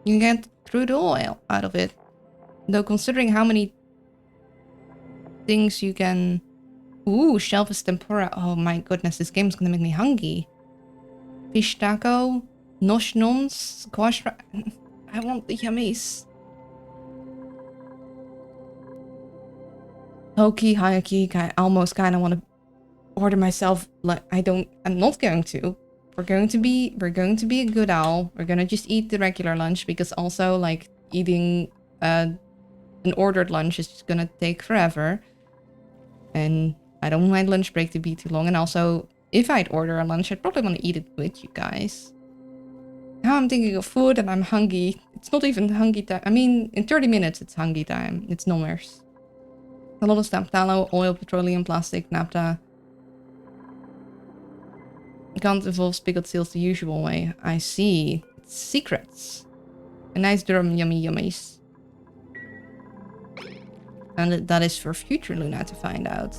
You can get crude oil out of it. Though considering how many things you can... Ooh, shellfish tempura. Oh my goodness, this game is gonna make me hungry. Fish taco, nosh nons, squash... I want the yummies. Low-key, high-key, I almost kind of want to order myself, like, I'm not going to. We're going to be a good owl. We're gonna just eat the regular lunch, because also, like, eating an ordered lunch is just gonna take forever. And I don't want my lunch break to be too long. And also, if I'd order a lunch, I'd probably want to eat it with you guys. Now I'm thinking of food and I'm hungry. It's not even hungry time. I mean, in 30 minutes, it's hungry time. It's no worse. A lot of stuff. Tallow, oil, petroleum, plastic, naphtha. Can't evolve spiggot seals the usual way. I see. It's secrets. A nice drum yummy yummies. And that is for future Luna to find out.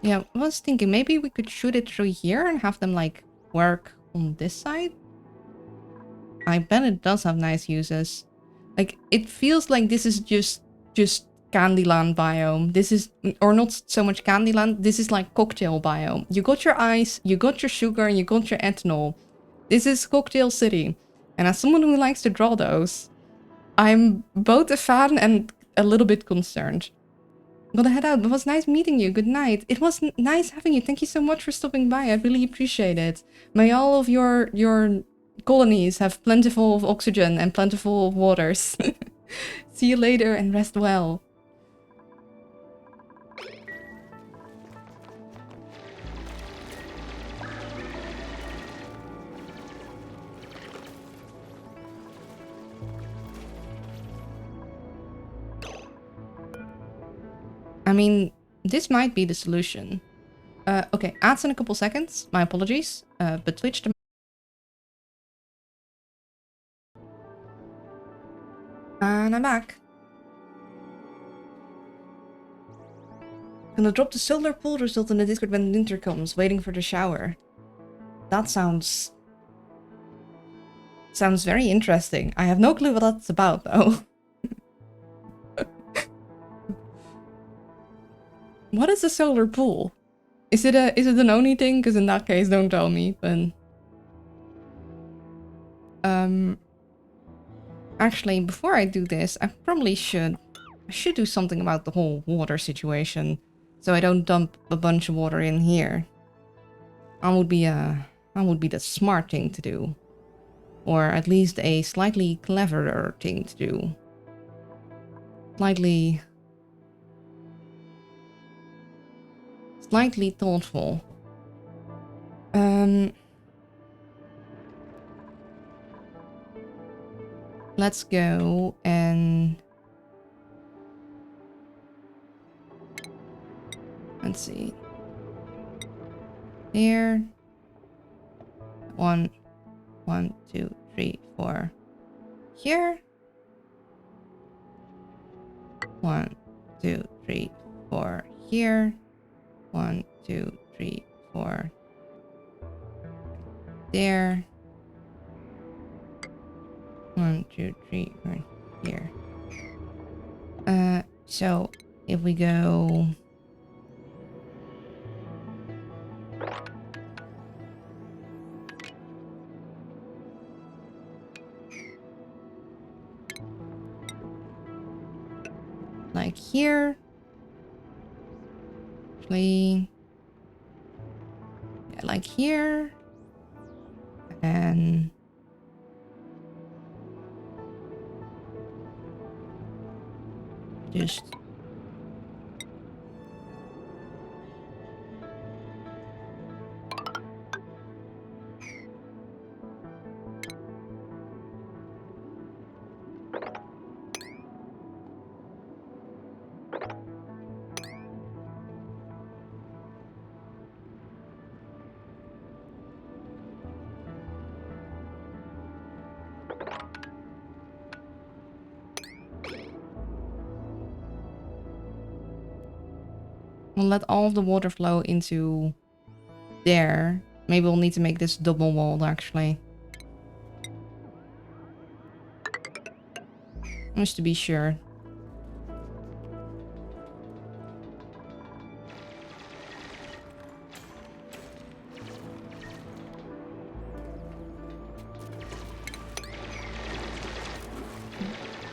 Yeah, I was thinking maybe we could shoot it through here and have them, like, work on this side. I bet it does have nice uses. Like, it feels like this is just Candyland biome. This is, or not so much Candyland, this is like cocktail biome. You got your ice, you got your sugar, and you got your ethanol. This is Cocktail City. And as someone who likes to draw those, I'm both a fan and a little bit concerned. Gotta head out. It was nice meeting you. Good night. It was nice having you. Thank you so much for stopping by. I really appreciate it. May all of your colonies have plentiful of oxygen and plentiful of waters. See you later and rest well. I mean, this might be the solution. Okay, ads in a couple seconds. My apologies. But Twitch... And I'm back. Gonna drop the solar pool result in the Discord when winter comes, waiting for the shower. That sounds very interesting. I have no clue what that's about though. What is a solar pool? Is it an Oni thing? Because in that case, don't tell me. But actually, before I do this, I probably should do something about the whole water situation, so I don't dump a bunch of water in here. That would be the smart thing to do, or at least a slightly cleverer thing to do. Slightly thoughtful. Let's go and let's see. There. 1, 2, 3, 4. Here. 1, 2, 3, 4. Here. 1, 2, 3, 4. There. 1, 2, 3, 4. Here. So if we go like here, actually, yeah, like here, and just we'll let all of the water flow into there. Maybe we'll need to make this double walled actually. Just to be sure.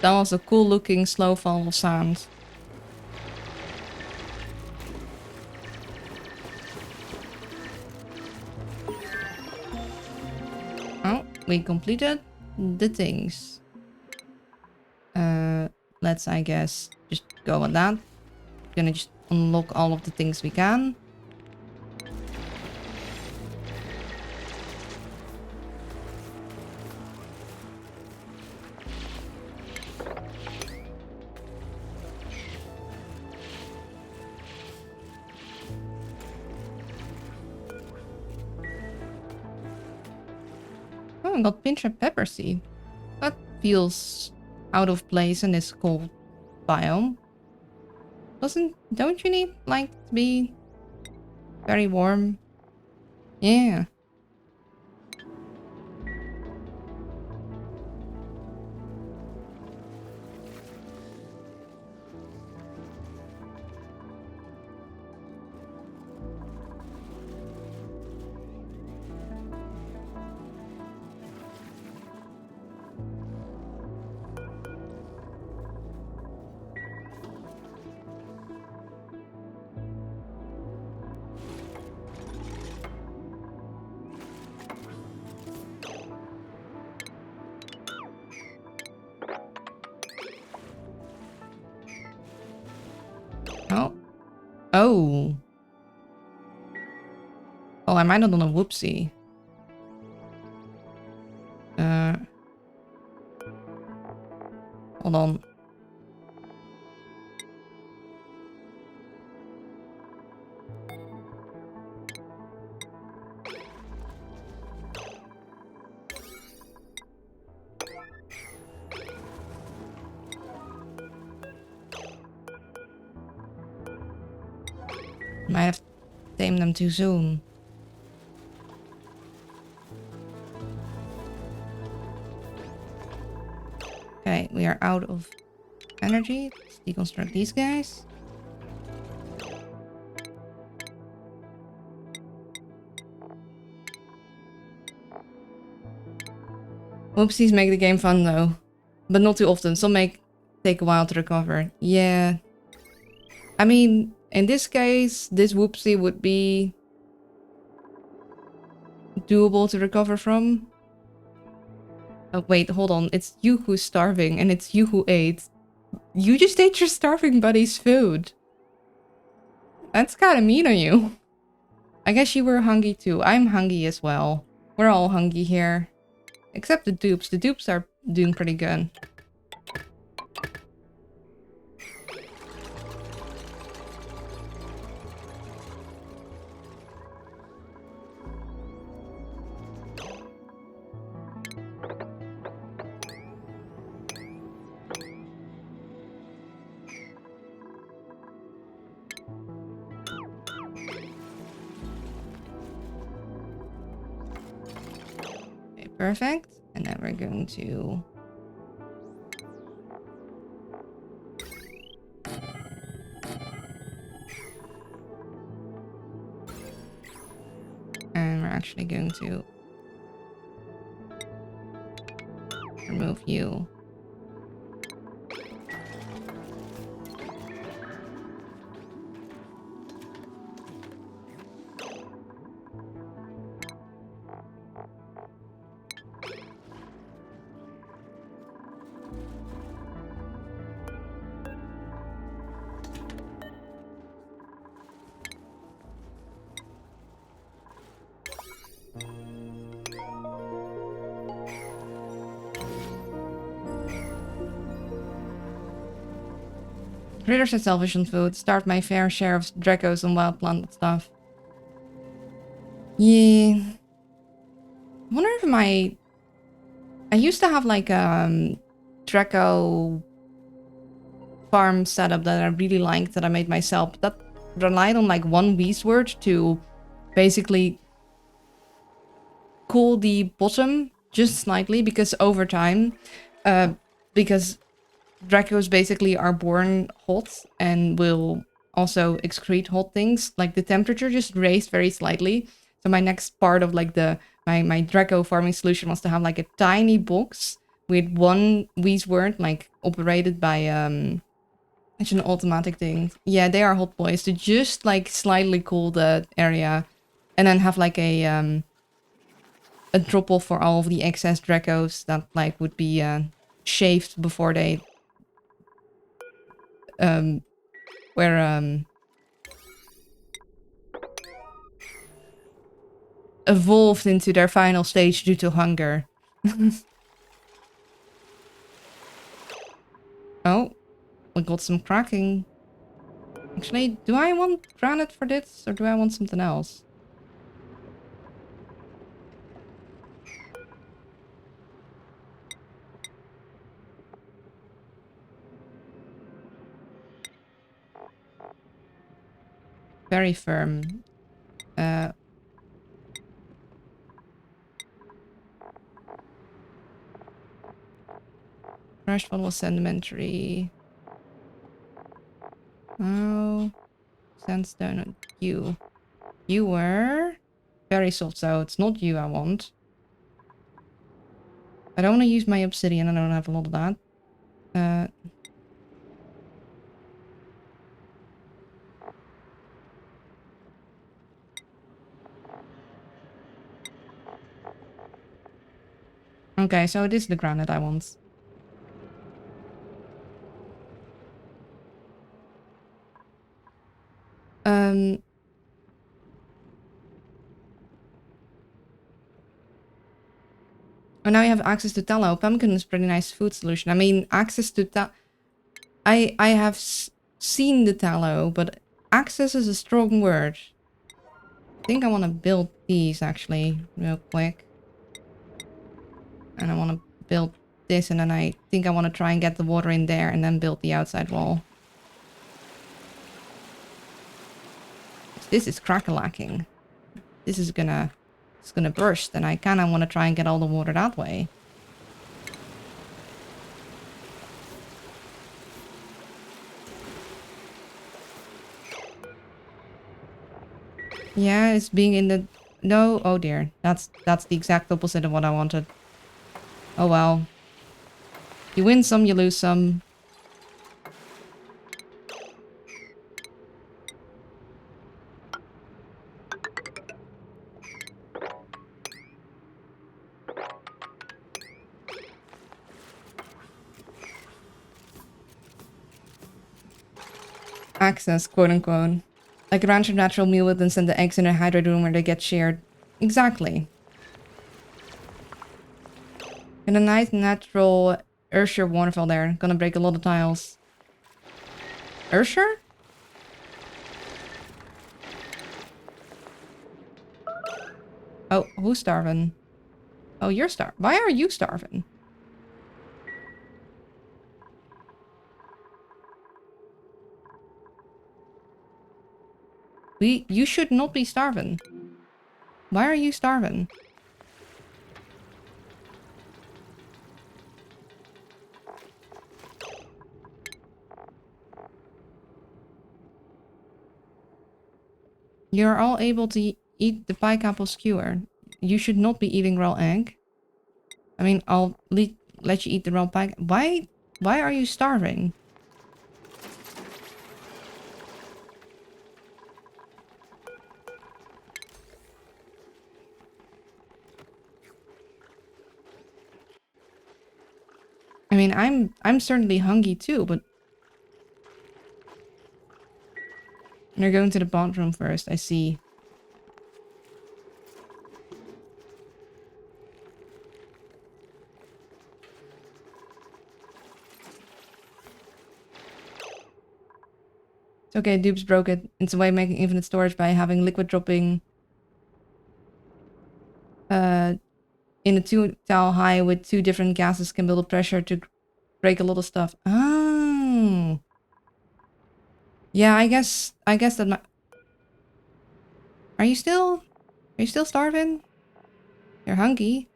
That was a cool looking slow fall sound. Oh, we completed the things. Let's, I guess, just go with that. Gonna just unlock all of the things we can. Oh, I got pinch and pepper seed. That feels out of place in this cold biome. Don't you need, like, to be very warm? Yeah. Oh. Oh. Oh, I might have done a whoopsie. Hold on. Might have tamed them too soon. Okay, we are out of energy. Let's deconstruct these guys. Whoopsies make the game fun though. But not too often. Some take a while to recover. Yeah. I mean, in this case, this whoopsie would be doable to recover from. Oh, wait, hold on. It's you who's starving, and it's you who ate. You just ate your starving buddy's food. That's kind of mean on you. I guess you were hungry too. I'm hungry as well. We're all hungry here. Except the dupes. The dupes are doing pretty good. Perfect. And then we're going to... And we're actually going to... remove you. Critters are selfish on food. Start my fair share of Dracos and wild plant stuff. Yeah. I wonder if I used to have like a Draco farm setup that I really liked that I made myself. That relied on like one Wheeze word to basically cool the bottom just slightly because over time, because Dracos basically are born hot and will also excrete hot things. Like the temperature just raised very slightly. So my next part of like my Draco farming solution was to have like a tiny box with one Wheeze word like operated by it's an automatic thing. Yeah, they are hot boys to just like slightly cool the area, and then have like a drop off for all of the excess Dracos that like would be shaved before they were evolved into their final stage due to hunger. Oh, we got some cracking. Actually, do I want granite for this or do I want something else? Very firm. Fresh one was sedimentary. Oh, sandstone. You. You were very soft, so it's not you I want. I don't want to use my obsidian. I don't have a lot of that. Okay, so it is the granite I want. Oh, now you have access to tallow. Pumpkin is a pretty nice food solution. I mean, access to I have seen the tallow, but access is a strong word. I think I want to build these actually real quick. And I want to build this, and then I think I want to try and get the water in there and then build the outside wall. This is crack-a-lacking. This is gonna... It's gonna burst, and I kinda wanna try and get all the water that way. Yeah, it's being in the... No, oh dear. That's the exact opposite of what I wanted. Oh well. You win some, you lose some. Access, quote unquote. Like a ranch of natural meal would then send the eggs in a hydrate room where they get shared. Exactly. And a nice natural Ursher waterfall there. Gonna break a lot of tiles. Ursher? Oh, who's starving? Oh, you're starving. Why are you starving? You should not be starving. Why are you starving? You're all able to eat the pike apple skewer. You should not be eating raw egg. I mean, I'll let you eat the raw pike. Why are you starving? I mean, I'm certainly hungry too, but you're going to the bathroom first, I see. It's okay, dupes broke it. It's a way of making infinite storage by having liquid dropping in a 2 tile high with 2 different gases can build up pressure to break a lot of stuff. Oh. Yeah, I guess that my... Are you still starving? You're hungry.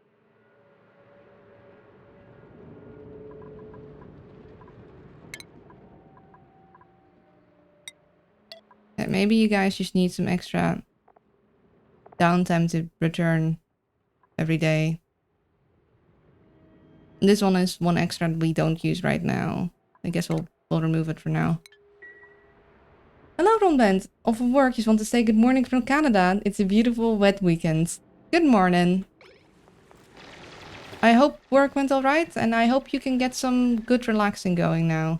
Maybe you guys just need some extra downtime to return every day. This one is one extra that we don't use right now. I guess we'll remove it for now. Hello, Ronbent. Off of work, just want to say good morning from Canada. It's a beautiful, wet weekend. Good morning. I hope work went alright, and I hope you can get some good relaxing going now.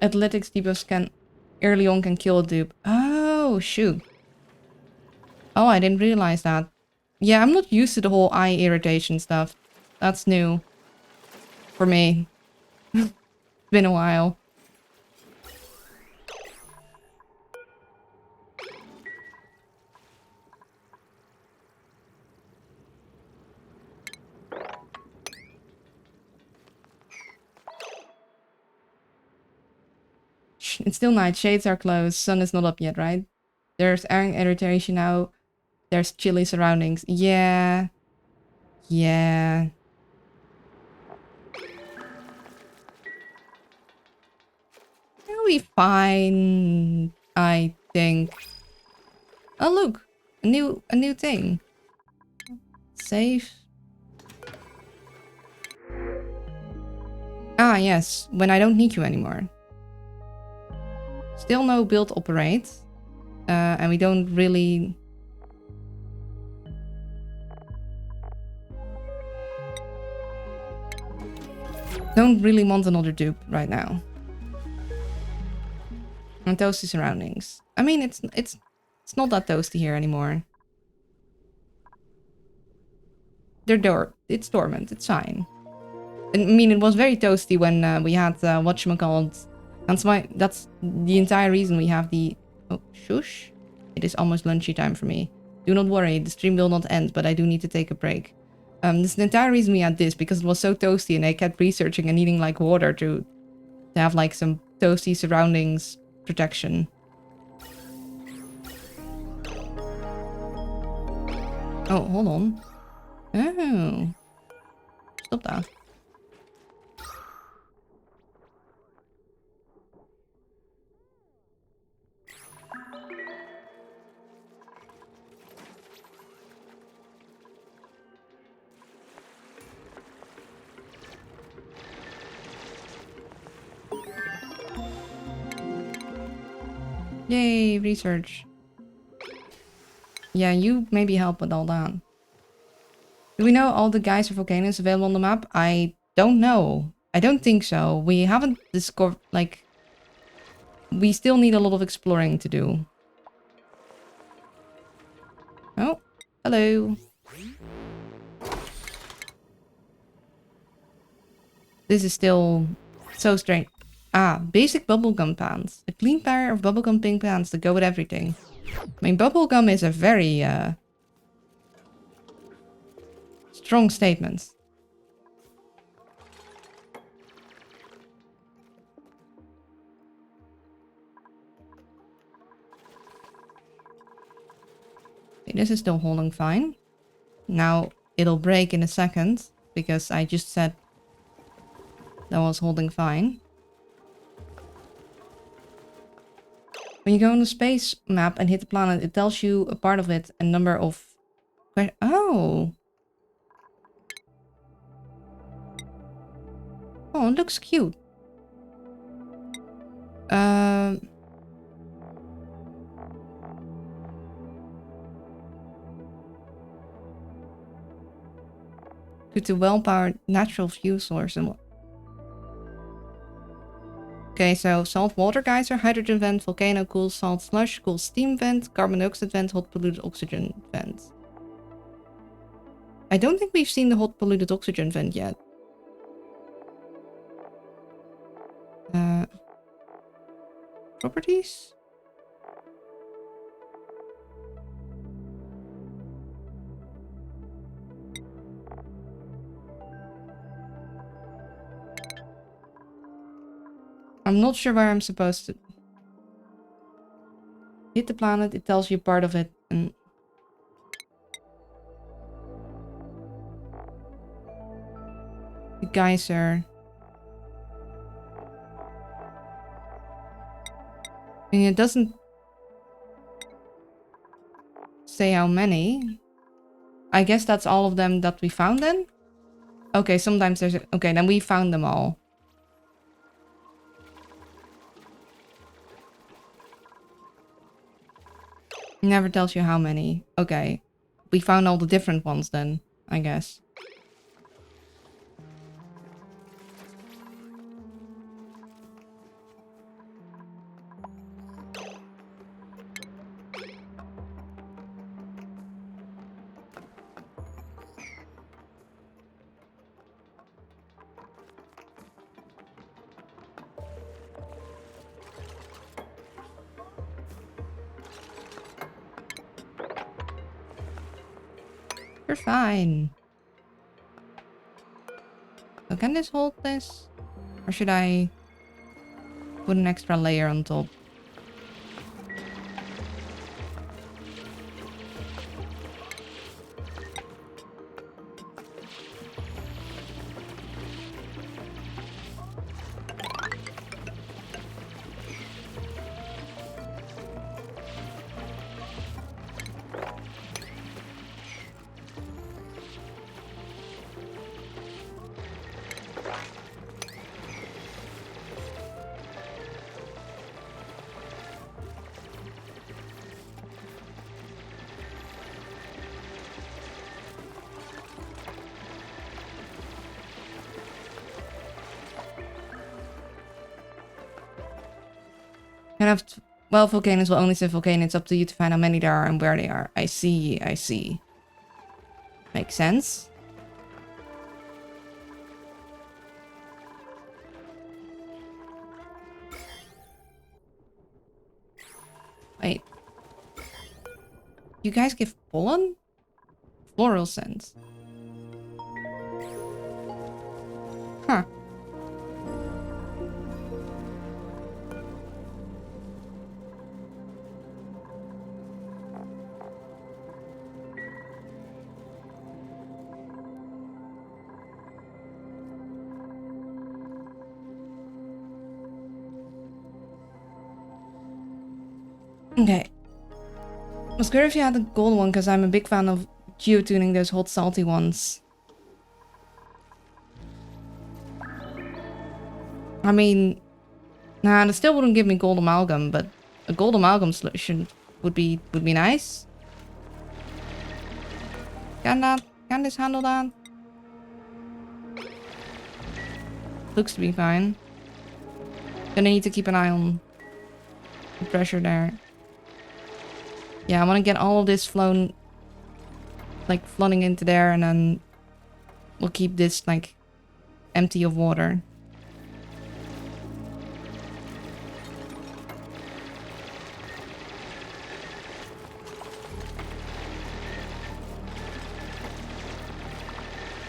Athletics debuffs can early on can kill a dupe. Oh, shoot. Oh, I didn't realize that. Yeah, I'm not used to the whole eye irritation stuff. That's new. For me. It's been a while. It's still night. Shades are closed. Sun is not up yet, right? There's air irritation now. There's chilly surroundings. Yeah. Yeah. It'll be fine, I think. Oh, look. A new thing. Save. Ah, yes. When I don't need you anymore. Still no build operate. And we don't really... Don't really want another dupe right now. And toasty surroundings. I mean, it's not that toasty here anymore. It's dormant. It's fine. I mean, it was very toasty when we had whatchamacallit. That's the entire reason we have the... Oh, shush. It is almost lunchy time for me. Do not worry, the stream will not end, but I do need to take a break. This is the entire reason we had this, because it was so toasty and I kept researching and needing like water to have like some toasty surroundings protection. Oh, hold on. Oh. Stop that. Yay, research. Yeah, you maybe help with all that. Do we know all the geyser volcanoes available on the map? I don't know. I don't think so. We haven't discovered, like... We still need a lot of exploring to do. Oh, hello. This is still so strange. Ah, basic bubblegum pants. A clean pair of bubblegum pink pants to go with everything. I mean, bubblegum is a very strong statement. Okay, this is still holding fine. Now it'll break in a second because I just said that was holding fine. When you go on the space map and hit the planet, it tells you a part of it and number of... Oh! Oh, it looks cute. Due to well-powered natural fuel source and... Okay, so salt water geyser, hydrogen vent, volcano, cool salt slush, cool steam vent, carbon dioxide vent, hot polluted oxygen vent. I don't think we've seen the hot polluted oxygen vent yet. Properties? I'm not sure where I'm supposed to... Hit the planet, it tells you part of it, and... The geyser. I mean, it doesn't... say how many. I guess that's all of them that we found then? Okay, sometimes there's... Okay, then we found them all. Never tells you how many. Okay. We found all the different ones then, I guess. You're fine. So can this hold this? Or should I put an extra layer on top? Can have 12 volcanoes will only say volcano. It's up to you to find how many there are and where they are. I see, I see. Makes sense. Wait. You guys give pollen? Floral scent. Huh. Okay. It was good if you had the gold one, because I'm a big fan of geotuning those hot salty ones. I mean, nah, that still wouldn't give me gold amalgam, but a gold amalgam solution would be nice. Can this handle that? Looks to be fine. Gonna need to keep an eye on the pressure there. Yeah, I want to get all of this flown, like, flooding into there, and then we'll keep this, like, empty of water.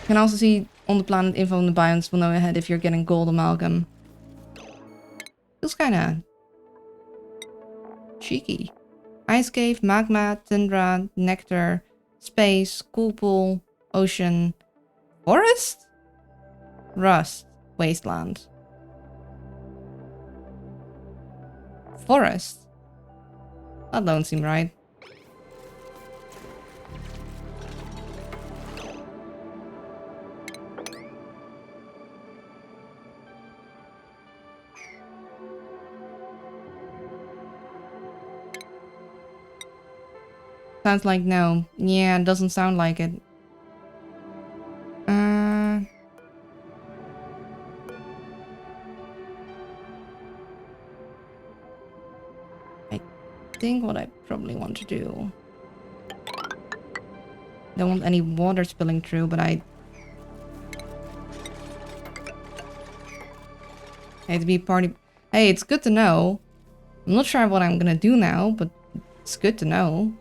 You can also see on the planet info on the biomes will know ahead if you're getting gold amalgam. Feels kinda cheeky. Ice cave, magma, tundra, nectar, space, cool pool, ocean, forest? Rust, wasteland. Forest? That don't seem right. Sounds like no. Yeah, it doesn't sound like it. I think what I probably want to do... Don't want any water spilling through, but I hate to be party... Hey, it's good to know. I'm not sure what I'm gonna do now, but it's good to know.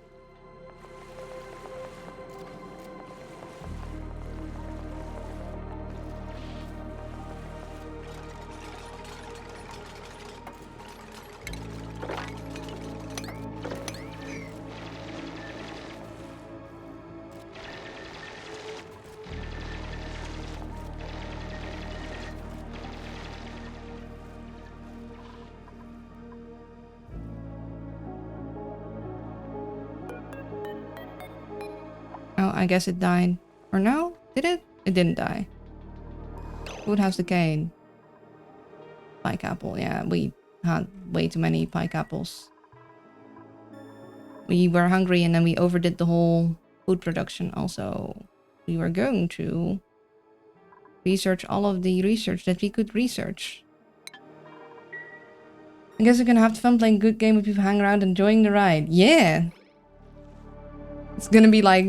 Oh, I guess it died. Or no? Did it? It didn't die. Food has decayed. Pike apple, yeah. We had way too many pike apples. We were hungry and then we overdid the whole food production also. We were going to research all of the research that we could research. I guess we're gonna have fun playing good game with people hanging around enjoying the ride. Yeah! It's gonna be like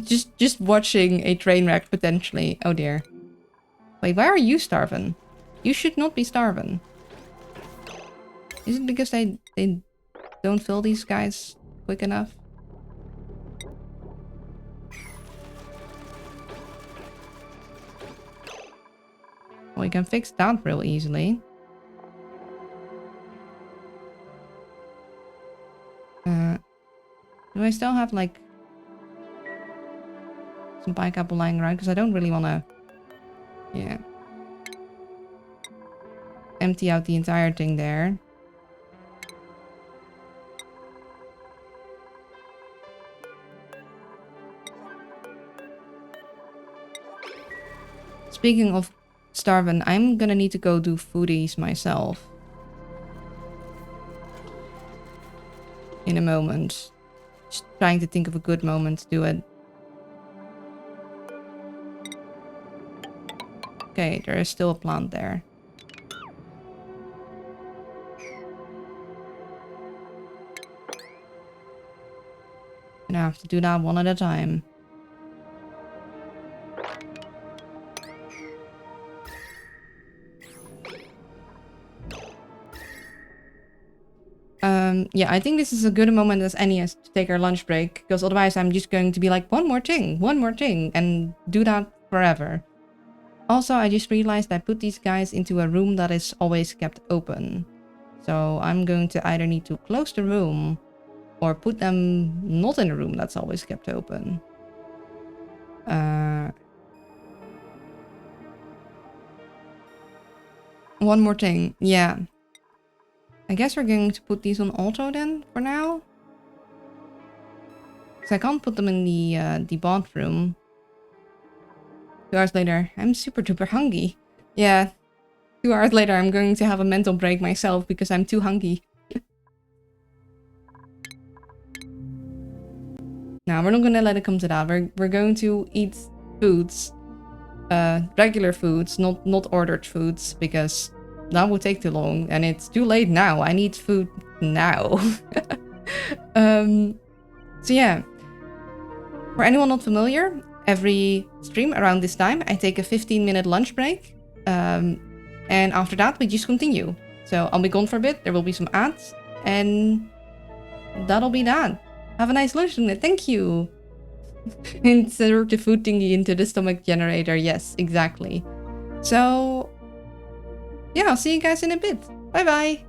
just watching a train wreck potentially. Oh dear. Wait, why are you starving? You should not be starving. Is it because they don't fill these guys quick enough? Well, we can fix that real easily. Do I still have like some pike apple lying around? Because I don't really want to... Yeah. Empty out the entire thing there. Speaking of starving, I'm gonna need to go do foodies myself. In a moment. Just trying to think of a good moment to do it. Okay, there is still a plant there. Gonna have to do that one at a time. Yeah, I think this is a good moment as any as to take our lunch break, because otherwise I'm just going to be like, one more thing, and do that forever. Also, I just realized I put these guys into a room that is always kept open. So I'm going to either need to close the room or put them not in a room that's always kept open. One more thing. Yeah. I guess we're going to put these on auto then for now. Because I can't put them in the bathroom. 2 hours later, I'm super duper hungry. Yeah, 2 hours later, I'm going to have a mental break myself because I'm too hungry. Now, we're not going to let it come to that. We're going to eat foods. Regular foods, not ordered foods, because that would take too long. And it's too late now. I need food now. So yeah. For anyone not familiar, every stream around this time, I take a 15-minute lunch break. And after that, we just continue. So I'll be gone for a bit. There will be some ads. And that'll be that. Have a nice lunch tonight. Thank you. Insert the food thingy into the stomach generator. Yes, exactly. So, yeah, I'll see you guys in a bit. Bye-bye.